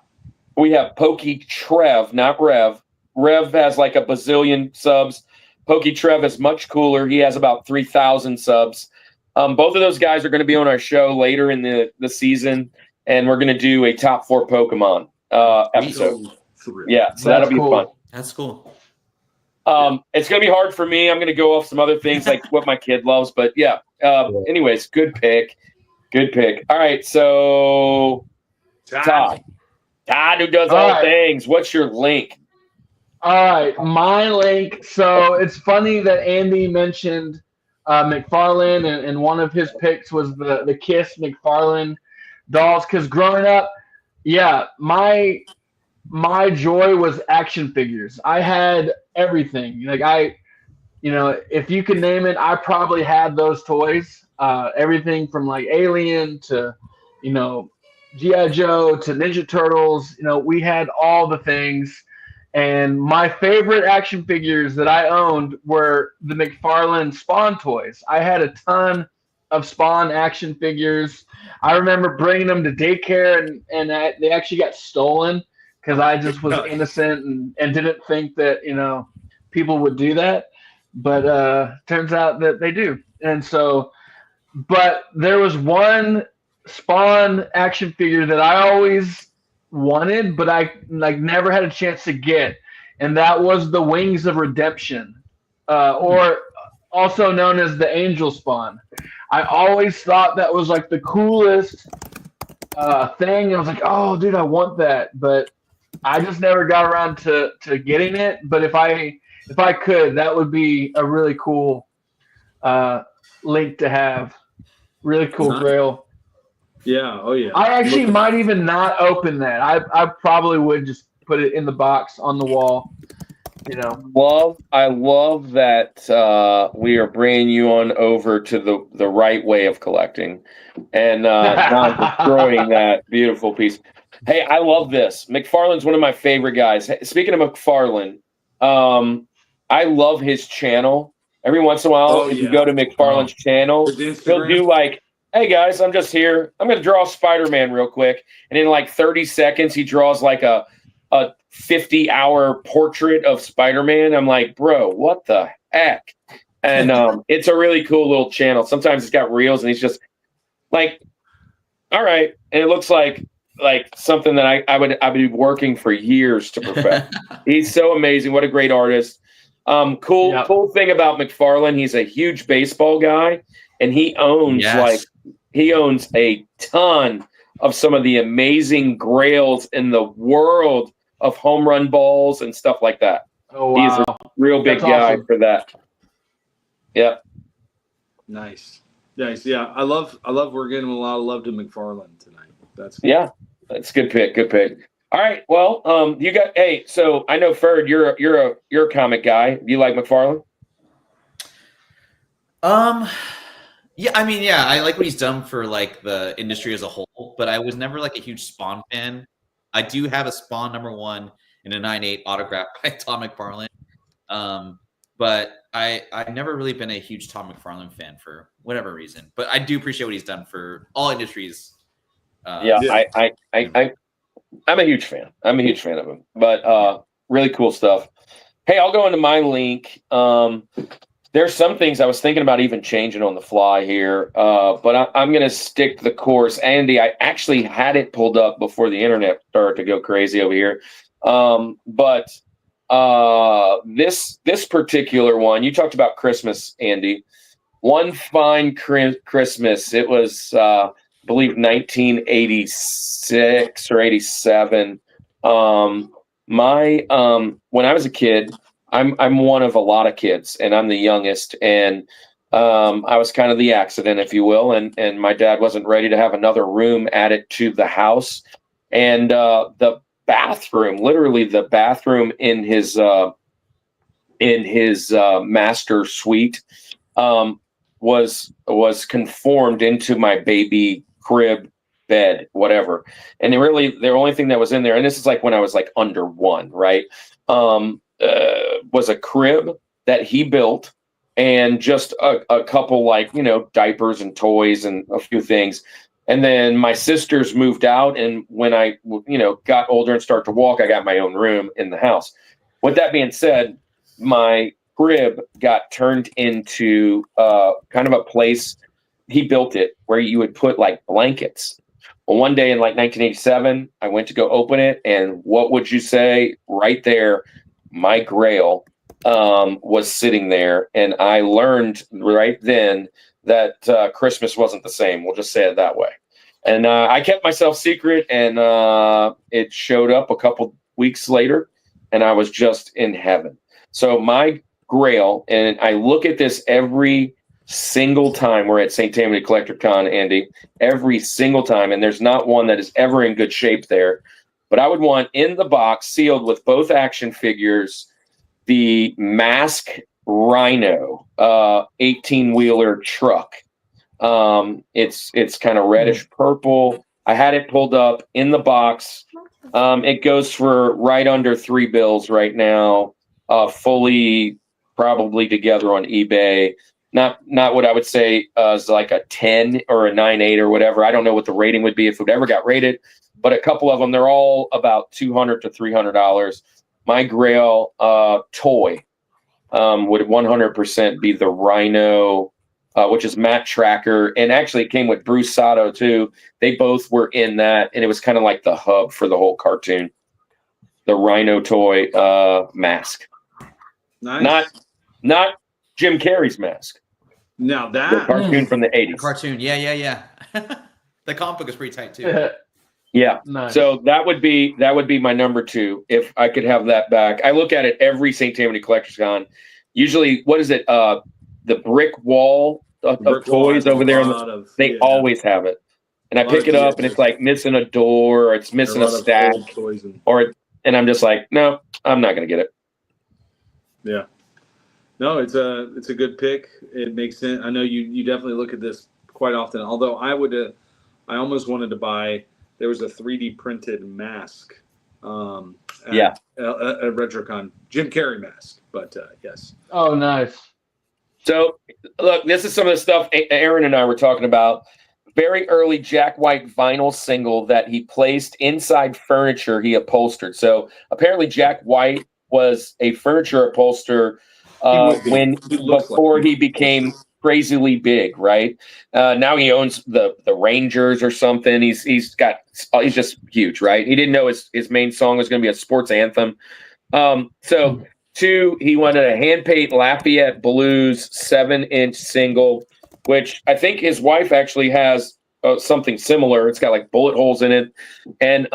S8: We have Pokey Trev, not Rev. Rev has like a bazillion subs. Pokey Trev is much cooler. He has about 3,000 subs. Both of those guys are going to be on our show later in the season, and we're going to do a top 4 Pokemon episode. Yeah, so that'll be fun.
S4: That's cool.
S8: It's going to be hard for me. I'm going to go off some other things like what my kid loves, but yeah. Anyways, good pick. All right, so Todd, who does all things. What's your link?
S5: All right, my link. So it's funny that Andy mentioned McFarlane, and one of his picks was the Kiss McFarlane dolls. Because growing up, yeah, my joy was action figures. I had everything. Like if you can name it, I probably had those toys. Everything from like Alien to, G.I. Joe to Ninja Turtles. We had all the things. And my favorite action figures that I owned were the McFarlane Spawn toys. I had a ton of Spawn action figures. I remember bringing them to daycare, and they actually got stolen because I just was innocent and didn't think that people would do that. But turns out that they do. And so, but there was one Spawn action figure that I always wanted, but I never had a chance to get, and that was the Wings of Redemption, or also known as the Angel Spawn. I always thought that was like the coolest thing. I was like, oh, dude, I want that, but I just never got around to getting it. But if I could, that would be a really cool link to have. Really cool grail.
S3: Yeah. Oh yeah.
S5: I actually might even not open that. I probably would just put it in the box on the wall.
S8: I love that we are bringing you on over to the right way of collecting, and not destroying that beautiful piece. Hey, I love this. McFarlane's one of my favorite guys. Hey, speaking of McFarlane, I love his channel. Every once in a while, if you go to McFarlane's channel, he'll do like, hey guys, I'm just here. I'm going to draw Spider-Man real quick. And in like 30 seconds, he draws like a 50-hour portrait of Spider-Man. I'm like, bro, what the heck? And it's a really cool little channel. Sometimes it's got reels and he's just like, all right. And it looks like something that I would be working for years to perfect. He's so amazing. What a great artist. Cool thing about McFarlane, he's a huge baseball guy, and he owns a ton of some of the amazing grails in the world of home run balls and stuff like that.
S5: Oh, wow.
S8: He's a real big guy for that. Yeah.
S3: Nice. Yeah. I love we're getting a lot of love to McFarlane tonight. That's good.
S8: Yeah. That's a good pick. All right. Well, you got. Hey, so I know Ferd, you're a comic guy. You like McFarlane?
S4: Yeah, I mean, yeah, I like what he's done for like the industry as a whole, but I was never like a huge Spawn fan. I do have a Spawn #1 in a 9/8 autographed by Todd McFarlane. But I've never really been a huge Todd McFarlane fan for whatever reason. But I do appreciate what he's done for all industries.
S8: Yeah, I'm a huge fan. I'm a huge fan of him. But really cool stuff. Hey, I'll go into my link. There's some things I was thinking about even changing on the fly here, but I'm going to stick to the course. Andy, I actually had it pulled up before the internet started to go crazy over here. But this particular one, you talked about Christmas, Andy. One Fine Christmas. It was, I believe, 1986 or 87. When I was a kid, I'm one of a lot of kids, and I'm the youngest, and I was kind of the accident, if you will, and my dad wasn't ready to have another room added to the house, and the bathroom, literally the bathroom in his master suite, was conformed into my baby crib bed, whatever, and really the only thing that was in there, and this is like when I was like under one, right? Was a crib that he built and just a couple like, diapers and toys and a few things. And then my sisters moved out. And when I, got older and started to walk, I got my own room in the house. With that being said, my crib got turned into kind of a place. He built it where you would put like blankets. Well, one day in like 1987, I went to go open it. And what would you say right there? My Grail was sitting there, and I learned right then that Christmas wasn't the same. We'll just say it that way. And I kept myself secret, and it showed up a couple weeks later, and I was just in heaven. So my Grail, and I look at this every single time we're at St. Tammany Collector Con, Andy, every single time, and there's not one that is ever in good shape there. But I would want in the box, sealed with both action figures, the Mask Rhino 18-wheeler truck. It's kind of reddish purple. I had it pulled up in the box. It goes for right under $3 right now, fully probably together on eBay. Not what I would say is like a 10 or a 9.8 or whatever. I don't know what the rating would be if it ever got rated. But a couple of them, they're all about $200 to $300. My Grail toy would 100% be the Rhino, which is Matt Tracker. And actually it came with Bruce Sato too. They both were in that. And it was kind of like the hub for the whole cartoon. The Rhino toy mask.
S3: Nice.
S8: Not Jim Carrey's mask.
S3: Now
S8: The
S3: that
S8: cartoon from the 80s.
S4: Cartoon, yeah. The comic book is pretty tight too.
S8: Yeah.
S5: Nice.
S8: So that would be my number 2 if I could have that back. I look at it every St. Tammany Collector's Con. Usually, what is it? The brick wall of toys over there. They always have it. And I pick it up and it's like missing a door or it's missing a stack. And I'm just like, no, I'm not going to get it.
S3: Yeah. No, it's a good pick. It makes sense. I know you definitely look at this quite often. Although I almost wanted to buy. There was a 3D printed mask. At RetroCon, Jim Carrey mask. But yes.
S5: Oh, nice.
S8: So look, this is some of the stuff Aaron and I were talking about. Very early Jack White vinyl single that he placed inside furniture he upholstered. So apparently Jack White was a furniture upholsterer before he became crazily big, right? Now he owns the Rangers or something. He's just huge, right? He didn't know his main song was going to be a sports anthem. So 2, he wanted a hand paint Lafayette Blues 7-inch single, which I think his wife actually has something similar. It's got like bullet holes in it, and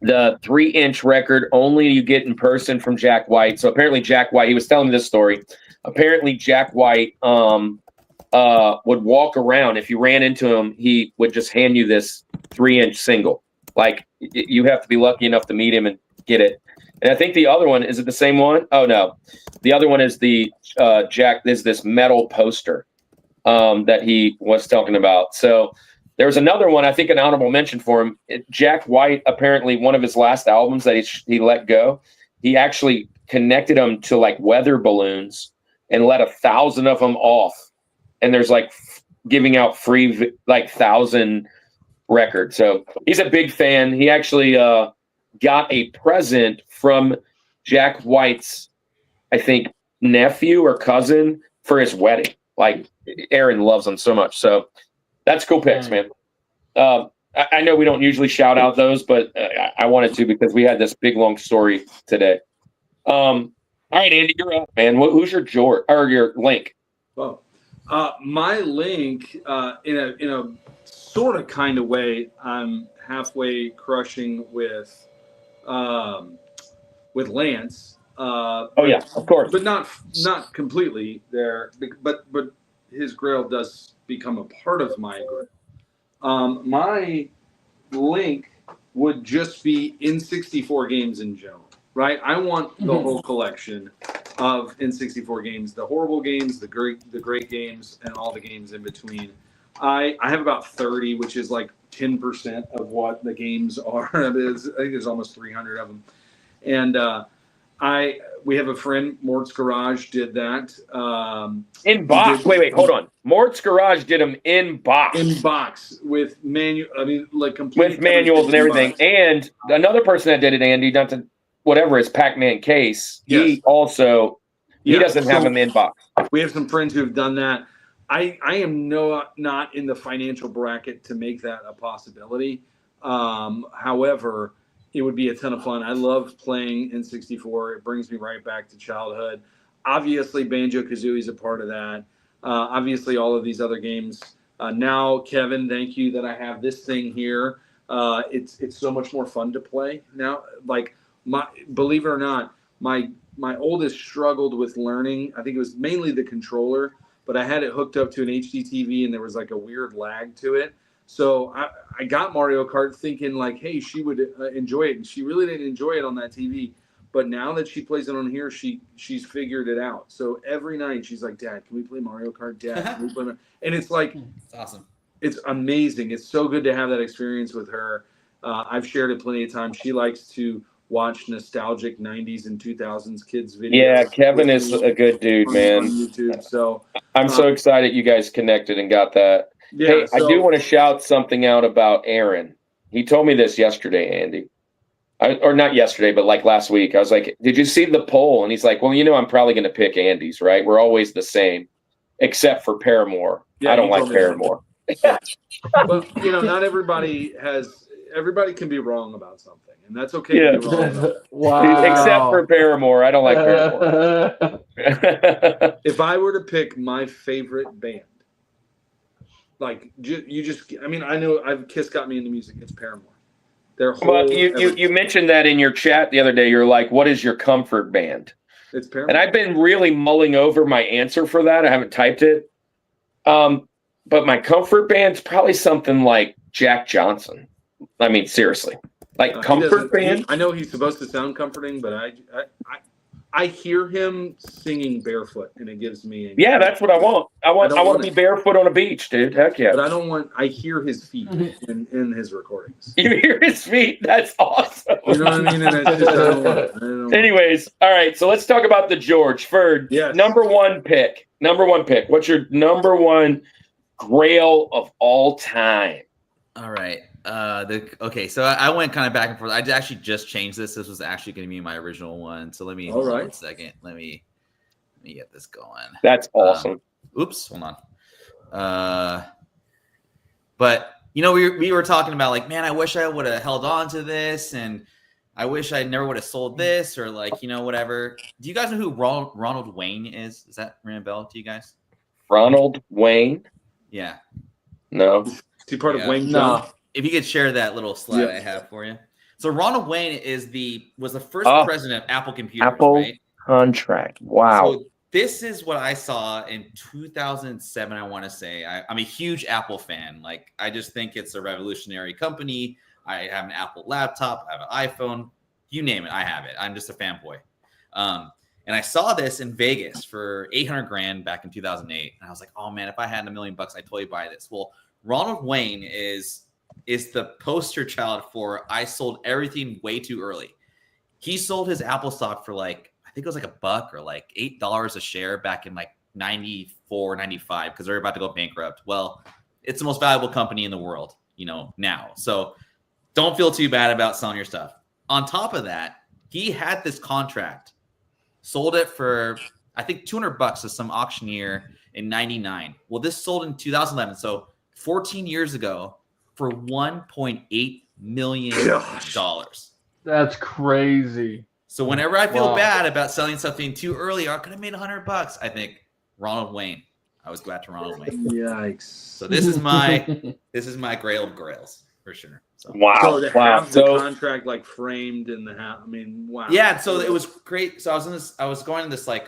S8: the 3-inch record only you get in person from Jack White. So apparently Jack White, he was telling me this story. Apparently Jack White would walk around. If you ran into him, he would just hand you this 3-inch single. Like you have to be lucky enough to meet him and get it. And I think the other one, is it the same one? Oh no, the other one is the Jack. There's this metal poster that he was talking about. So there was another one, I think an honorable mention for him. Jack White, apparently one of his last albums that he let go, he actually connected them to like weather balloons and let 1,000 of them off. And there's like giving out free like 1,000 records. So he's a big fan. He actually got a present from Jack White's, I think, nephew or cousin for his wedding. Like Aaron loves them so much. So that's cool picks, man. I know we don't usually shout out those, but I wanted to because we had this big long story today. All right, Andy, you're up, man. Who's your your link?
S3: Well, my link, in a sort of kind of way, I'm halfway crushing with Lance.
S8: Oh yeah, of course,
S3: but not completely there. But his Grail does become a part of my Grail. My link would just be N64 games in general, right? I want the whole collection of N64 games, the horrible games, the great games, and all the games in between. I have about 30, which is like 10% of what the games are. I think there's almost 300 of them. And we have a friend, Mort's Garage, did that.
S8: In box. Wait, hold on. Mort's Garage did them in box.
S3: In box with complete
S8: with manuals and everything. And another person that did it, Andy, his Pac-Man case. Yes. He also doesn't have them in box.
S3: We have some friends who have done that. I am not in the financial bracket to make that a possibility. However, it would be a ton of fun. I love playing N64. It brings me right back to childhood. Obviously, Banjo-Kazooie is a part of that. Obviously, all of these other games. Now, Kevin, thank you that I have this thing here. It's so much more fun to play now. Like, believe it or not, my oldest struggled with learning. I think it was mainly the controller, but I had it hooked up to an HD TV, and there was like a weird lag to it. So I got Mario Kart thinking like, hey, she would enjoy it, and she really didn't enjoy it on that TV. But now that she plays it on here, she's figured it out. So every night she's like, Dad, can we play Mario Kart? Dad, can we play and it's like,
S4: it's awesome.
S3: It's amazing. It's so good to have that experience with her. I've shared it plenty of times. She likes to watch nostalgic 90s and 2000s kids videos.
S8: Yeah, Kevin is a good dude, man.
S3: On YouTube. So
S8: I'm so excited you guys connected and got that.
S3: Yeah,
S8: hey, I do want to shout something out about Aaron. He told me this yesterday, Andy. Or not yesterday, but like last week. I was like, did you see the poll? And he's like, well, I'm probably going to pick Andy's, right? We're always the same, except for Paramore.
S3: Yeah,
S8: I don't like Paramore.
S3: But, not everybody can be wrong about something, and that's okay to be wrong about it.
S5: Wow.
S8: Except for Paramore. I don't like Paramore.
S3: If I were to pick my favorite band, like I know Kiss got me into music. It's Paramore.
S8: Well, you mentioned that in your chat the other day. You're like, what is your comfort band?
S3: It's Paramore.
S8: And I've been really mulling over my answer for that. I haven't typed it. But my comfort band's probably something like Jack Johnson. I mean, seriously. Like comfort band?
S3: I know he's supposed to sound comforting, but I hear him singing barefoot, and it gives me.
S8: Yeah, that's what I want. I want to be barefoot on a beach, dude. Heck yeah!
S3: But I hear his feet in his recordings.
S8: You hear his feet? That's awesome.
S3: You know what I mean? And I don't want.
S8: Anyways, all right. So let's talk about the George Ferd.
S3: Yes.
S8: Number one pick. What's your number one Grail of all time?
S4: All right. Okay, so I went kind of back and forth. I actually just changed this. This was actually going to be my original one. So let me hold on 1 second. Let me get this going.
S8: That's awesome.
S4: Oops, hold on. But we were talking about like, man, I wish I would have held on to this, and I wish I never would have sold this, or like whatever. Do you guys know who Ronald Wayne is? Does that ring a bell to you guys?
S8: Ronald Wayne?
S4: Yeah.
S8: No.
S3: Is he part of Wayne?
S5: No.
S4: If you could share that little slide I have for you. So Ronald Wayne was the first president of Apple Computers, right?
S8: Contract. Wow.
S4: So this is what I saw in 2007, I want to say. I'm a huge Apple fan. Like, I just think it's a revolutionary company. I have an Apple laptop. I have an iPhone. You name it, I have it. I'm just a fanboy. And I saw this in Vegas for $800,000 back in 2008. And I was like, oh man, if I had $1 million, I'd totally buy this. Well, Ronald Wayne is the poster child for I sold everything way too early. He sold his Apple stock for like, I think it was like $1 or like $8 a share back in like 94, 95, because they're about to go bankrupt. Well, it's the most valuable company in the world, now. So don't feel too bad about selling your stuff. On top of that, he had this contract, sold it for, I think, $200 to some auctioneer in 99. Well, this sold in 2011. So 14 years ago for $1.8 million.
S5: That's crazy.
S4: So whenever I feel bad about selling something too early, I could have made $100. I think Ronald Wayne. I always go back to Ronald Wayne.
S3: Yikes!
S4: So this is my Grail of Grails for sure. So.
S8: Wow!
S3: So to have the
S8: So
S3: contract like framed in the house. I mean, wow.
S4: Yeah. So it was great. So I was going to this like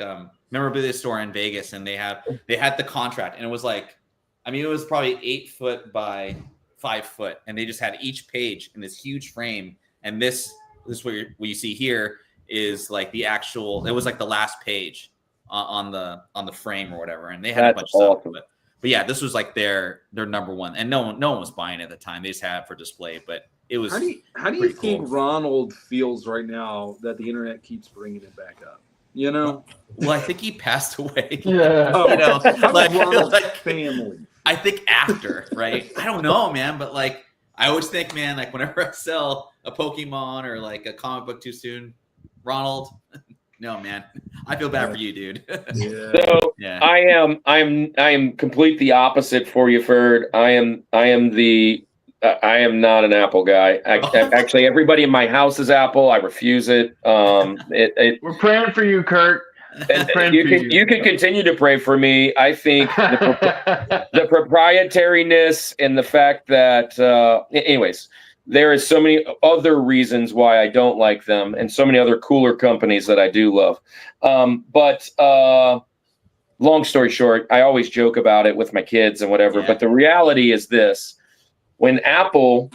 S4: memorabilia store in Vegas, and they had the contract, and it was like, I mean, it was probably 8 foot by 5 foot, and they just had each page in this huge frame, and this what you see here is like the actual. It was like the last page on the frame or whatever, and they had a bunch of stuff. But yeah, this was like their number one, and no one was buying it at the time. They just had it for display, but it was.
S3: How do you think Ronald feels right now that the internet keeps bringing it back up?
S4: Well, I think he passed away.
S5: Yeah.
S3: Like family.
S4: I think after, right? I don't know, man, but like I always think, man, like whenever I sell a Pokemon or like a comic book too soon, Ronald. No, man, I feel bad for you, dude.
S3: Yeah.
S8: So
S4: Yeah.
S8: I am complete the opposite for you, Ferd. I am not an Apple guy. Actually, everybody in my house is Apple. I refuse it.
S5: We're praying for you, Kirk.
S8: You can continue to pray for me. I think the proprietariness and the fact that, anyways. There is so many other reasons why I don't like them, and so many other cooler companies that I do love. But long story short, I always joke about it with my kids and whatever.
S4: Yeah.
S8: But the reality is this: when Apple,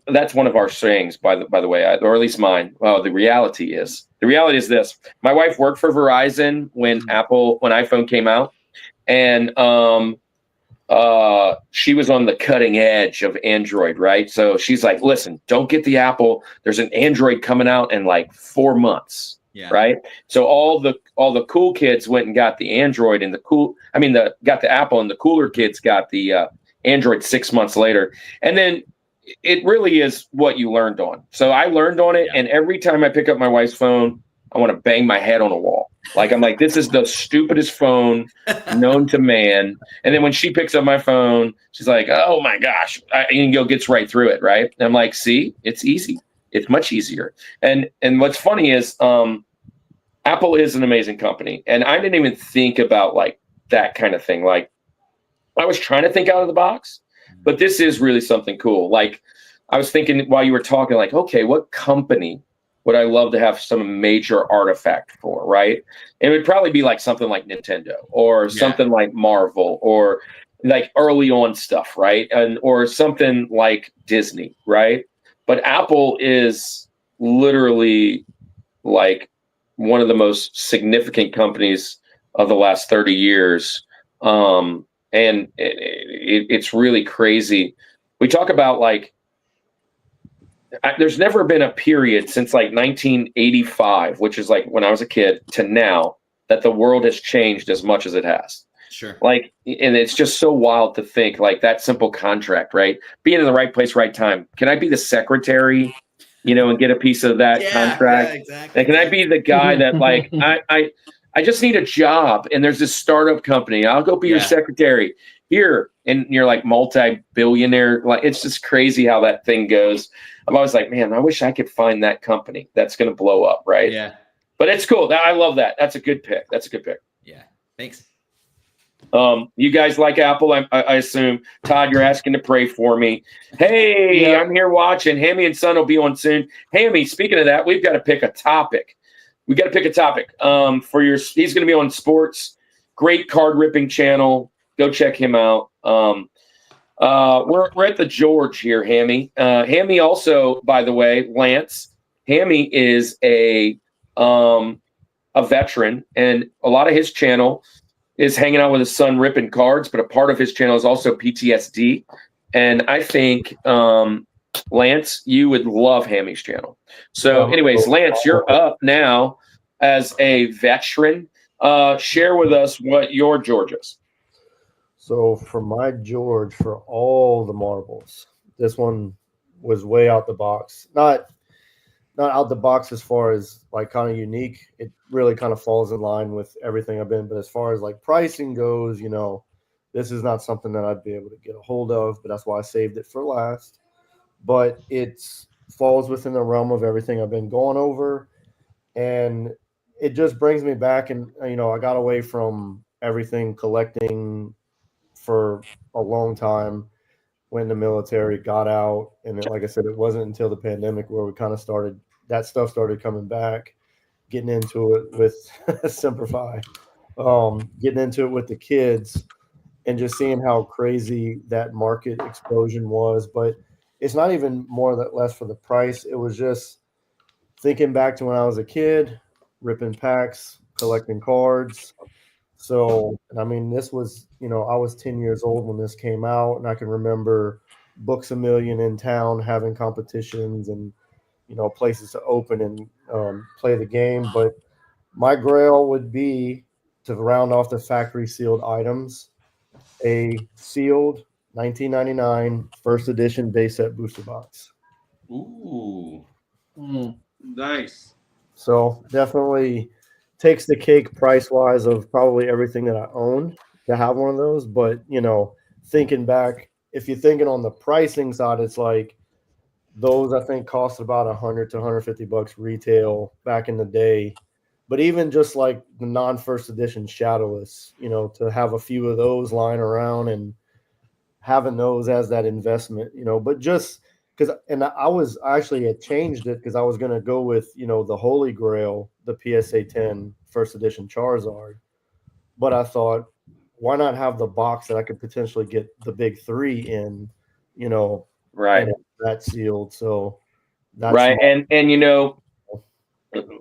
S8: that's one of our sayings, by the way, or at least mine. Well, the reality is this: my wife worked for Verizon when iPhone came out, and she was on the cutting edge of Android, right? So she's like, listen, don't get the Apple. There's an Android coming out in like 4 months, right? So all the cool kids went and got the Android, and got the Apple, and the cooler kids got the Android 6 months later. And then it really is what you learned on. So I learned on it, and every time I pick up my wife's phone, I want to bang my head on a wall. Like, I'm like, this is the stupidest phone known to man. And then when she picks up my phone, she's like, oh my gosh, gets right through it, right? And I'm like, see, it's easy. It's much easier. And what's funny is Apple is an amazing company. And I didn't even think about like that kind of thing. Like, I was trying to think out of the box, but this is really something cool. Like, I was thinking while you were talking, like, okay, what company would I love to have some major artifact for, right? It would probably be like something like Nintendo or something like Marvel or like early on stuff, right? Or something like Disney, right? But Apple is literally like one of the most significant companies of the last 30 years. And it's really crazy. We talk about like, there's never been a period since like 1985, which is like when I was a kid, to now that the world has changed as much as it has.
S4: Sure.
S8: Like, and it's just so wild to think like that simple contract, right? Being in the right place, right time. Can I be the secretary, and get a piece of that contract?
S4: Yeah, exactly.
S8: And can I be the guy that like, I just need a job and there's this startup company. I'll go be your secretary here. And you're like multi-billionaire. Like, it's just crazy how that thing goes. I'm always like, man, I wish I could find that company that's going to blow up. Right.
S4: Yeah.
S8: But it's cool. I love that. That's a good pick.
S4: Yeah. Thanks.
S8: You guys like Apple, I assume. Todd, you're asking to pray for me. Hey, I'm here watching. Hammy and Son will be on soon. Hammy, speaking of that, we've got to pick a topic. For he's going to be on sports. Great card ripping channel. Go check him out. We're at the George here, Hammy. Hammy also, by the way, Lance. Hammy is a veteran, and a lot of his channel is hanging out with his son ripping cards, but a part of his channel is also PTSD. And I think Lance, you would love Hammy's channel. So, anyways, Lance, you're up now as a veteran. Share with us what your George is.
S6: So for my George, for all the marbles, this one was way out the box. Not out the box as far as like kind of unique. It really kind of falls in line with everything I've been. But as far as like pricing goes, this is not something that I'd be able to get a hold of. But that's why I saved it for last. But it falls within the realm of everything I've been going over, and it just brings me back. And I got away from everything collecting for a long time when the military got out. And then, like I said, it wasn't until the pandemic where we kind of that stuff started coming back, getting into it with Simplify, getting into it with the kids, and just seeing how crazy that market explosion was. But it's not even more or less for the price. It was just thinking back to when I was a kid, ripping packs, collecting cards. So, I mean, this was, I was 10 years old when this came out, and I can remember Books A Million in town having competitions and, places to open and play the game. But my grail would be, to round off the factory sealed items, a sealed 1999 first edition base set booster box.
S4: Ooh.
S3: Nice.
S6: So definitely takes the cake price wise of probably everything that I own to have one of those. But thinking back, if you're thinking on the pricing side, it's like those I think cost about $100 to $150 retail back in the day. But even just like the non-first edition Shadowless, to have a few of those lying around and having those as that investment, but just because, and I actually had changed it because I was going to go with, the Holy Grail, the PSA 10 first edition Charizard. But I thought, why not have the box that I could potentially get the big three in,
S8: right?
S6: And that sealed. So that's
S8: right. And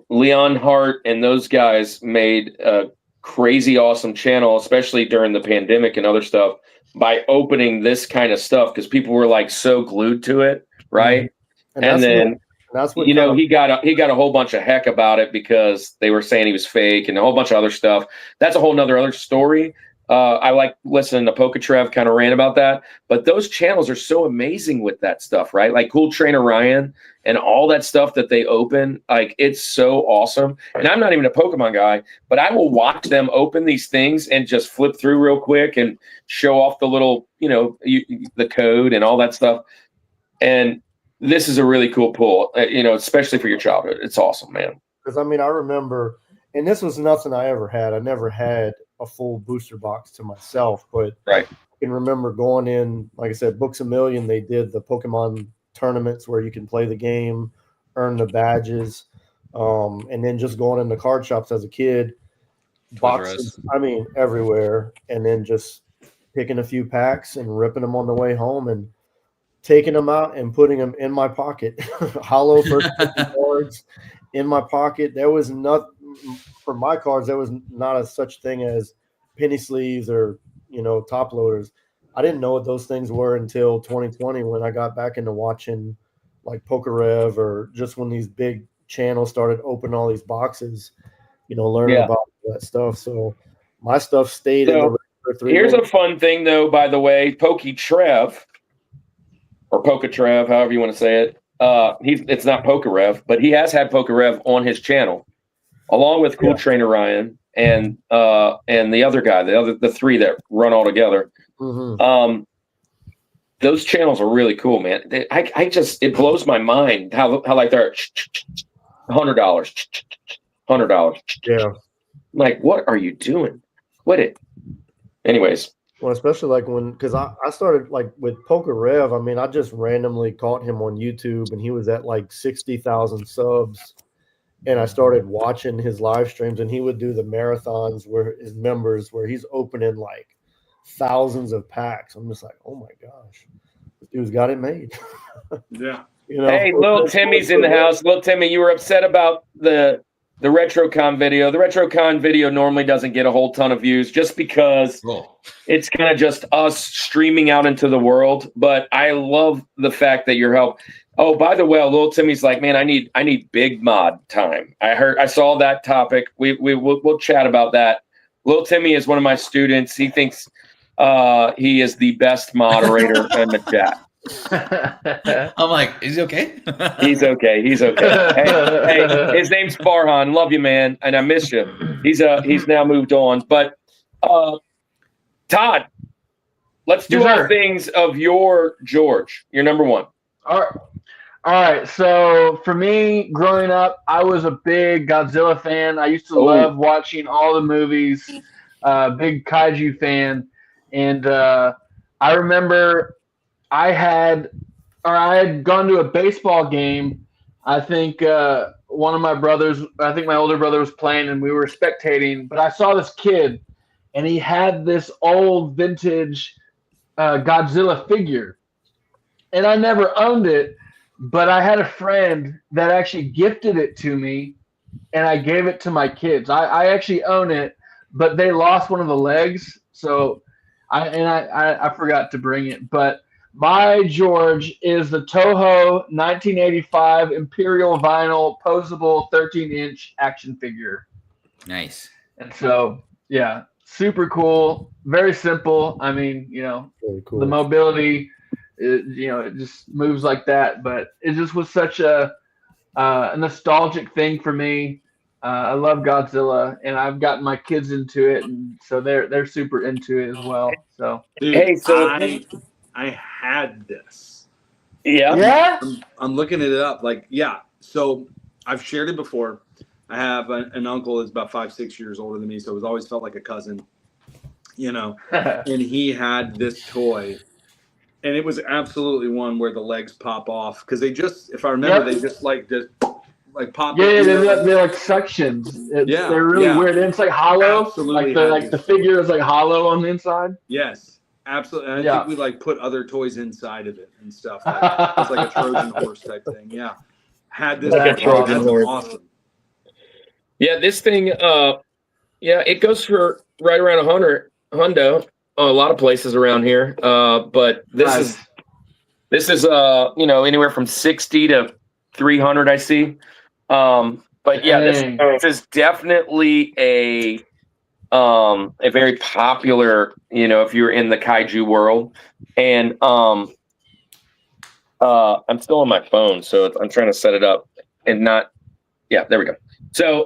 S8: Leon Hart and those guys made a crazy awesome channel, especially during the pandemic and other stuff, by opening this kind of stuff because people were like so glued to it, right? And then
S6: that's what
S8: he got a whole bunch of heck about it because they were saying he was fake and a whole bunch of other stuff. That's a whole nother other story. I like listening to Pokatrev kind of rant about that, but those channels are so amazing with that stuff, right? Like Cool Trainer Ryan and all that stuff that they open, like it's so awesome. And I'm not even a Pokemon guy, but I will watch them open these things and just flip through real quick and show off the little, the code and all that stuff. And this is a really cool pull, especially for your childhood. It's awesome, man.
S6: Because I remember, and this was nothing I ever had. I never had a full booster box to myself, but
S8: right.
S6: I can remember going in, like I said, Books A Million. They did the Pokemon tournaments where you can play the game, earn the badges, and then just going into card shops as a kid, boxes, everywhere, and then just picking a few packs and ripping them on the way home and taking them out and putting them in my pocket. Hollow first cards in my pocket. There was not, for my cards, there was not a such thing as penny sleeves or top loaders. I didn't know what those things were until 2020 when I got back into watching like Pokerev, or just when these big channels started opening all these boxes, learning about that stuff. So my stuff stayed in the for 3
S8: Here's
S6: months.
S8: a fun thing though, by the way, Poketrev or Pokatrev, however you want to say it. It's not Pokerev, but he has had Pokerev on his channel, along with Cool Trainer Ryan and the other guy, the three that run all together.
S6: Mm-hmm.
S8: Those channels are really cool, man. It blows my mind how like they're $100.
S6: Yeah.
S8: Like, what are you doing? Quit it. Anyways.
S6: Well, especially like because I started like with Pokerev. I just randomly caught him on YouTube and he was at like 60,000 subs. And I started watching his live streams, and he would do the marathons where his members, where he's opening like thousands of packs. I'm just like, oh my gosh, this dude's got it made.
S3: Yeah.
S8: Hey, little Timmy's in the house. Little Timmy, you were upset about the RetroCon video. The RetroCon video normally doesn't get a whole ton of views just because it's kind of just us streaming out into the world. But I love the fact that you're helping. Oh, by the way, little Timmy's like, man, I need big mod time. I saw that topic. We'll chat about that. Little Timmy is one of my students. He thinks he is the best moderator in the chat.
S4: I'm like, is he okay?
S8: He's okay. Hey, his name's Farhan. Love you, man, and I miss you. He's now moved on. But Todd, let's do all things of your George. Your number one.
S5: All right. So for me, growing up, I was a big Godzilla fan. I used to love watching all the movies. Big kaiju fan, and I remember I had gone to a baseball game. I think one of my brothers, I think my older brother was playing, and we were spectating. But I saw this kid, and he had this old vintage Godzilla figure, and I never owned it. But I had a friend that actually gifted it to me, and I gave it to my kids. I actually own it, but they lost one of the legs, so I forgot to bring it. But my George is the Toho 1985 Imperial Vinyl Posable 13-inch action figure.
S4: Nice.
S5: And so, yeah, super cool. Very simple. I mean,
S6: Really cool.
S5: the mobility, it just moves like that. But it just was such a nostalgic thing for me. I love Godzilla, and I've gotten my kids into it, and so they're super into it as well. So,
S3: Dude,
S8: hey, so
S3: I had this.
S5: yeah.
S3: I'm looking it up. So I've shared it before. I have an uncle that's about 5-6 years older than me, so it's always felt like a cousin, and he had this toy, and it was absolutely one where the legs pop off because they just, if I remember, they just pop.
S5: Yeah, they're like suctions. They're really weird. And it's like hollow.
S3: Absolutely,
S5: the figure is like hollow on the inside.
S3: Yes. Absolutely. And I think we put other toys inside of it and stuff. It's like a Trojan horse type thing. Yeah. Had this.
S8: Like a Trojan horse.
S3: Awesome.
S8: Yeah, this thing, it goes for right around $100 a lot of places around here. But this is anywhere from 60 to 300 I see. But yeah, this is definitely a very popular, if you're in the kaiju world. And I'm still on my phone, so I'm trying to set it up and not. Yeah, there we go. So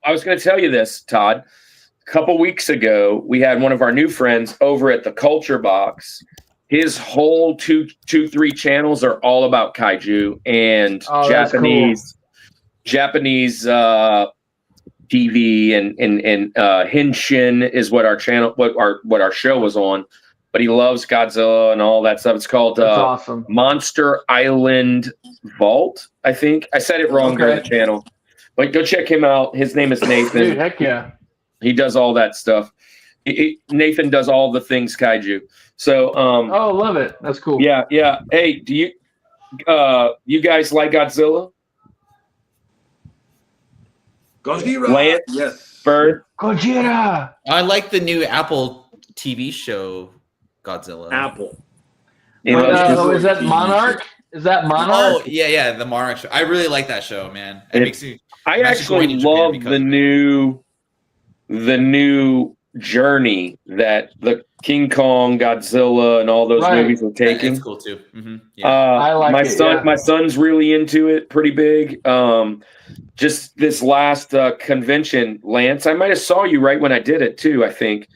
S8: I was going to tell you this, Todd. A couple weeks ago, we had one of our new friends over at the Culture Box. His whole 3 channels are all about kaiju and Japanese TV and Henshin is what our channel, what our show was on. But he loves Godzilla and all that stuff. It's called
S5: awesome.
S8: Monster Island Vault. I think I said it wrong during the channel, but go check him out. His name is Nathan.
S5: Dude, heck yeah.
S8: He does all that stuff. Nathan does all the things kaiju. So,
S5: love it. That's cool.
S8: Yeah. Hey, do you guys like Godzilla?
S3: Gojira.
S8: Lance?
S3: Yes.
S8: Ferd?
S5: Gojira.
S4: I like the new Apple TV show Godzilla.
S3: Apple.
S5: Is that Monarch? Is that Monarch?
S4: Oh yeah, the Monarch show. I really like that show, man.
S8: I actually love the new journey that the King Kong, Godzilla, and all those movies are taking.
S4: It's cool too. Mm-hmm.
S8: Yeah. I like my son's really into it, pretty big. Just this last convention, Lance, I might have saw you right when I did it too. I think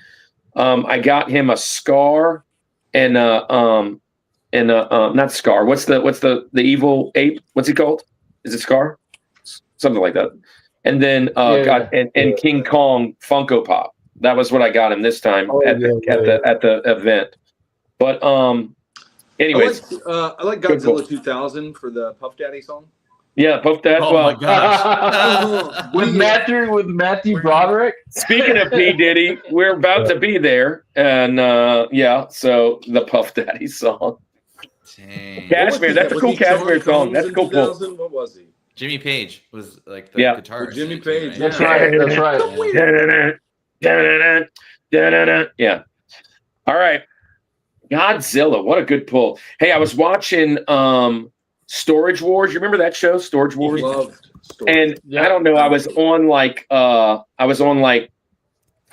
S8: I got him a Scar and not Scar. What's the evil ape? What's he called? Is it Scar? Something like that. And then and King Kong Funko Pop. That was what I got him this time at the event. But anyways,
S3: I like Godzilla 2000 for the Puff Daddy song.
S8: Yeah, Puff Daddy.
S4: Oh
S8: well,
S4: my gosh.
S5: with Matthew Broderick.
S8: speaking of P. Diddy, we're about to be there. And so the Puff Daddy song.
S4: Dang.
S8: Cashmere, that's a cool Cashmere song. That's a cool pull.
S3: What was he?
S4: Jimmy Page was like the
S8: Yeah.
S4: guitarist.
S3: Jimmy
S4: in it,
S3: Page.
S5: That's right. That's right.
S8: Yeah. All right. Godzilla. What a good pull. Hey, I was watching Storage Wars. You remember that show, Storage Wars?
S3: Loved stories.
S8: And I don't know, I was on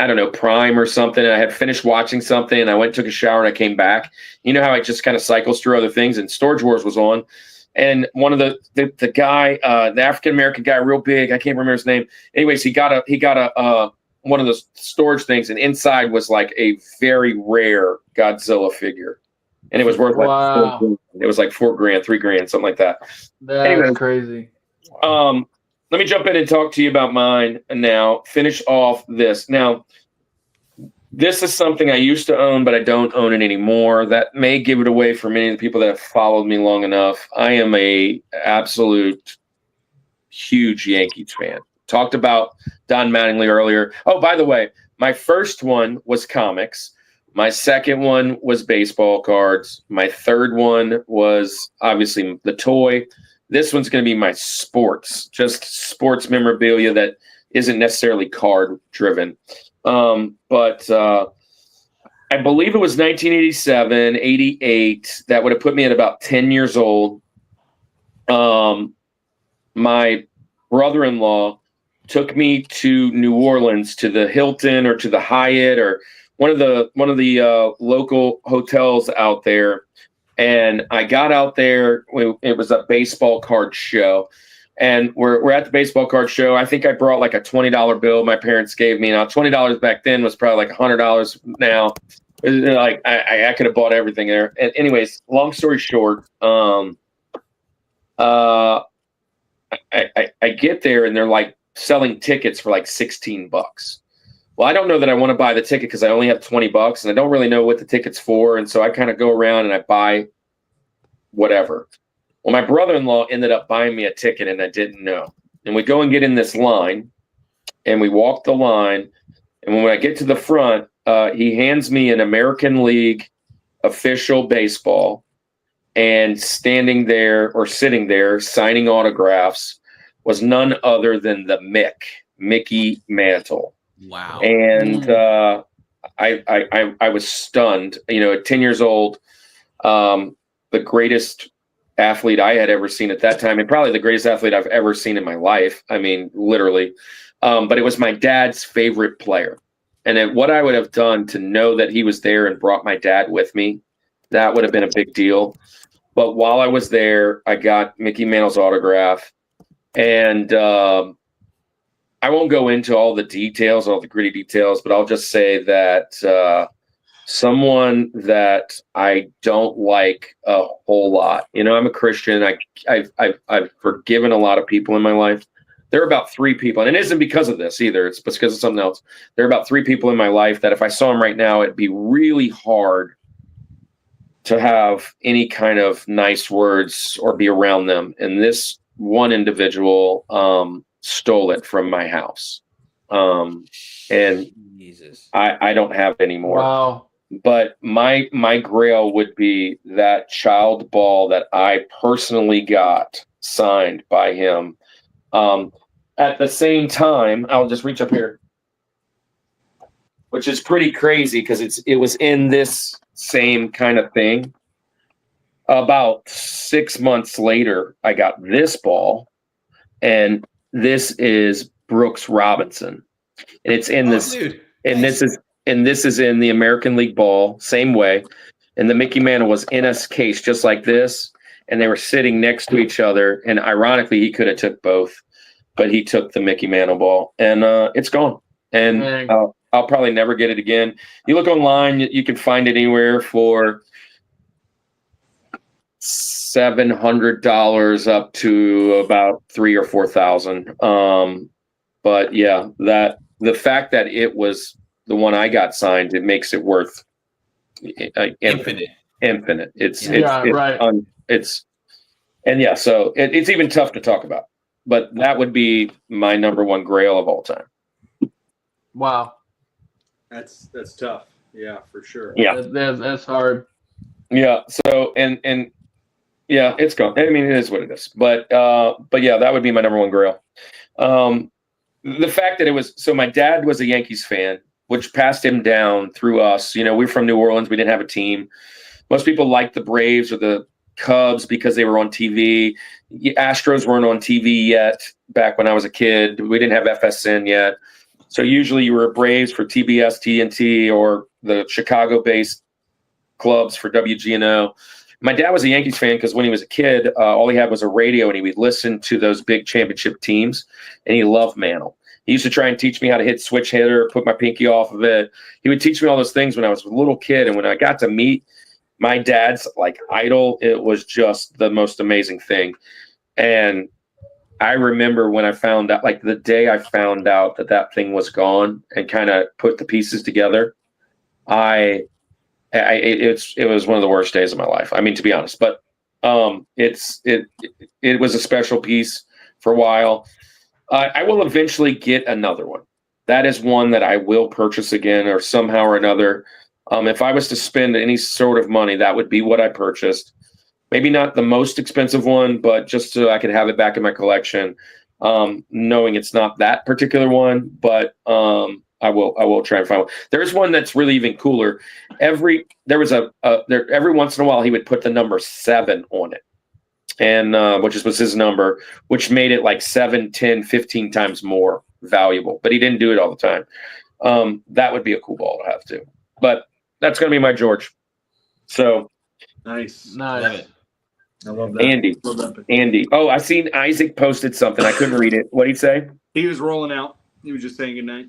S8: I don't know, Prime or something, and I had finished watching something, and I went and took a shower, and I came back. You know how it just kind of cycles through other things, and Storage Wars was on. And one of the guy, the African American guy, real big, I can't remember his name. Anyways, he got a one of those storage things, and inside was like a very rare Godzilla figure, and it was worth like $4,000. It was like $4,000, $3,000, something like that.
S5: That's crazy.
S8: Let me jump in and talk to you about mine now. Finish off this. Now, this is something I used to own, but I don't own it anymore. That may give it away for many of the people that have followed me long enough. I am a absolute huge Yankees fan. Talked about Don Mattingly earlier. Oh, by the way, my first one was comics. My second one was baseball cards. My third one was obviously the toy. This one's going to be my sports, just sports memorabilia that isn't necessarily card driven. But I believe it was 1987, 88. That would have put me at about 10 years old. My brother-in-law took me to New Orleans, to the Hilton or to the Hyatt or one of the local hotels out there. And I got out there. It was a baseball card show. And we're at the baseball card show. I think I brought like a $20 bill my parents gave me. Now, $20 back then was probably like $100 now. Like I could have bought everything there. And anyways, long story short, I get there and they're like selling tickets for like $16. Well, I don't know that I want to buy the ticket because I only have $20 and I don't really know what the ticket's for. And so I kind of go around and I buy whatever. Well, my brother-in-law ended up buying me a ticket and I didn't know. And we go and get in this line and we walk the line. And when I get to the front, he hands me an American League official baseball, and standing there or sitting there signing autographs was none other than the Mickey Mantle.
S4: Wow.
S8: And I was stunned. You know, at 10 years old, the greatest athlete I had ever seen at that time, and probably the greatest athlete I've ever seen in my life. I mean, literally. But it was my dad's favorite player. And what I would have done to know that he was there and brought my dad with me, that would have been a big deal. But while I was there, I got Mickey Mantle's autograph. And I won't go into all the details, all the gritty details, but I'll just say that someone that I don't like a whole lot. You know, I'm a Christian. I've forgiven a lot of people in my life. There are about 3 people, and it isn't because of this either. It's because of something else. There are about 3 people in my life that if I saw them right now, it'd be really hard to have any kind of nice words or be around them. And this one individual stole it from my house. And
S4: Jesus.
S8: I don't have it anymore.
S5: Wow.
S8: But my grail would be that child ball that I personally got signed by him. At the same time, I'll just reach up here, which is pretty crazy because it was in this same kind of thing. About 6 months later, I got this ball, and this is Brooks Robinson, and it's in this,
S4: dude.
S8: and this is in the American League ball, same way, and the Mickey Mantle was in a case just like this, and they were sitting next to each other, and ironically, he could have took both, but he took the Mickey Mantle ball, and it's gone, and I'll probably never get it again. You look online, you can find it anywhere for $700 up to about $3,000 or $4,000. But yeah, the fact that it was the one I got signed, it makes it worth
S4: Infinite.
S8: It's
S5: right.
S8: it's And yeah, so it's even tough to talk about. But that would be my number one grail of all time.
S5: Wow.
S3: That's tough. Yeah, for sure.
S8: Yeah.
S5: That's hard.
S8: Yeah. So and yeah, it's gone. I mean, it is what it is. But yeah, that would be my number one grail. The fact that it was so my dad was a Yankees fan, which passed him down through us. You know, we're from New Orleans. We didn't have a team. Most people liked the Braves or the Cubs because they were on TV. Astros weren't on TV yet back when I was a kid. We didn't have FSN yet. So usually you were a Braves for TBS, TNT, or the Chicago-based clubs for WGNO. My dad was a Yankees fan because when he was a kid, all he had was a radio, and he would listen to those big championship teams, and he loved Mantle. He used to try and teach me how to hit switch hitter, put my pinky off of it. He would teach me all those things when I was a little kid, and when I got to meet my dad's like idol, it was just the most amazing thing. And I remember when I found out, like the day I found out that thing was gone and kind of put the pieces together, it was one of the worst days of my life. I mean, to be honest, but it was a special piece for a while. I will eventually get another one. That is one that I will purchase again, or somehow or another. If I was to spend any sort of money, that would be what I purchased. Maybe not the most expensive one, but just so I could have it back in my collection, knowing it's not that particular one, but I will try and find one. There's one that's really even cooler. Every once in a while he would put the number 7 on it, and which was his number, which made it like 7, 10, 15 times more valuable. But he didn't do it all the time. That would be a cool ball to have too. But that's going to be my George. So
S3: Nice.
S4: Love it.
S3: I love that.
S8: Andy. Oh, I seen Isaac posted something. I couldn't read it. What'd he say?
S3: He was rolling out. He was just saying goodnight.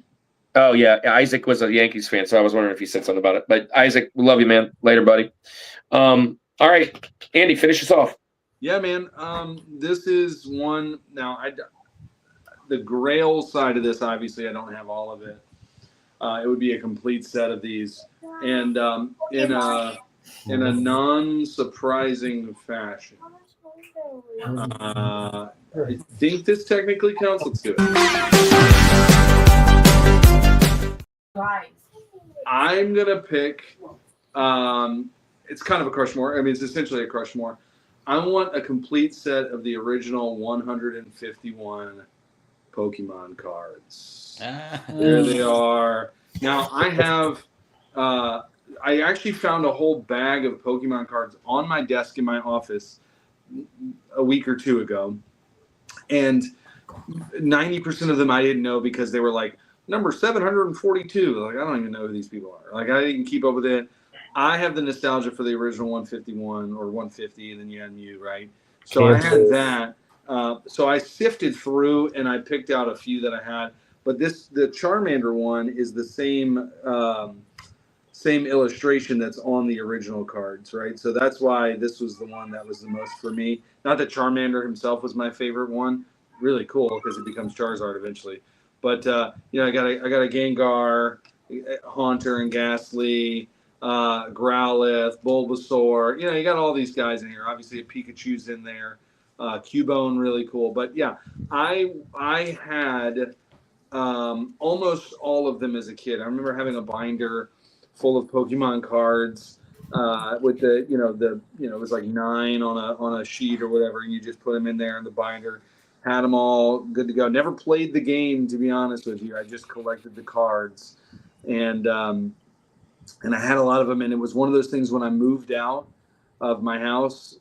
S8: Oh, yeah. Isaac was a Yankees fan, so I was wondering if he said something about it. But Isaac, we love you, man. Later, buddy. All right. Andy, finish us off.
S3: Yeah, man. This is one. Now, the Grail side of this, obviously, I don't have all of it. It would be a complete set of these. And in a non-surprising fashion, I think this technically counts. Let's do it. I'm going to pick, it's kind of a Rushmore. I mean, it's essentially a Rushmore. I want a complete set of the original 151 Pokemon cards. There they are. Now, I actually found a whole bag of Pokemon cards on my desk in my office a week or two ago. And 90% of them I didn't know because they were like, number 742. Like, I don't even know who these people are. Like, I didn't keep up with it. I have the nostalgia for the original 151 or 150, and then you had Mew, right? So I had that. So I sifted through, and I picked out a few that I had. But the Charmander one is the same illustration that's on the original cards, right? So that's why this was the one that was the most for me. Not that Charmander himself was my favorite one. Really cool because it becomes Charizard eventually. But I got a Gengar, Haunter, and Ghastly, Growlithe, Bulbasaur. You got all these guys in here. Obviously, a Pikachu's in there. Cubone, really cool. But yeah, I had almost all of them as a kid. I remember having a binder full of Pokemon cards with it was like 9 on a sheet or whatever, and you just put them in there in the binder. Had them all good to go. Never played the game, to be honest with you. I just collected the cards, and I had a lot of them. And it was one of those things when I moved out of my house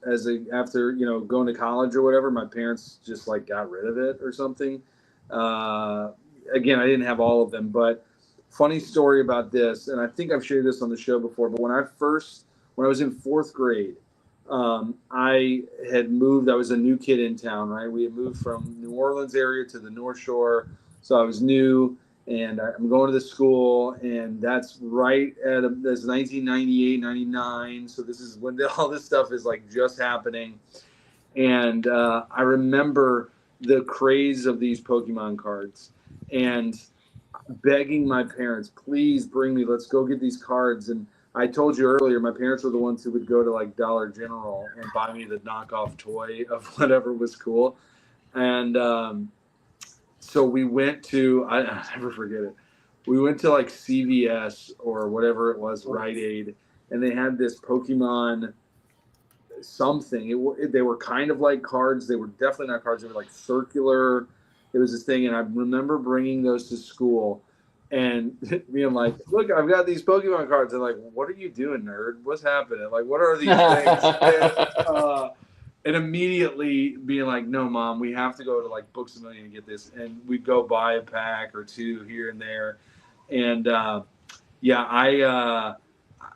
S3: after going to college or whatever, my parents just like got rid of it or something. Again, I didn't have all of them, but funny story about this, and I think I've shared this on the show before. But when I was in 4th grade. I had moved. I was a new kid in town, right? We had moved from New Orleans area to the North Shore, so I was new, and I'm going to the school, and that's that's 1998, 99. So this is when all this stuff is like just happening, and I remember the craze of these Pokemon cards, and begging my parents, please bring me. Let's go get these cards. And I told you earlier, my parents were the ones who would go to like Dollar General and buy me the knockoff toy of whatever was cool. And so we went to, I'll never forget it. We went to like CVS or whatever it was, Rite Aid, and they had this Pokemon something. They were kind of like cards. They were definitely not cards. They were like circular. It was this thing, and I remember bringing those to school and being like, "Look, I've got these Pokemon cards." And like, "What are you doing, nerd? What's happening? Like, what are these things?" And immediately being like, "No, Mom, we have to go to like Books A Million and get this." And we'd go buy a pack or two here and there, and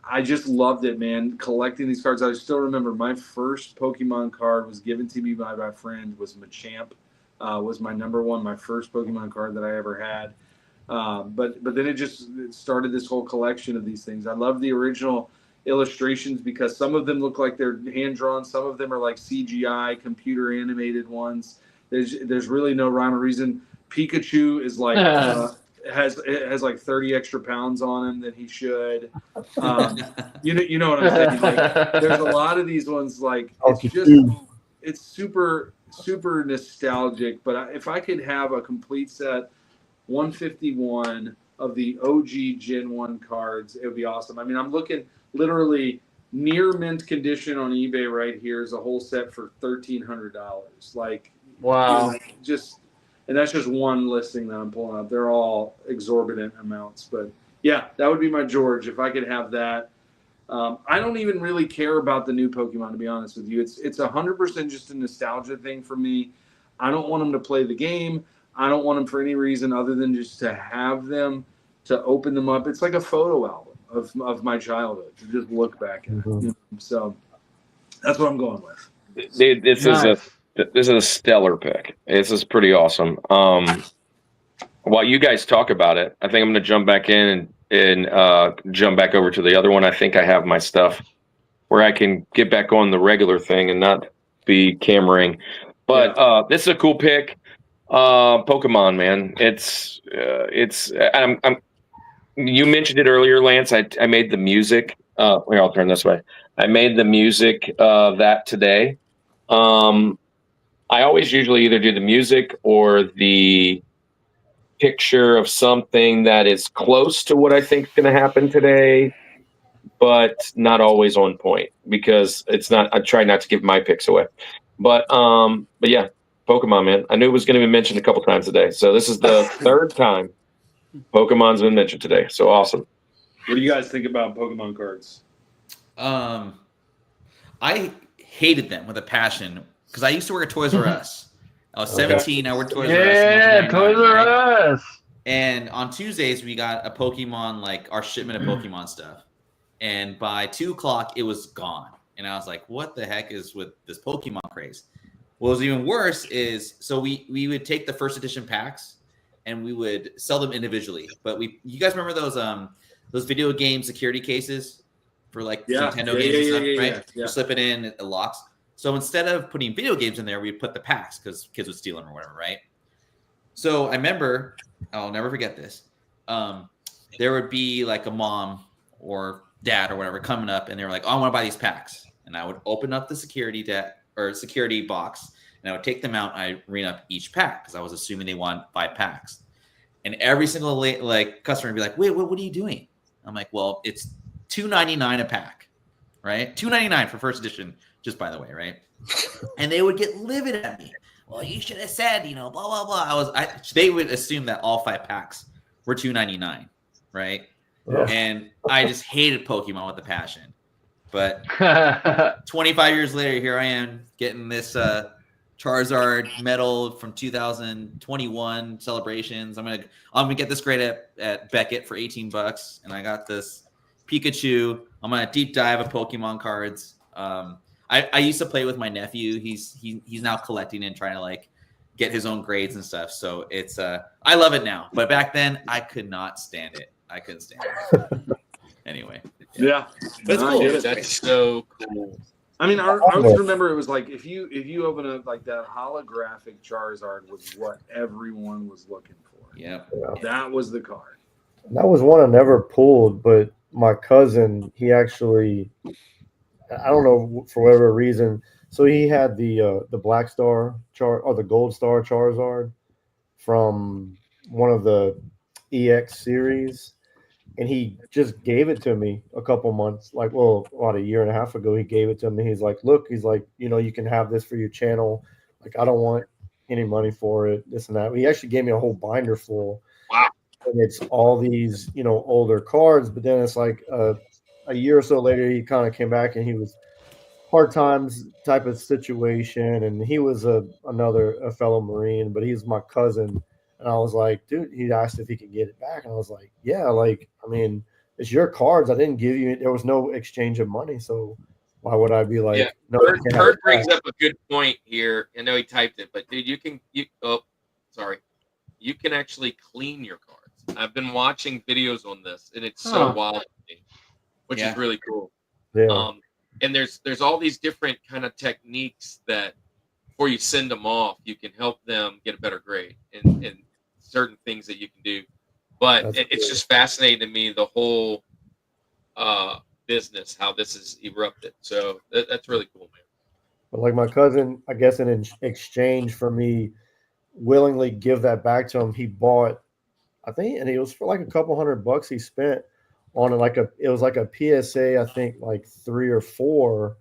S3: I just loved it, man. Collecting these cards. I still remember my first Pokemon card was given to me by my friend. Was Machamp. Was my number one, my first Pokemon card that I ever had. But then it started this whole collection of these things. I love the original illustrations because some of them look like they're hand drawn. Some of them are like CGI, computer animated ones. There's really no rhyme or reason. Pikachu is like has like 30 extra pounds on him than he should. You know what I'm saying? Like, there's a lot of these ones like it's super nostalgic. But if I could have a complete set, 151 of the OG Gen 1 cards, it would be awesome. I mean, I'm looking literally near mint condition on eBay right here is a whole set for $1,300. Like,
S5: wow.
S3: And that's just one listing that I'm pulling up. They're all exorbitant amounts. But yeah, that would be my George if I could have that. I don't even really care about the new Pokemon, to be honest with you. It's 100% just a nostalgia thing for me. I don't want them to play the game. I don't want them for any reason other than just to have them, to open them up. It's like a photo album of my childhood to just look back at.
S6: Mhm.
S3: You know? So that's what I'm going with.
S8: Dude, this is a stellar pick. This is pretty awesome. While you guys talk about it, I think I'm going to jump back in and jump back over to the other one. I think I have my stuff where I can get back on the regular thing and not be cameraing. But this is a cool pick. Pokemon, man. You mentioned it earlier, Lance. I made the music. Here, I'll turn this way. I made the music that today. I always usually either do the music or the picture of something that is close to what I think is going to happen today, but not always on point because it's not. I try not to give my picks away. But yeah, Pokemon, man. I knew it was going to be mentioned a couple times today, so this is the third time Pokemon's been mentioned today. So awesome.
S3: What do you guys think about Pokemon cards?
S4: I hated them with a passion because I used to work at Toys R Us. I was 17. I worked at Toys R Us.
S5: Yeah, Toys R Us.
S4: And on Tuesdays, we got a Pokemon, like our shipment of Pokemon stuff. And by 2:00, it was gone. And I was like, what the heck is with this Pokemon craze? What was even worse is, so we would take the first edition packs and we would sell them individually. But you guys remember those video game security cases for like Nintendo games and stuff, right?
S3: Yeah.
S4: You slip it in, it locks. So instead of putting video games in there, we put the packs because kids would steal them or whatever, right? So I remember, I'll never forget this. There would be like a mom or dad or whatever coming up, and they were like, "Oh, I want to buy these packs." And I would open up the security box, and I would take them out. And I ring up each pack because I was assuming they want 5 packs. And every single customer would be like, "Wait, what are you doing?" I'm like, "Well, it's $2.99 a pack, right? $2.99 for first edition." Just by the way, right? And they would get livid at me. Well, you should have said, blah blah blah. They would assume that all 5 packs were $2.99, right?
S6: Yeah.
S4: And I just hated Pokemon with a passion. But 25 years later, here I am getting this Charizard medal from 2021 celebrations. I'm gonna get this grade at Beckett for $18, and I got this Pikachu. I'm gonna deep dive of Pokemon cards. I used to play with my nephew. He's now collecting and trying to get his own grades and stuff. So it's I love it now. But back then I could not stand it. I couldn't stand it. Anyway.
S3: Yeah.
S4: But it's cool.
S2: That's so cool.
S3: I mean, I always remember it was like if you open up like that holographic Charizard was what everyone was looking for.
S4: Yeah.
S3: That was the card.
S6: That was one I never pulled, but my cousin, he actually, I don't know for whatever reason. So he had the Black Star or the Gold Star Charizard from one of the EX series, and he just gave it to me a couple months, like, well, about a year and a half ago. He gave it to me. He's like, look, he's like, you can have this for your channel. Like, I don't want any money for it, this and that. He actually gave me a whole binder full.
S2: Wow.
S6: And it's all these, older cards. But then it's like a year or so later, he kind of came back and he was hard times type of situation. And he was a fellow Marine, but he's my cousin. And I was like, dude, he asked if he could get it back. And I was like, yeah, like, I mean, it's your cards. I didn't give you, there was no exchange of money. So why would I be like,
S2: Yeah.
S6: no?
S2: Ferd brings up a good point here. I know he typed it, but dude, you can actually clean your cards. I've been watching videos on this, and it's so wild to me, which is really cool.
S6: Yeah.
S2: And there's all these different kind of techniques that before you send them off, you can help them get a better grade and certain things that you can do. But it's just fascinating to me, the whole business, how this has erupted. So that's really cool, man.
S6: But like my cousin, I guess in exchange for me willingly give that back to him, he bought, I think, and it was for like a couple $100 he spent on it was like a PSA, I think like 3 or 4,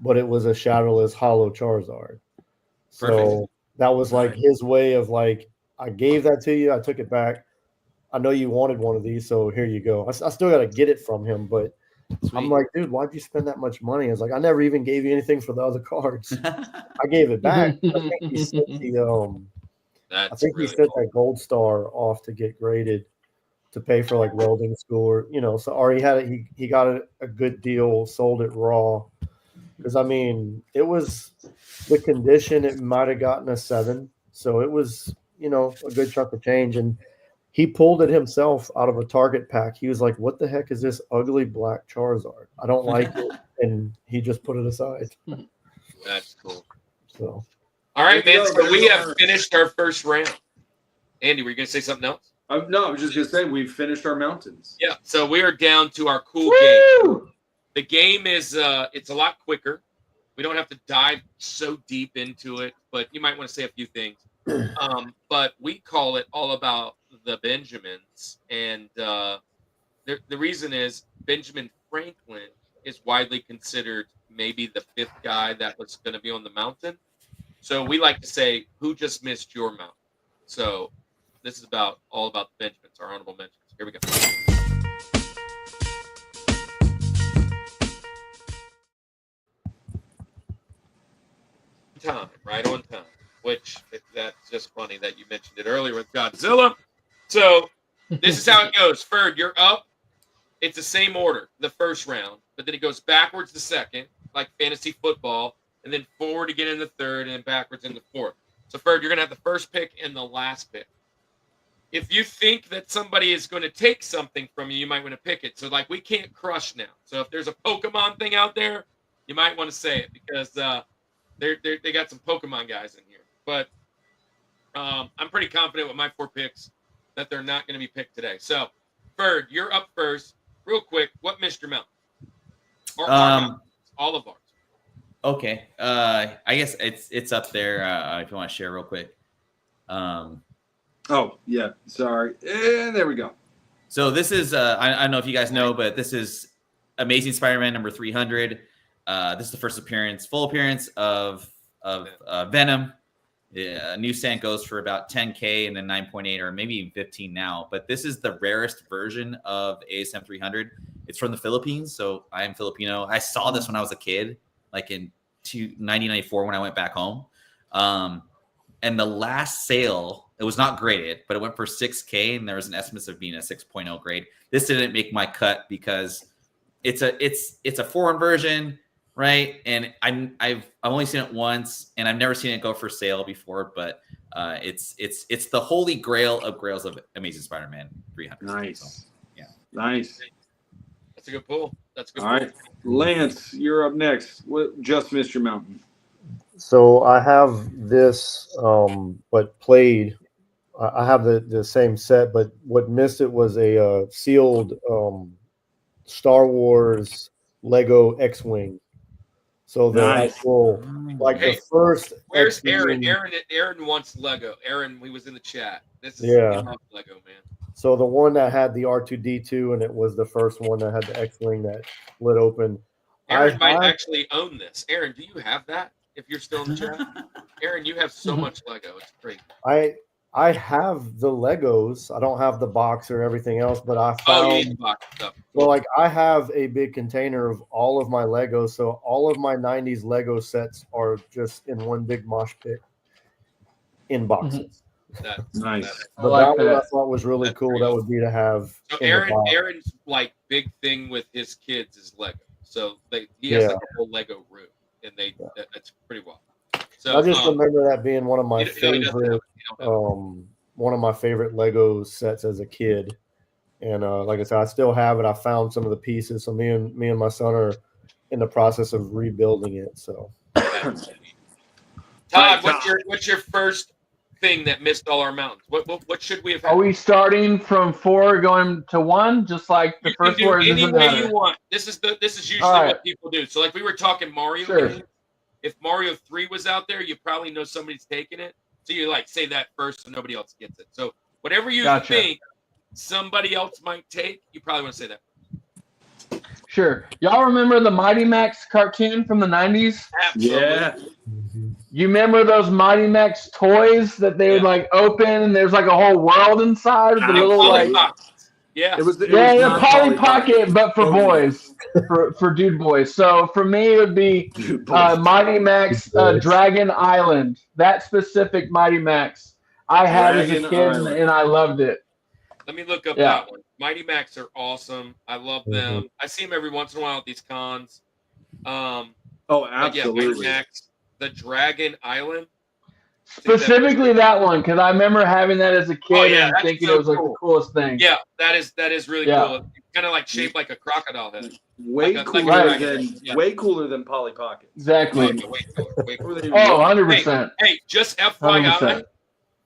S6: but it was a shadowless hollow Charizard. So
S2: Perfect.
S6: that was like his way of like, I gave that to you, I took it back. I know you wanted one of these, so here you go. I still got to get it from him, but I'm like, dude, why'd you spend that much money? I was like, I never even gave you anything for the other cards. I gave it back. I think he sent he sent that Gold Star off to get graded to pay for like welding school, or so or he got a good deal, sold it raw. Because I mean, it was the condition, it might have gotten a 7. So it was, a good chunk of change. And he pulled it himself out of a Target pack. He was like, what the heck is this ugly black Charizard? I don't like it. And he just put it aside.
S2: That's cool.
S6: So,
S2: all right, man. So we have finished our first round. Andy, were you going to say something else?
S3: No, I was just going to say we've finished our mountains.
S2: Yeah. So we are down to our cool game. The game is it's a lot quicker. We don't have to dive so deep into it, but you might want to say a few things. But we call it all about the Benjamins, and the reason is Benjamin Franklin is widely considered maybe the 5th guy that was going to be on the mountain. So we like to say, who just missed your mountain? So this is all about the Benjamins, our honorable mentions. Here we go. Time, right on time. Which that's just funny that you mentioned it earlier with Godzilla. So this is how it goes. Ferd, you're up. It's the same order, the first round, but then it goes backwards the second, like fantasy football, and then forward again in the third, and then backwards in the fourth. So Ferd, you're gonna have the first pick and the last pick. If you think that somebody is going to take something from you, you might want to pick it. So like we can't crush now. So if there's a Pokemon thing out there, you might want to say it because they got some Pokemon guys in here. But I'm pretty confident with my 4 picks that they're not going to be picked today. So, Ferd, you're up first. Real quick, what missed your mountain? Or all of ours.
S4: Okay. I guess it's up there if you want to share real quick.
S3: Oh, yeah. Sorry. And there we go.
S4: So this is, I don't know if you guys know, but this is Amazing Spider-Man number 300. This is the first full appearance of Venom. Yeah, new scent goes for about 10K and then 9.8 or maybe even 15 now. But this is the rarest version of ASM 300. It's from the Philippines, so I am Filipino. I saw this when I was a kid, like in 1994 when I went back home. And the last sale, it was not graded, but it went for 6K, and there was an estimate of being a 6.0 grade. This didn't make my cut because it's a foreign version. Right, and I've only seen it once, and I've never seen it go for sale before. But it's the holy grail of grails of Amazing Spider-Man 300.
S3: Nice,
S4: so, yeah,
S3: nice.
S2: That's a good pull. That's a good.
S3: All right, Lance, you're up next. What just missed your mountain?
S6: So I have this, but played. I have the same set, but what missed it was a sealed Star Wars Lego X-wing. So the
S3: Nice.
S6: actual, like
S2: Hey,
S6: the first.
S2: Where's Aaron?
S6: X-wing-
S2: Aaron wants Lego. Aaron, he was in the chat. This is
S6: Yeah.
S2: he loves Lego, man.
S6: So the one that had the R2D2, and it was the first one that had the X-wing that split open.
S2: Aaron might
S6: have-
S2: actually own this. Aaron, do you have that? If you're still in the chat, Aaron, you have so much Lego. It's crazy.
S6: I have the Legos. I don't have the box or everything else, but I
S2: Oh,
S6: found
S2: you need the box stuff.
S6: well, like I have a big container of all of my Legos. So all of my 90s Lego sets are just in one big mosh pit in boxes.
S2: That's
S3: Nice.
S2: that's-
S6: But
S5: like
S6: that one I
S5: that.
S6: thought was really
S2: That's
S6: cool.
S2: pretty
S6: That would be to have.
S2: So
S6: in the box.
S2: Aaron's like big thing with his kids is Lego. So he has
S6: Yeah.
S2: like a whole Lego room, and that's pretty well. So
S6: I just remember that being one of my
S2: he doesn't have it.
S6: favorite,
S2: He don't have it.
S6: one of my favorite Lego sets as a kid. And like I said, I still have it. I found some of the pieces. So me and my son are in the process of rebuilding it. So
S2: Todd, what's your first thing that missed all our mountains? What should we have had?
S5: Are we starting from 4 going to 1, just like the
S2: You can
S5: first
S2: do
S5: word
S2: any
S5: doesn't
S2: way
S5: matter?
S2: you want. This is usually
S5: All right.
S2: what people do. So like we were talking Mario
S5: Sure.
S2: games. If Mario 3 was out there, you probably know somebody's taking it. So you like say that first so nobody else gets it. So whatever you
S5: Gotcha.
S2: think somebody else might take, you probably want to say that.
S5: Sure. Y'all remember the Mighty Max cartoon from the 90s?
S2: Absolutely.
S3: Yeah.
S5: You remember those Mighty Max toys that they would
S2: Yeah.
S5: like open and there's like a whole world inside with the
S3: Polly
S5: little
S2: Polly
S5: like
S2: Pockets. Yeah.
S3: It was
S5: the
S3: not
S5: Polly Pocket, but for
S3: Oh,
S5: boys, for dude boys. So for me, it would be
S3: Dude, boys.
S5: Mighty Max Dragon Island. That specific Mighty Max I had as a
S3: Dragon
S5: kid,
S3: Island.
S5: and I loved it.
S2: Let me look up
S5: Yeah.
S2: that one. Mighty Max are awesome. I love them. I see them every once in a while at these cons.
S3: Oh,
S2: But yeah, Mighty
S3: absolutely.
S2: Max, the Dragon Island.
S5: Specifically that one, because I remember having that as a kid
S2: Oh, yeah,
S5: and
S2: that's
S5: thinking
S2: so
S5: it was like
S2: cool.
S5: the coolest thing.
S2: Yeah, that is really
S5: Yeah.
S2: cool. It's kind of like shaped like a crocodile head.
S3: Way
S2: Like a
S3: cooler
S2: dragon.
S3: than
S2: Yeah.
S3: way cooler than Polly Pockets.
S5: Exactly.
S2: Okay, way cooler, way cooler.
S5: Oh, 100%.
S2: Hey, just FYI,
S5: 100%.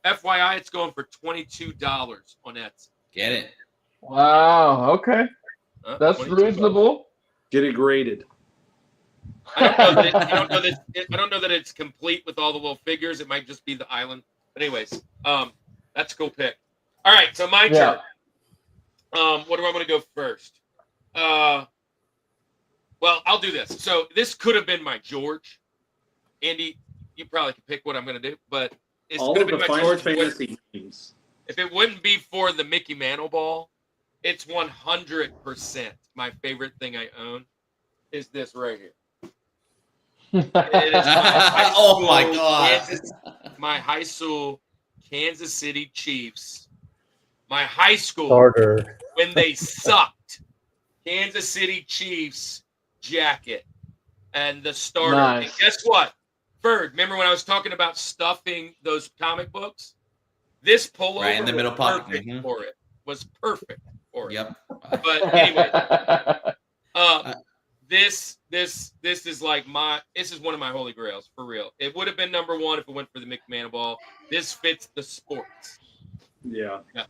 S2: FYI, it's going for $22 on Etsy.
S4: Get it.
S5: Wow. Okay. That's
S2: $22.
S5: reasonable.
S3: Get it graded.
S2: I don't know that it's complete with all the little figures. It might just be the island. But anyways, that's a cool pick. All right, so my
S5: Yeah.
S2: turn. What do I want to go first? Well, I'll do this. So this could have been my George. Andy, you probably can pick what I'm going to do, but it's
S3: All
S2: going
S3: of
S2: to
S3: the
S2: be my
S3: Final
S2: George.
S3: Fantasy games.
S2: If it wouldn't be for the Mickey Mantle ball, it's 100% my favorite thing I own is this right here. It is my high
S4: Oh my
S2: school
S4: God.
S2: my high school Kansas City Chiefs. My high school
S6: starter.
S2: when they sucked. Kansas City Chiefs jacket and the starter.
S5: Nice.
S2: And guess what? Ferd, remember when I was talking about stuffing those comic books? This pullover
S4: Right in the middle
S2: was
S4: pocket.
S2: perfect
S4: Mhm.
S2: for it. Was perfect for it.
S4: Yep.
S2: But anyway, this is like this is one of my holy grails for real. It would have been number one if it went for the Mickey Mantle ball. This fits the sports.
S3: Yeah.
S2: Yeah.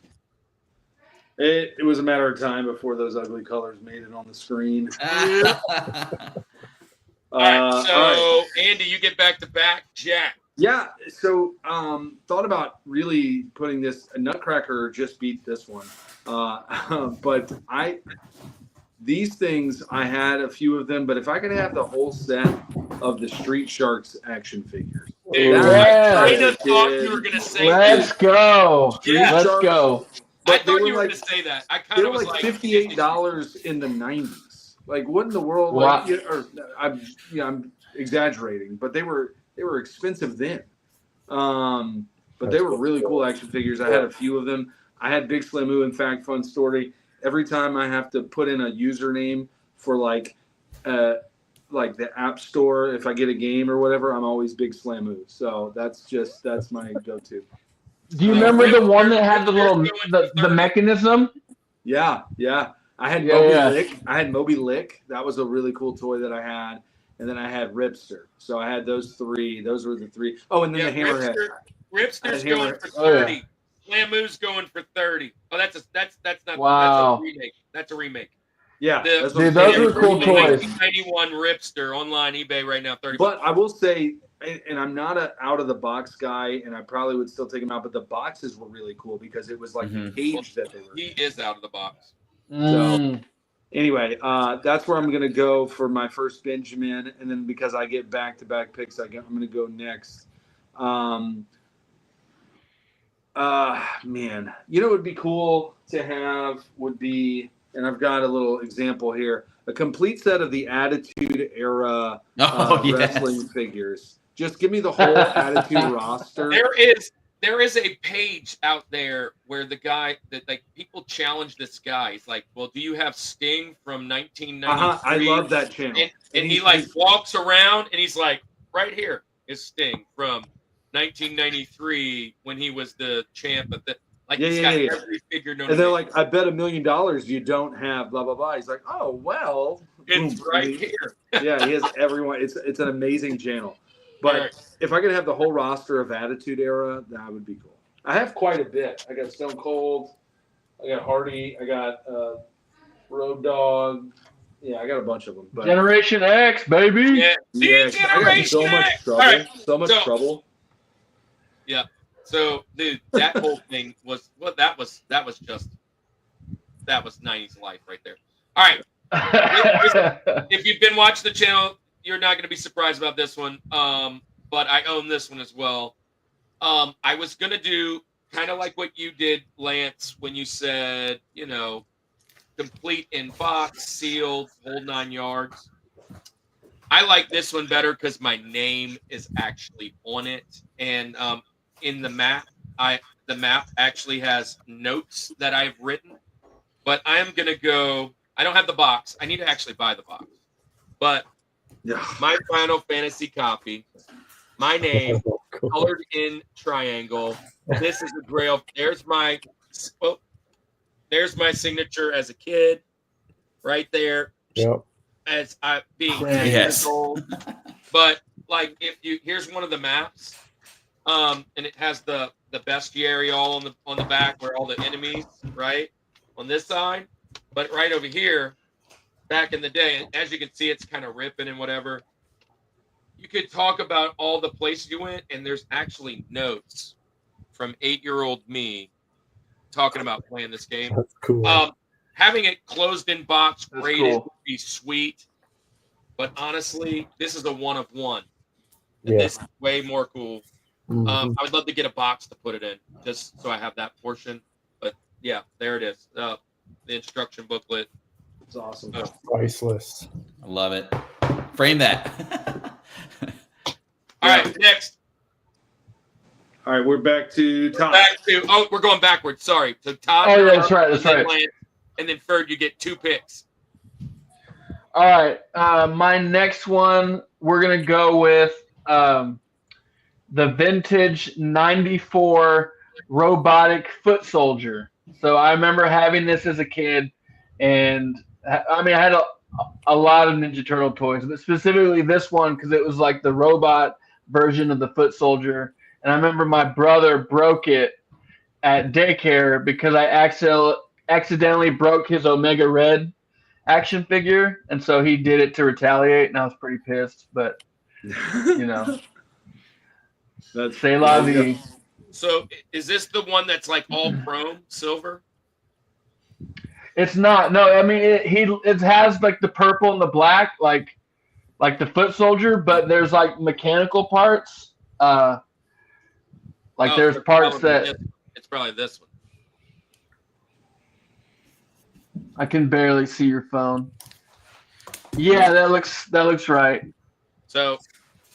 S3: It was a matter of time before those ugly colors made it on the screen.
S2: All right, so
S3: all right.
S2: Andy, you get back to back. Jack.
S3: Yeah, so thought about really putting this Nutcracker just beat this one. But these things, I had a few of them, but if I could have the whole set of the Street Sharks action figures.
S2: Dude,
S5: Yeah.
S2: I kind of thought you were gonna say
S5: Let's
S2: that.
S5: go.
S2: Yeah.
S5: Let's go.
S2: I
S3: But they
S2: thought
S3: were
S2: you were
S3: like-
S2: gonna say that. I
S3: They
S2: kind
S3: were
S2: of was
S3: like
S2: like
S3: $58 in the 90s. Like, what in the world?
S5: Wow.
S3: Like, I'm exaggerating, but they were expensive then. But they were really cool action figures. I had a few of them. I had Big Slamoo. In fact, fun story. Every time I have to put in a username for like the App Store, if I get a game or whatever, I'm always Big Slamoo. So that's my go-to.
S5: Do you remember the one that had the little the mechanism?
S3: Yeah. I had
S5: Yeah,
S3: Moby
S5: yeah.
S3: Lick. Moby Lick. That was a really cool toy that I had. And then I had Ripster. So I had those three. Those were the three. Oh, and then the Hammerhead.
S2: Ripster's
S3: Hammer-
S2: going for
S5: Oh, yeah.
S2: 30. Slamoo's going for 30. Oh, that's not
S5: Wow.
S2: that's a remake. That's a remake.
S3: Yeah,
S2: The-
S3: that's what
S5: Dude,
S3: I'm
S5: those
S3: saying.
S5: are cool
S2: The
S5: toys.
S2: 1991 Ripster online eBay right now, 30
S3: But I will say, and I'm not an out of the box guy, and I probably would still take them out. But the boxes were really cool because it was like the cage that they were.
S2: He is out of the box.
S5: Mm.
S3: Anyway, that's where I'm gonna go for my first Benjamin, and then because I get back-to-back picks, I'm gonna go next. Man, you know what would be cool to have would be, and I've got a little example here, a complete set of the Attitude Era
S4: yes.
S3: wrestling figures. Just give me the whole Attitude roster.
S2: There is a page out there where the guy that like people challenge this guy. He's like, "Well, do you have Sting from 1993?"
S3: I love that channel.
S2: And he like walks around and he's like, "Right here is Sting from 1993 when he was the champ of the like he's got every figure known."
S3: And they're like, "I bet $1 million you don't have blah blah blah." He's like, "Oh well,
S2: it's right here."
S3: Yeah, he has everyone. It's an amazing channel. But if I could have the whole roster of Attitude Era, that would be cool. I have quite a bit. I got Stone Cold, I got Hardy, I got Road Dog. Yeah, I got a bunch of them. But
S5: Generation X, baby.
S2: Yeah,
S3: I got so much trouble.
S2: All right.
S3: So much trouble.
S2: Yeah. So, dude, that whole thing was that was 90s life right there. All right. If you've been watching the channel, you're not going to be surprised about this one. But I own this one as well. I was going to do kind of like what you did, Lance, when you said, you know, complete in box, sealed, whole 9 yards. I like this one better because my name is actually on it. And in the map, the map actually has notes that I've written. But I am going to go, I don't have the box. I need to actually buy the box. But my Final Fantasy copy, my name, colored in triangle. This is a Grail. There's my signature as a kid, right there.
S6: Yep.
S2: As I being 10
S4: Yes.
S2: years old. But like, here's one of the maps, and it has the bestiary all on the back where all the enemies, right, on this side. But right over here, back in the day, as you can see, it's kind of ripping and whatever. You could talk about all the places you went, and there's actually notes from 8-year-old me talking about playing this game.
S6: That's cool.
S2: Having it closed in box,
S5: That's
S2: graded
S5: cool.
S2: would be sweet. But honestly, this is a one of one. And
S6: Yeah.
S2: this is way more cool.
S6: Mhm.
S2: I would love to get a box to put it in, just so I have that portion. But yeah, there it is. The instruction booklet.
S3: It's awesome.
S6: Priceless.
S4: I love it. Frame that.
S2: All right, next.
S3: All right, we're back to Todd.
S2: We're going backwards. Sorry. So Todd.
S5: Oh, yeah, that's right. That's
S2: and then
S5: right.
S2: Lance, and then Ferd, you get 2 picks.
S5: All right. My next one, we're going to go with the vintage 94 robotic foot soldier. So I remember having this as a kid, and I mean, I had a lot of Ninja Turtle toys, but specifically this one because it was like the robot version of the foot soldier. And I remember my brother broke it at daycare because I accidentally broke his Omega Red action figure, and so he did it to retaliate, and I was pretty pissed. But you know,
S3: That's
S5: say la vie.
S2: So is this the one that's like all chrome silver?
S5: It's not. No, I mean it has like the purple and the black, like the foot soldier, but there's like mechanical parts. Like there's
S2: it's
S5: parts
S2: probably
S5: that
S2: it's probably this one.
S5: I can barely see your phone. Yeah, that looks right.
S2: So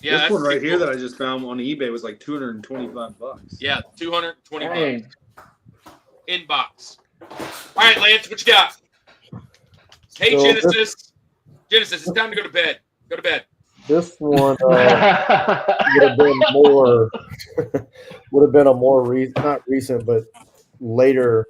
S2: yeah,
S3: this
S2: that's
S3: one right
S2: pretty
S3: here
S2: cool.
S3: that I just found on eBay was like $225.
S2: Yeah, 220
S5: Dang.
S2: bucks. In box. All right, Lance, what you got? Hey,
S6: So
S2: Genesis, it's time to go to bed. Go to bed.
S6: This one would have been more not recent, but later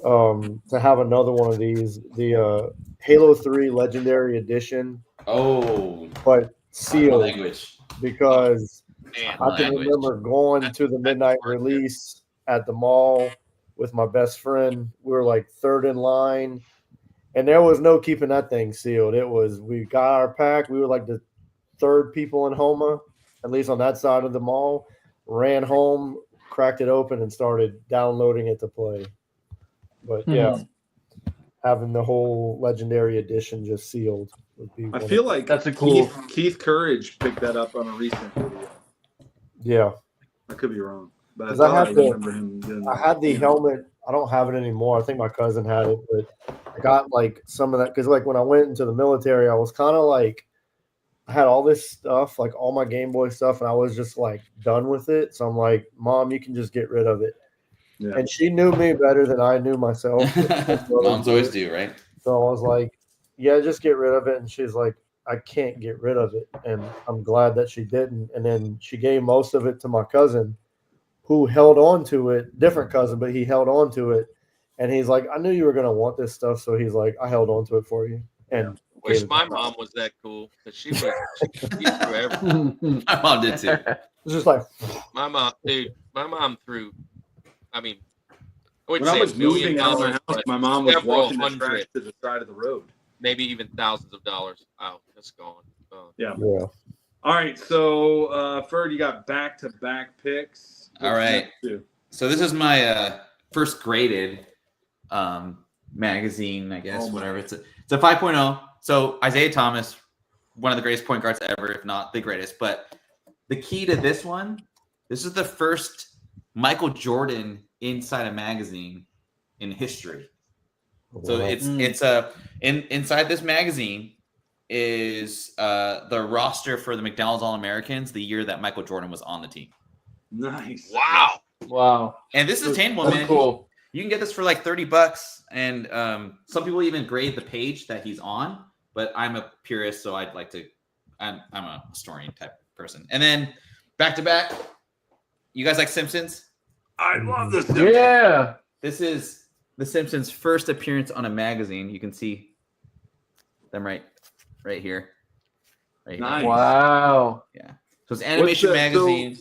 S6: to have another one of these. The Halo 3 Legendary Edition,
S4: Oh,
S6: but sealed,
S4: language.
S6: because
S2: Man,
S6: I can
S4: language.
S6: remember going to the midnight
S2: worth it.
S6: release at the mall with my best friend. We were like third in line, And there was no keeping that thing sealed. We got our pack. We were like the third people in Homa, at least on that side of the mall. Ran home, cracked it open, and started downloading it to play. But yeah, having the whole Legendary Edition just sealed would be.
S3: I feel like
S5: That's a cool.
S3: Keith Courage picked that up on a recent video.
S6: Yeah,
S3: I could be wrong, but I
S6: 'Cause
S3: thought I
S6: had the-
S3: remember him doing
S6: I
S3: that.
S6: had the helmet. I don't have it anymore. I think my cousin had it, but I got like some of that because like when I went into the military, I was kind of like I had all this stuff, like all my Game Boy stuff, and I was just like done with it. So I'm like, Mom, you can just get rid of it.
S3: Yeah.
S6: And she knew me better than I knew myself.
S4: Moms always do, right?
S6: So I was like, yeah, just get rid of it. And she's like, I can't get rid of it. And I'm glad that she didn't. And then she gave most of it to my cousin who held on to it, different cousin, but he held on to it. And he's like, I knew you were going to want this stuff. So he's like, I held on to it for you. And
S2: Wish my mom was that cool because she threw everything.
S4: My mom did too.
S6: it's just like,
S2: My mom threw. I mean, I would
S3: When I
S2: say
S3: was
S2: $1 million,
S3: moving out of my house,
S2: but
S3: my mom was
S2: several
S3: walking the trash
S2: hundred,
S3: to the side of the road.
S2: maybe even thousands of dollars. Oh, it's gone.
S3: Yeah.
S6: yeah.
S3: All right, so Ferd, you got back-to-back picks.
S4: All right.
S3: Next two?
S4: So this is my first graded magazine, I guess,
S3: Oh my.
S4: whatever. It's a 5.0. So Isaiah Thomas, one of the greatest point guards ever, if not the greatest. But the key to this one, this is the first Michael Jordan inside a magazine in history. So inside this magazine is the roster for the McDonald's All-Americans the year that Michael Jordan was on the team.
S3: Nice.
S2: Wow.
S5: Wow.
S4: And this is attainable,
S5: That's
S4: man.
S5: cool.
S4: You can get this for like $30, and some people even grade the page that he's on. But I'm a purist, so I'd like to. I'm a historian type person. And then back to back, you guys like Simpsons?
S3: I love this.
S5: Yeah.
S4: This is the Simpsons' first appearance on a magazine. You can see them right here. Right here.
S3: Nice.
S5: Wow.
S4: Yeah. So it's animation magazine.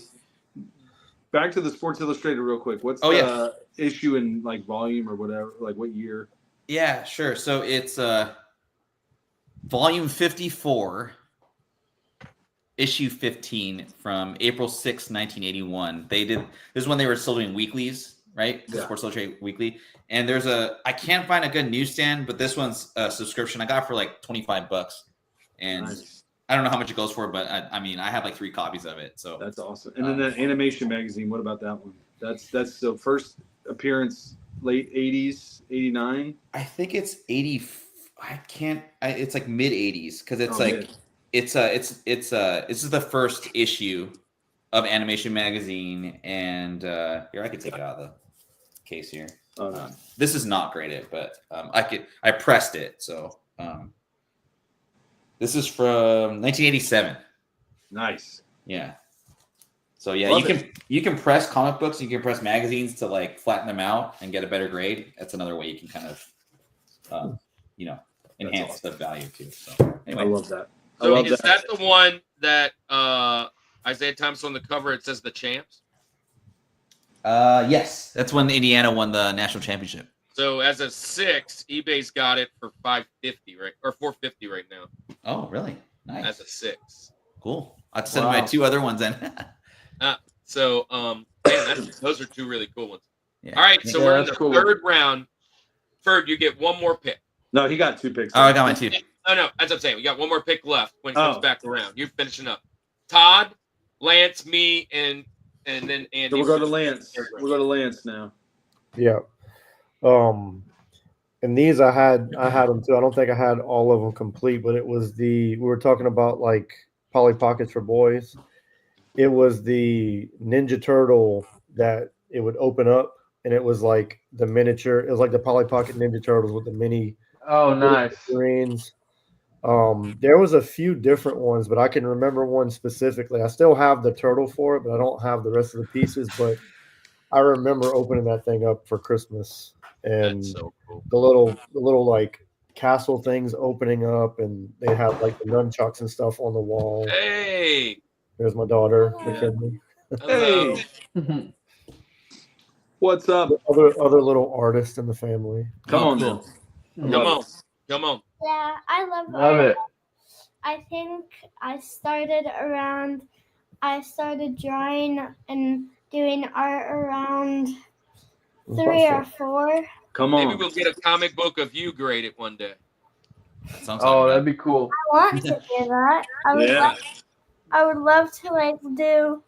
S3: Back to the Sports Illustrated real quick. What's
S4: Oh,
S3: the issue in like volume or whatever? Like what year?
S4: Yeah, sure. So it's volume 54, issue 15 from April 6, 1981. This is when they were still doing weeklies, right? The
S3: Yeah.
S4: Sports Illustrated weekly. And I can't find a good newsstand, but this one's a subscription I got for like $25. And
S3: Nice.
S4: I don't know how much it goes for, but I mean, I have like 3 copies of it. So
S3: That's awesome. And then the animation magazine. What about that one? That's the first appearance, late 80s, 89.
S4: I think it's 80. It's like mid 80s because it's
S3: Oh,
S4: like
S3: mid.
S4: this is the first issue of Animation Magazine, and here I could take it out of the case here. This is not graded, but I pressed it, so this is from 1987.
S3: Nice.
S4: Yeah. So yeah,
S3: Love
S4: you can press comic books, you can press magazines to like flatten them out and get a better grade. That's another way you can kind of enhance
S3: awesome.
S4: the value too. So anyway,
S3: I love that.
S2: So
S3: love
S2: is that the one that Isaiah Thomas on the cover? It says the champs.
S4: yes, that's when Indiana won the national championship.
S2: So as a 6, eBay's got it for $550, right, or $450 right now.
S4: Oh, really? Nice.
S2: As a 6.
S4: Cool. I'll send my 2 other ones in.
S2: So those are 2 really cool ones.
S4: Yeah.
S2: All right, so we're in the
S5: that's cool.
S2: 3rd round. Ferd, you get one more pick.
S3: No, he got 2 picks.
S4: Oh, I got mine too.
S2: Oh no, as I'm saying, we got one more pick left when it comes
S3: Oh.
S2: back around. You're finishing up. Todd, Lance, me, and then Andy.
S3: So we'll go to Lance. We'll go to Lance now.
S6: Yeah. And these I had them too. I don't think I had all of them complete, but it was we were talking about like Polly Pockets for boys. It was the Ninja Turtle that it would open up, and it was like the miniature. It was like the Polly Pocket Ninja Turtles with the mini
S5: Oh, nice.
S6: screens. There was a few different ones, but I can remember one specifically. I still have the turtle for it, but I don't have the rest of the pieces. But I remember opening that thing up for Christmas, and
S2: That's so cool.
S6: the little like castle things opening up, and they have like the nunchucks and stuff on the wall.
S2: Hey.
S6: There's my daughter,
S2: Yeah.
S6: McKinley.
S2: Hello.
S3: Hey. What's up?
S6: Other little artists in the family.
S3: Come on,
S4: cool.
S3: now.
S2: Come on. Come on.
S10: Yeah, I love
S5: Love
S10: art.
S5: it.
S10: I think I started drawing and doing art around 3 or 4.
S3: Come
S2: Maybe
S3: on.
S2: we'll get a comic book of you graded one day.
S4: That sounds
S5: Oh,
S4: like
S5: that'd be cool.
S10: I want to do that. I would love to like do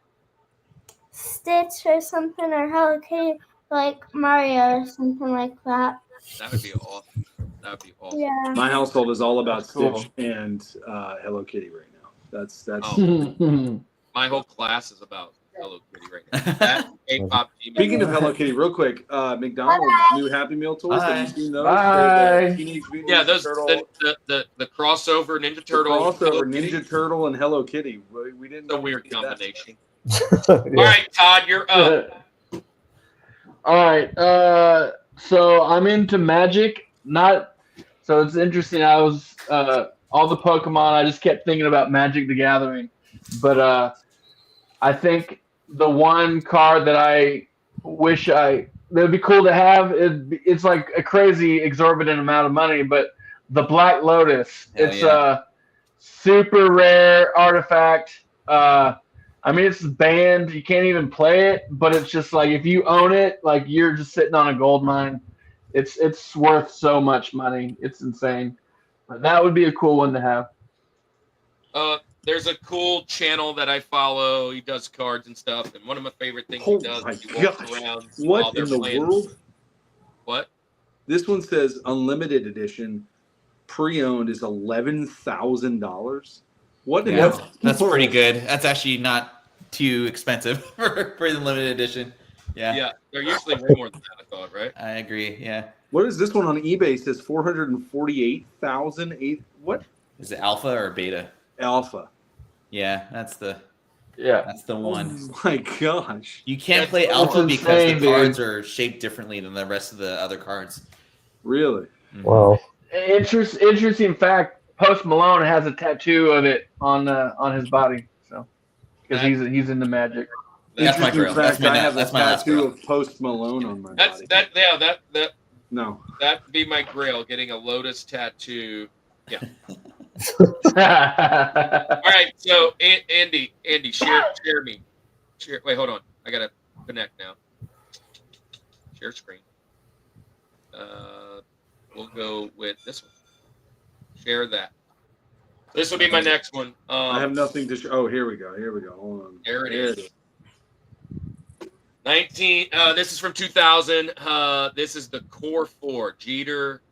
S10: Stitch or something, or Hello Kitty, like Mario or something like that.
S2: That would be awesome. That would be awesome.
S10: Yeah.
S3: My household is all about
S5: That's cool.
S3: Stitch and Hello Kitty right now. That's
S2: Oh. My whole class is about Hello Kitty right now. That K-pop team.
S3: Speaking of Hello Kitty, real quick, McDonald's new Happy Meal toys. Have you seen those?
S5: Bye.
S3: They're the Teenage Mutant
S2: Yeah,
S3: Ninja
S2: those
S3: Turtle,
S2: the crossover Ninja
S3: the
S2: Turtle.
S3: crossover
S2: Hello Kitty.
S3: Ninja Turtle and Hello Kitty. We didn't.
S2: It's a
S3: know
S2: weird
S3: we did that.
S2: combination.
S6: Yeah.
S2: All right, Todd, you're up.
S5: All right. So I'm into Magic. So it's interesting. I was all the Pokemon. I just kept thinking about Magic the Gathering, but I think the one card that I wish that'd be cool to have. It's like a crazy exorbitant amount of money, but the Black Lotus.
S4: Hell
S5: It's
S4: yeah.
S5: a super rare artifact. I mean, it's banned. You can't even play it, but it's just like if you own it, like you're just sitting on a gold mine. It's worth so much money. It's insane. But that would be a cool one to have.
S2: There's a cool channel that I follow. He does cards and stuff, and one of my favorite things
S3: Oh
S2: he does
S3: my
S2: is he walks
S3: gosh.
S2: around while
S3: What
S2: they're
S3: in the
S2: playing.
S3: world?
S2: What?
S3: This one says unlimited edition, pre-owned is $11,000. What? in
S4: Yeah,
S3: the
S4: that's pretty
S3: world?
S4: good. That's actually not too expensive for the limited edition. Yeah,
S2: Yeah, they're usually way more than that, I thought, right?
S4: I agree. Yeah.
S3: What is this one on eBay? It says 448,000. What?
S4: Is it alpha or beta?
S3: Alpha.
S4: Yeah, that's the one.
S3: Oh my gosh.
S4: You can't
S2: That's
S4: play
S5: That's
S4: alpha because
S5: insane,
S4: the cards
S5: dude.
S4: are shaped differently than the rest of the other cards.
S3: Really?
S6: Wow.
S5: Interesting fact. Post Malone has a tattoo of it on his body, so because he's into Magic.
S4: That's my
S3: Interesting
S4: girl. That's
S3: fact, I
S4: my
S3: have
S4: that's
S3: a
S4: my last
S3: tattoo
S4: girl.
S3: of Post Malone on my
S2: That's
S3: body.
S2: that
S3: No.
S2: that'd be my grail, getting a lotus tattoo. Yeah. All right, so Andy, share me. Wait, hold on. I gotta connect now. Share screen. We'll go with this one. Share that. This will be my next one.
S3: I have nothing to show. Oh, here we go. Hold on.
S2: There it is. 19. This is from 2000. This is the core 4: Jeter,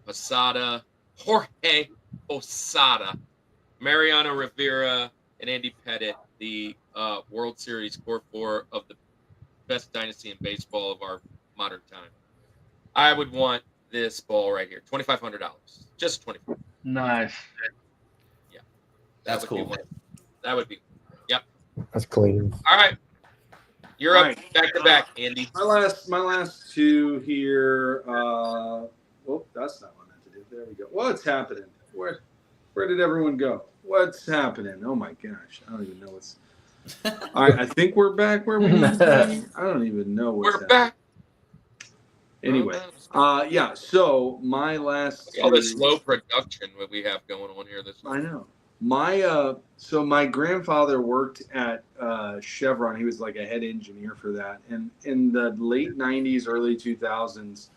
S2: Posada, Jorge Posada, Mariano Rivera, and Andy Pettit. The World Series core 4 of the best dynasty in baseball of our modern time. I would want this ball right here, $2,500. Just $2,500.
S5: Nice.
S4: That's
S2: That would be
S4: cool.
S2: one. That would be. Yep.
S6: That's clean.
S2: All right. You're
S3: All
S2: up
S3: right.
S2: back to back, Andy.
S3: My last two here. Well, that's not what I meant to do. There we go. What's happening? Where did everyone go? What's happening? Oh my gosh, I don't even know what's. All right, I think we're back where we need to be. I don't even know what's
S2: We're
S3: happening.
S2: back.
S3: Anyway, yeah. So my last.
S2: All this
S3: two-
S2: slow production that we have going on here.
S3: I know. My grandfather worked at Chevron. He was like a head engineer for that. And in the late 90s, early 2000s,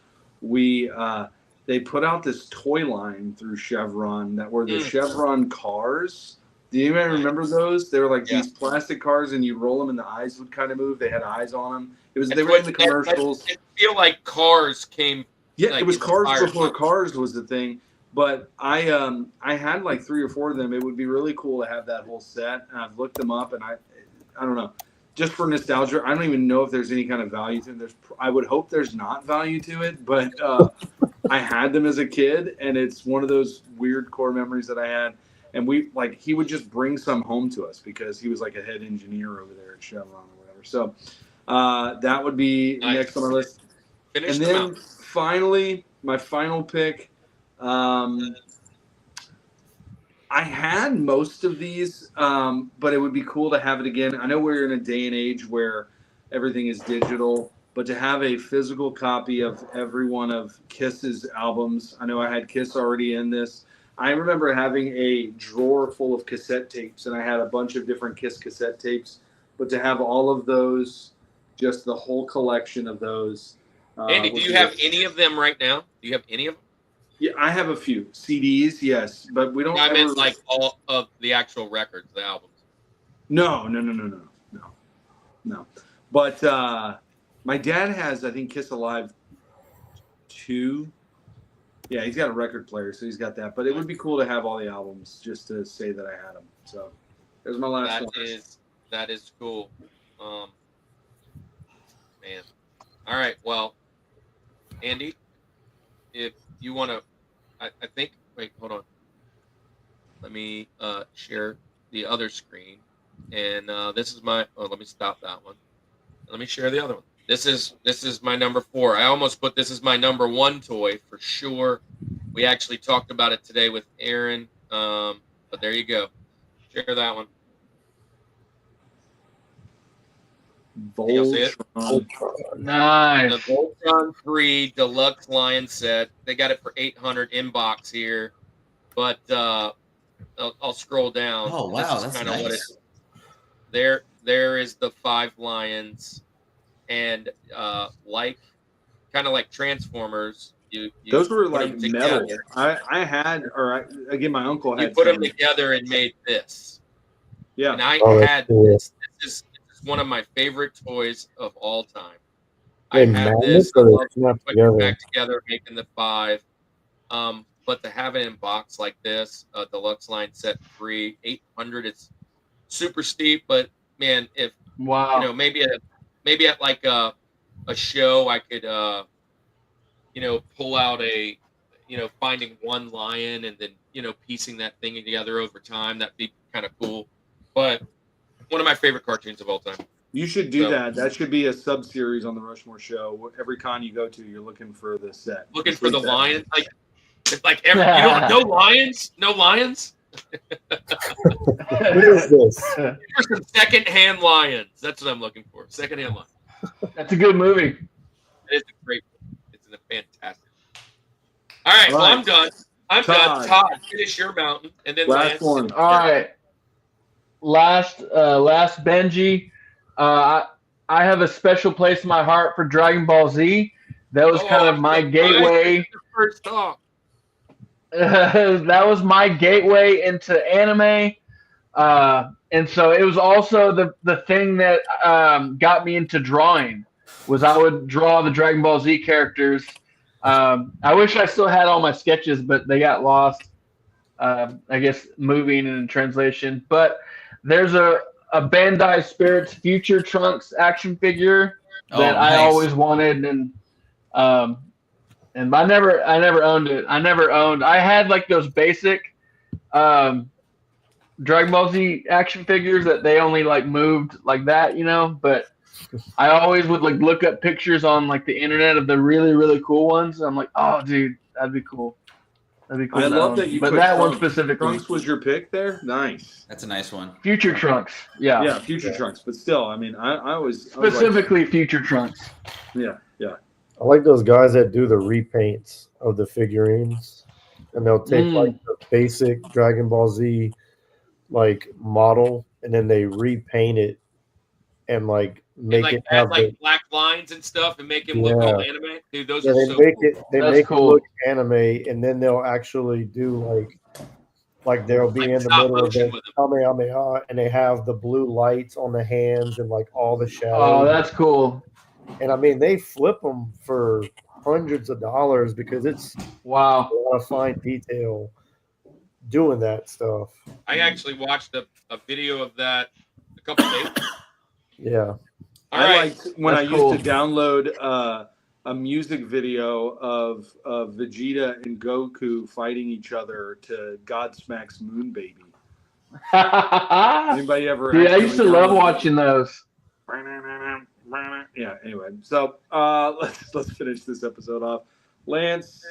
S3: they put out this toy line through Chevron that were the Chevron cars. Do you even remember those? They were like these plastic cars, and you roll them, and the eyes would kind of move. They had eyes on them. They were in the commercials.
S2: I feel like Cars came.
S3: Yeah,
S2: like,
S3: it was Cars
S2: inspired
S3: before
S2: by-
S3: Cars was the thing. But I had like 3 or 4 of them. It would be really cool to have that whole set. And I've looked them up, and I don't know, just for nostalgia. I don't even know if there's any kind of value to them. I would hope there's not value to it, but I had them as a kid, and it's one of those weird core memories that I had. And he would just bring some home to us because he was like a head engineer over there at Chevron or whatever. So that would be
S2: Nice.
S3: next on our list.
S2: Finish
S3: And
S2: them
S3: then
S2: out.
S3: finally, my final pick. I had most of these, but it would be cool to have it again. I know we're in a day and age where everything is digital, but to have a physical copy of every one of Kiss's albums, I know I had Kiss already in this. I remember having a drawer full of cassette tapes, and I had a bunch of different Kiss cassette tapes. But to have all of those, just the whole collection of those.
S2: Andy, do you have any of them right now? Do you have any of them?
S3: Yeah, I have a few CDs, yes, but we don't.
S2: I meant like all of the actual records, the albums.
S3: No. But my dad has, I think, Kiss Alive 2. Yeah, he's got a record player, so he's got that. But it would be cool to have all the albums just to say that I had them. So there's my last one.
S2: That is cool. Man. All right. Well, Andy, if you want to, I think. Wait, hold on. Let me share the other screen, and this is my. Oh, let me stop that one. Let me share the other one. This is my number 4. I almost put this as my number 1 toy for sure. We actually talked about it today with Aaron, but there you go. Share that one. You'll see it?
S5: Nice.
S2: The Voltron 3 Deluxe Lion set. They got it for $800 inbox here, but I'll scroll down.
S4: Oh wow, that's
S2: kind of
S4: nice.
S2: what it. There is the 5 lions, and like Transformers.
S3: Those were
S2: put
S3: like
S2: them
S3: metal.
S2: together.
S3: I had, or again, my uncle had.
S2: You put them
S3: some.
S2: together and made this.
S3: Yeah.
S2: And I had
S6: cool.
S2: this. This is one of my favorite toys of all time. I
S6: Hey,
S2: had
S6: magnets
S2: this. I
S6: or they
S2: love
S6: snap
S2: putting it
S6: together?
S2: back together, making the 5. But to have it in box like this, deluxe line set 3, 800. It's super steep, but man, if
S5: Wow.
S2: maybe at like a show, I could pull out a finding one lion and then piecing that thing together over time. That'd be kind of cool. But one of my favorite cartoons of all time.
S3: You should do
S2: So-
S3: that. That should be a sub series on the Rushmore Show. Every con you go to, you're looking for the set.
S2: Looking
S3: Just
S2: for the
S3: like that.
S2: lion, no lions, no lions.
S6: What is this?
S2: For some secondhand lions. That's what I'm looking for. Secondhand lions.
S5: That's a good movie.
S2: It is a great. It's a fantastic. All right, well, I'm done. I'm done. Todd, finish your mountain, and then
S3: Last one.
S5: All right. Last Benji. I have a special place in my heart for Dragon Ball Z. That was kind of my gateway.
S2: The first talk.
S5: That was my gateway into anime. And so it was also the thing that got me into drawing. Was I would draw the Dragon Ball Z characters. I wish I still had all my sketches, but they got lost. I guess moving and in translation. But there's a Bandai Spirits Future Trunks action figure that I always wanted, and I never owned it. I had like those basic Dragon Ball Z action figures that they only like moved like that, but I always would like look up pictures on like the internet of the really, really cool ones. I'm like, oh dude, that'd be cool. That'd be cool.
S3: I love that you.
S5: But
S3: put
S5: that one
S3: Trunks.
S5: specifically.
S3: Trunks was your pick there. Nice.
S4: That's a nice one.
S5: Future Trunks. Yeah.
S3: Yeah, Future Trunks. But still, I mean, I was
S5: Specifically Future Trunks.
S3: Yeah.
S6: I like those guys that do the repaints of the figurines, and they'll take like the basic Dragon Ball Z like model, and then they repaint it and like make it
S2: add
S6: have
S2: like black lines and stuff and make him look all anime. Dude, those are
S6: they
S2: so
S6: make
S2: cool.
S6: it they
S5: That's
S6: make
S5: cool.
S6: it look anime, and then they'll actually do like they'll be
S2: Like
S6: in the
S2: stop
S6: middle of
S2: motion
S6: the
S2: with 'em.
S6: Kamehameha, and they have the blue lights on the hands and like all the shadows.
S5: Oh, that's cool.
S6: And I mean, they flip them for hundreds of dollars because it's
S5: Wow.
S6: a lot of fine detail doing that stuff.
S2: I actually watched a video of that a couple days ago.
S6: Yeah.
S2: All
S3: I
S2: right.
S3: liked when
S5: That's
S3: I
S5: cool.
S3: used to download a music video of Vegeta and Goku fighting each other to Godsmack's Moon Baby. Anybody ever?
S5: Dude, I used to
S3: actually
S5: love
S3: download-
S5: watching those.
S3: Yeah. Anyway, so let's finish this episode off. Lance,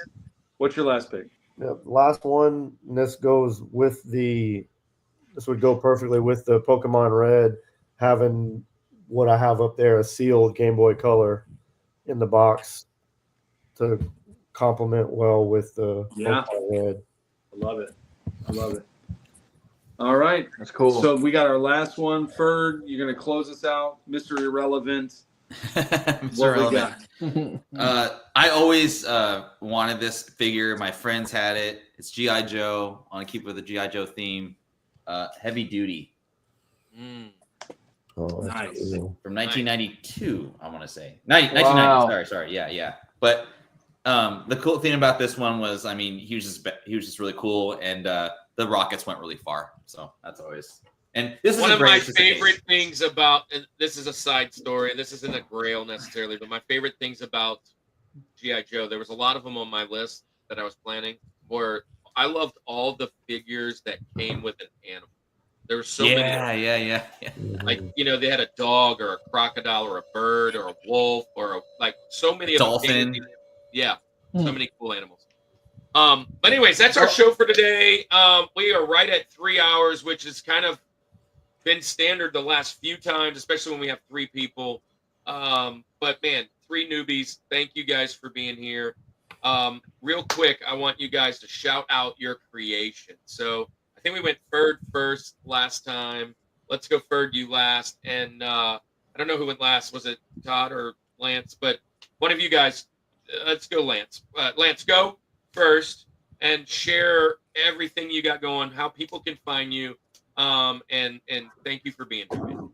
S3: what's your last pick?
S6: The last one, and this would go perfectly with the Pokemon Red, having what I have up there, a sealed Game Boy Color. in the box to complement well with the
S3: Yeah.
S6: red.
S3: I love it. I love it. All right.
S5: That's cool.
S3: So we got our last one. Ferd, you're going to close us out. Mr. Irrelevant.
S4: Mr.
S3: What we
S4: Irrelevant.
S3: got?
S4: I always wanted this figure. My friends had it. It's G.I. Joe. I want to keep with the G.I. Joe theme. Heavy Duty.
S6: Oh, that's
S3: Nice.
S6: cool.
S4: From 1992, I want to say. 1990.
S5: Wow.
S4: Sorry. Yeah. But the cool thing about this one was, I mean, he was just really cool, and the rockets went really far. So that's always. And this is
S2: One of my
S4: just a case.
S2: favorite things about, and this is a side story. This isn't a grail necessarily, but my favorite things about G.I. Joe, there was a lot of them on my list that I was planning, where I loved all the figures that came with an animal. There were so many.
S4: Yeah.
S2: Like, you know, they had a dog or a crocodile or a bird or a wolf or like so many of them
S4: Dolphin.
S2: came with- Yeah, so many cool animals. But anyways, that's our show for today. We are right at 3 hours, which has kind of been standard the last few times, especially when we have 3 people. But man, 3 newbies. Thank you guys for being here. Real quick, I want you guys to shout out your creation. So I think we went Ferd first last time. Let's go Ferd, you last. And I don't know who went last. Was it Todd or Lance? But one of you guys, let's go Lance. Lance, go first and share everything you got going, how people can find you. And thank you for being here, man.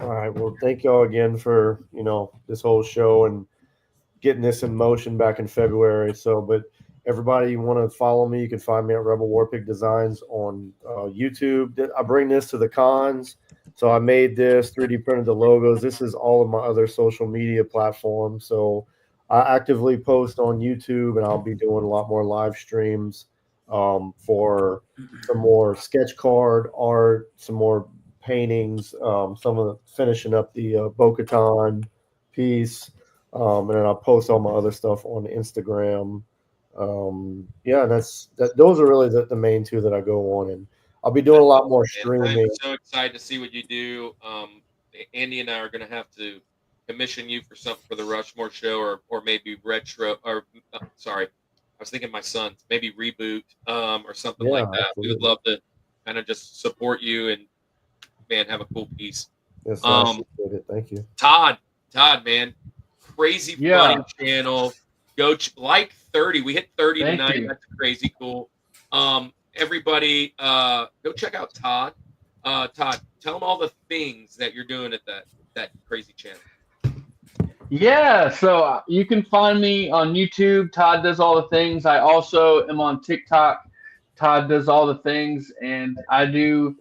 S6: All right. Well, thank y'all again for, this whole show and getting this in motion back in February. So, but everybody, you want to follow me, you can find me at Rebel Warpig Designs on YouTube. I bring this to the cons. So I made this, 3D printed the logos. This is all of my other social media platforms. So I actively post on YouTube, and I'll be doing a lot more live streams for some more sketch card art, some more paintings, some of the finishing up the Bo-Katan piece, and then I'll post all my other stuff on Instagram. Those are really the main 2 that I go on, and I'll be doing a lot more streaming.
S2: I'm so excited to see what you do. Andy and I are going to have to commission you for something for the Rushmore Show, or maybe retro, or sorry, I was thinking my son's, maybe reboot, or something like that.
S6: Absolutely.
S2: We would love to kind of just support you and, man, have a cool piece.
S6: Yes, I appreciate it. Thank you.
S2: Todd, man, crazy funny channel. Go like 30. We hit 30
S5: Thank
S2: tonight.
S5: you.
S2: That's crazy cool. Everybody, go check out Todd. Todd, tell them all the things that you're doing at that crazy channel.
S5: Yeah, so you can find me on YouTube. Todd Does All the Things. I also am on TikTok. Todd Does All the Things, and I do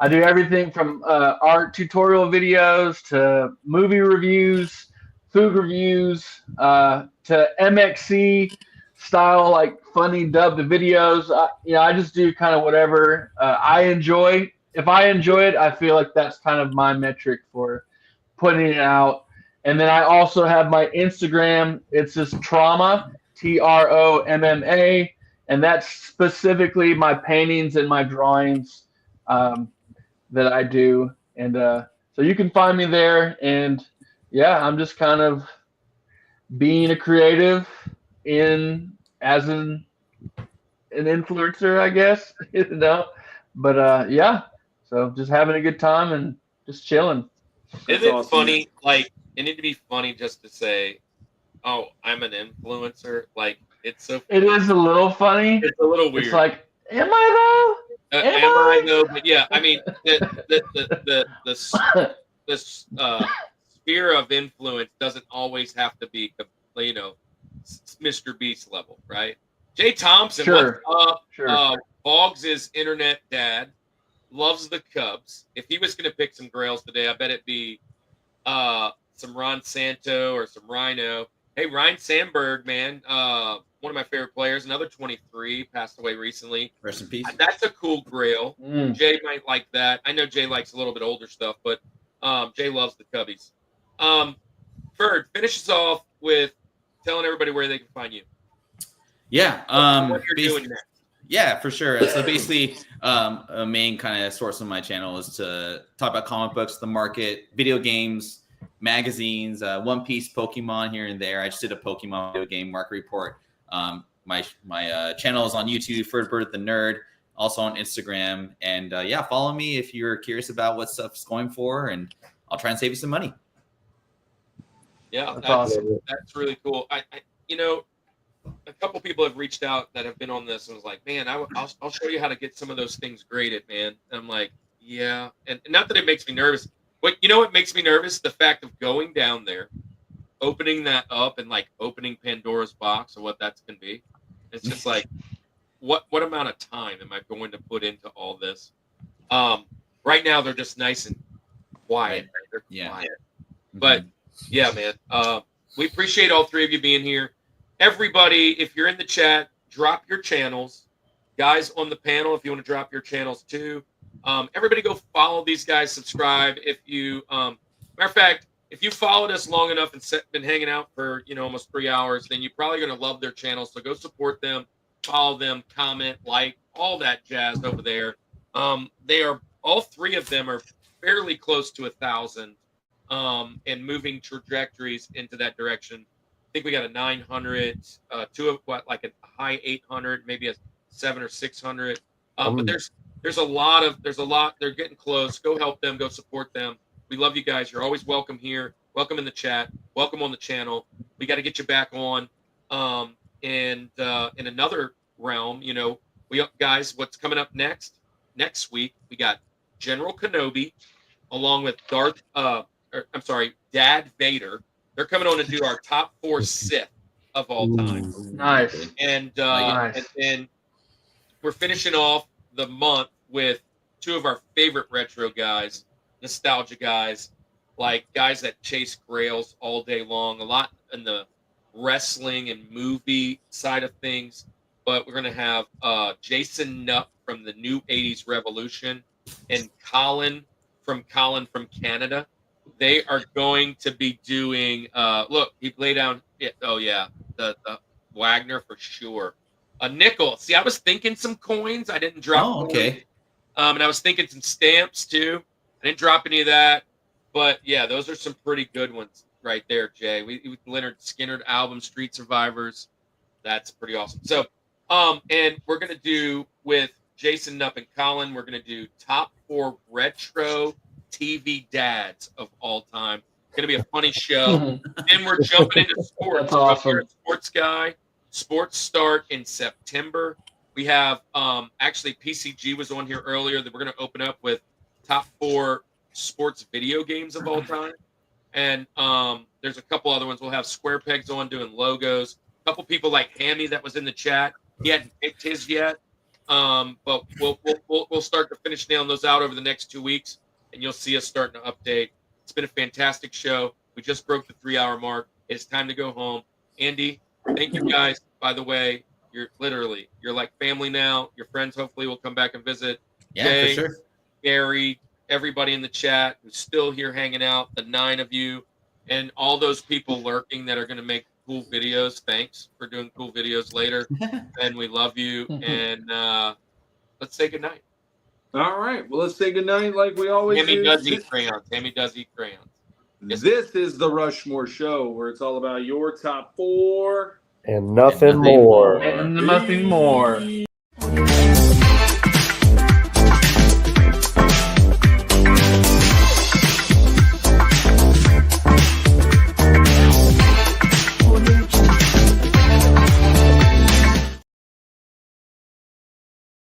S5: everything from art tutorial videos to movie reviews, food reviews, to MXC style, like funny dubbed videos. I just do kind of whatever I enjoy. If I enjoy it, I feel like that's kind of my metric for putting it out. And then I also have my Instagram. It's just Trauma, TROMMA, and that's specifically my paintings and my drawings that I do. And so you can find me there. And yeah, I'm just kind of being a creative as an influencer, I guess, But yeah, so just having a good time and just chilling.
S2: Isn't it funny? Like, it need to be funny just to say, "Oh, I'm an influencer." Like, it's so.
S5: It is a little funny.
S2: It's a little weird.
S5: It's like, am I though?
S2: Am I though? But yeah, I mean, the sphere of influence doesn't always have to be, Mr. Beast level, right? Jay Thompson,
S5: Sure.
S2: what's up?
S5: Sure.
S2: Boggs is internet dad, loves the Cubs. If he was going to pick some grails today, I bet it'd be some Ron Santo or some Rhino. Hey, Ryan Sandberg, man, one of my favorite players, another 23, passed away recently.
S4: Rest in peace.
S2: That's a cool grail.
S5: Mm.
S2: Jay might like that. I know Jay likes a little bit older stuff, but Jay loves the Cubbies. Ferd, finish us off with telling everybody where they can find you.
S4: Yeah.
S2: What you're doing next.
S4: Yeah, for sure. So basically, a main kind of source of my channel is to talk about comic books, the market, video games, magazines, One Piece, Pokemon here and there. I just did a Pokemon video game market report. My channel is on YouTube, FerdBird Thenerd, also on Instagram. And yeah, follow me if you're curious about what stuff's going for, and I'll try and save you some money.
S2: Yeah,
S5: That's awesome.
S2: That's really cool. I you know, a couple people have reached out that have been on this and was like, man, I'll show you how to get some of those things graded, man. And I'm like, yeah. And not that it makes me nervous. What makes me nervous? The fact of going down there, opening that up, and like opening Pandora's box of what that's going to be. It's just like, what amount of time am I going to put into all this? Right now they're just nice and quiet. They're quiet. But yeah, man. We appreciate all three of you being here. Everybody, if you're in the chat, drop your channels. Guys on the panel, if you want to drop your channels too. Everybody go follow these guys, subscribe. If you, matter of fact, if you followed us long enough and been hanging out for, almost 3 hours, then you're probably going to love their channels. So go support them, follow them, comment, like, all that jazz over there. All three of them are fairly close to 1,000 and moving trajectories into that direction. I think we got a 900, two of like a high 800, maybe a 700 or 600. But there's a lot. They're getting close. Go help them. Go support them. We love you guys. You're always welcome here. Welcome in the chat. Welcome on the channel. We got to get you back on. And in another realm, guys, what's coming up next week? We got General Kenobi, along with Dad Vader. They're coming on to do our top 4 Sith of all time.
S5: Nice.
S2: And
S5: Nice.
S2: and then we're finishing off the month with 2 of our favorite retro guys, nostalgia guys, like guys that chase grails all day long, a lot in the wrestling and movie side of things. But we're going to have Jason Nutt from the New 80s Revolution and Colin from Canada. They are going to be doing, look, he laid down, the Wagner for sure. A nickel. See, I was thinking some coins. I didn't drop.
S4: Oh, okay.
S2: Coins. And I was thinking some stamps too. I didn't drop any of that. But yeah, those are some pretty good ones right there, Jay. We Leonard Skinner album, Street Survivors. That's pretty awesome. So, and we're going to do with Jason Nupp and Colin, we're going to do top 4 retro TV dads of all time. It's going to be a funny show. And we're jumping into sports.
S5: That's awesome.
S2: You're a sports guy. Sports start in September. We have actually PCG was on here earlier that we're going to open up with top 4 sports video games of all time. And there's a couple other ones. We'll have Square Pegs on doing logos. A couple people like Hammy that was in the chat. He hadn't picked his yet. But we'll start to finish nailing those out over the next 2 weeks, and you'll see us starting to update. It's been a fantastic show. We just broke the 3-hour mark. It's time to go home. Andy, thank you guys. By the way, you're like family now. Your friends hopefully will come back and visit.
S4: Yeah,
S2: Jay,
S4: for sure.
S2: Gary, everybody in the chat who's still here hanging out, the 9 of you, and all those people lurking that are going to make cool videos. Thanks for doing cool videos later. And we love you. And let's say goodnight.
S3: All right. Well, let's say goodnight like we always
S2: Tammy
S3: do.
S2: does eat crayons. Tammy does eat crayons.
S3: This is the Rushmore Show, where it's all about your top 4
S6: and nothing more.
S5: And nothing more.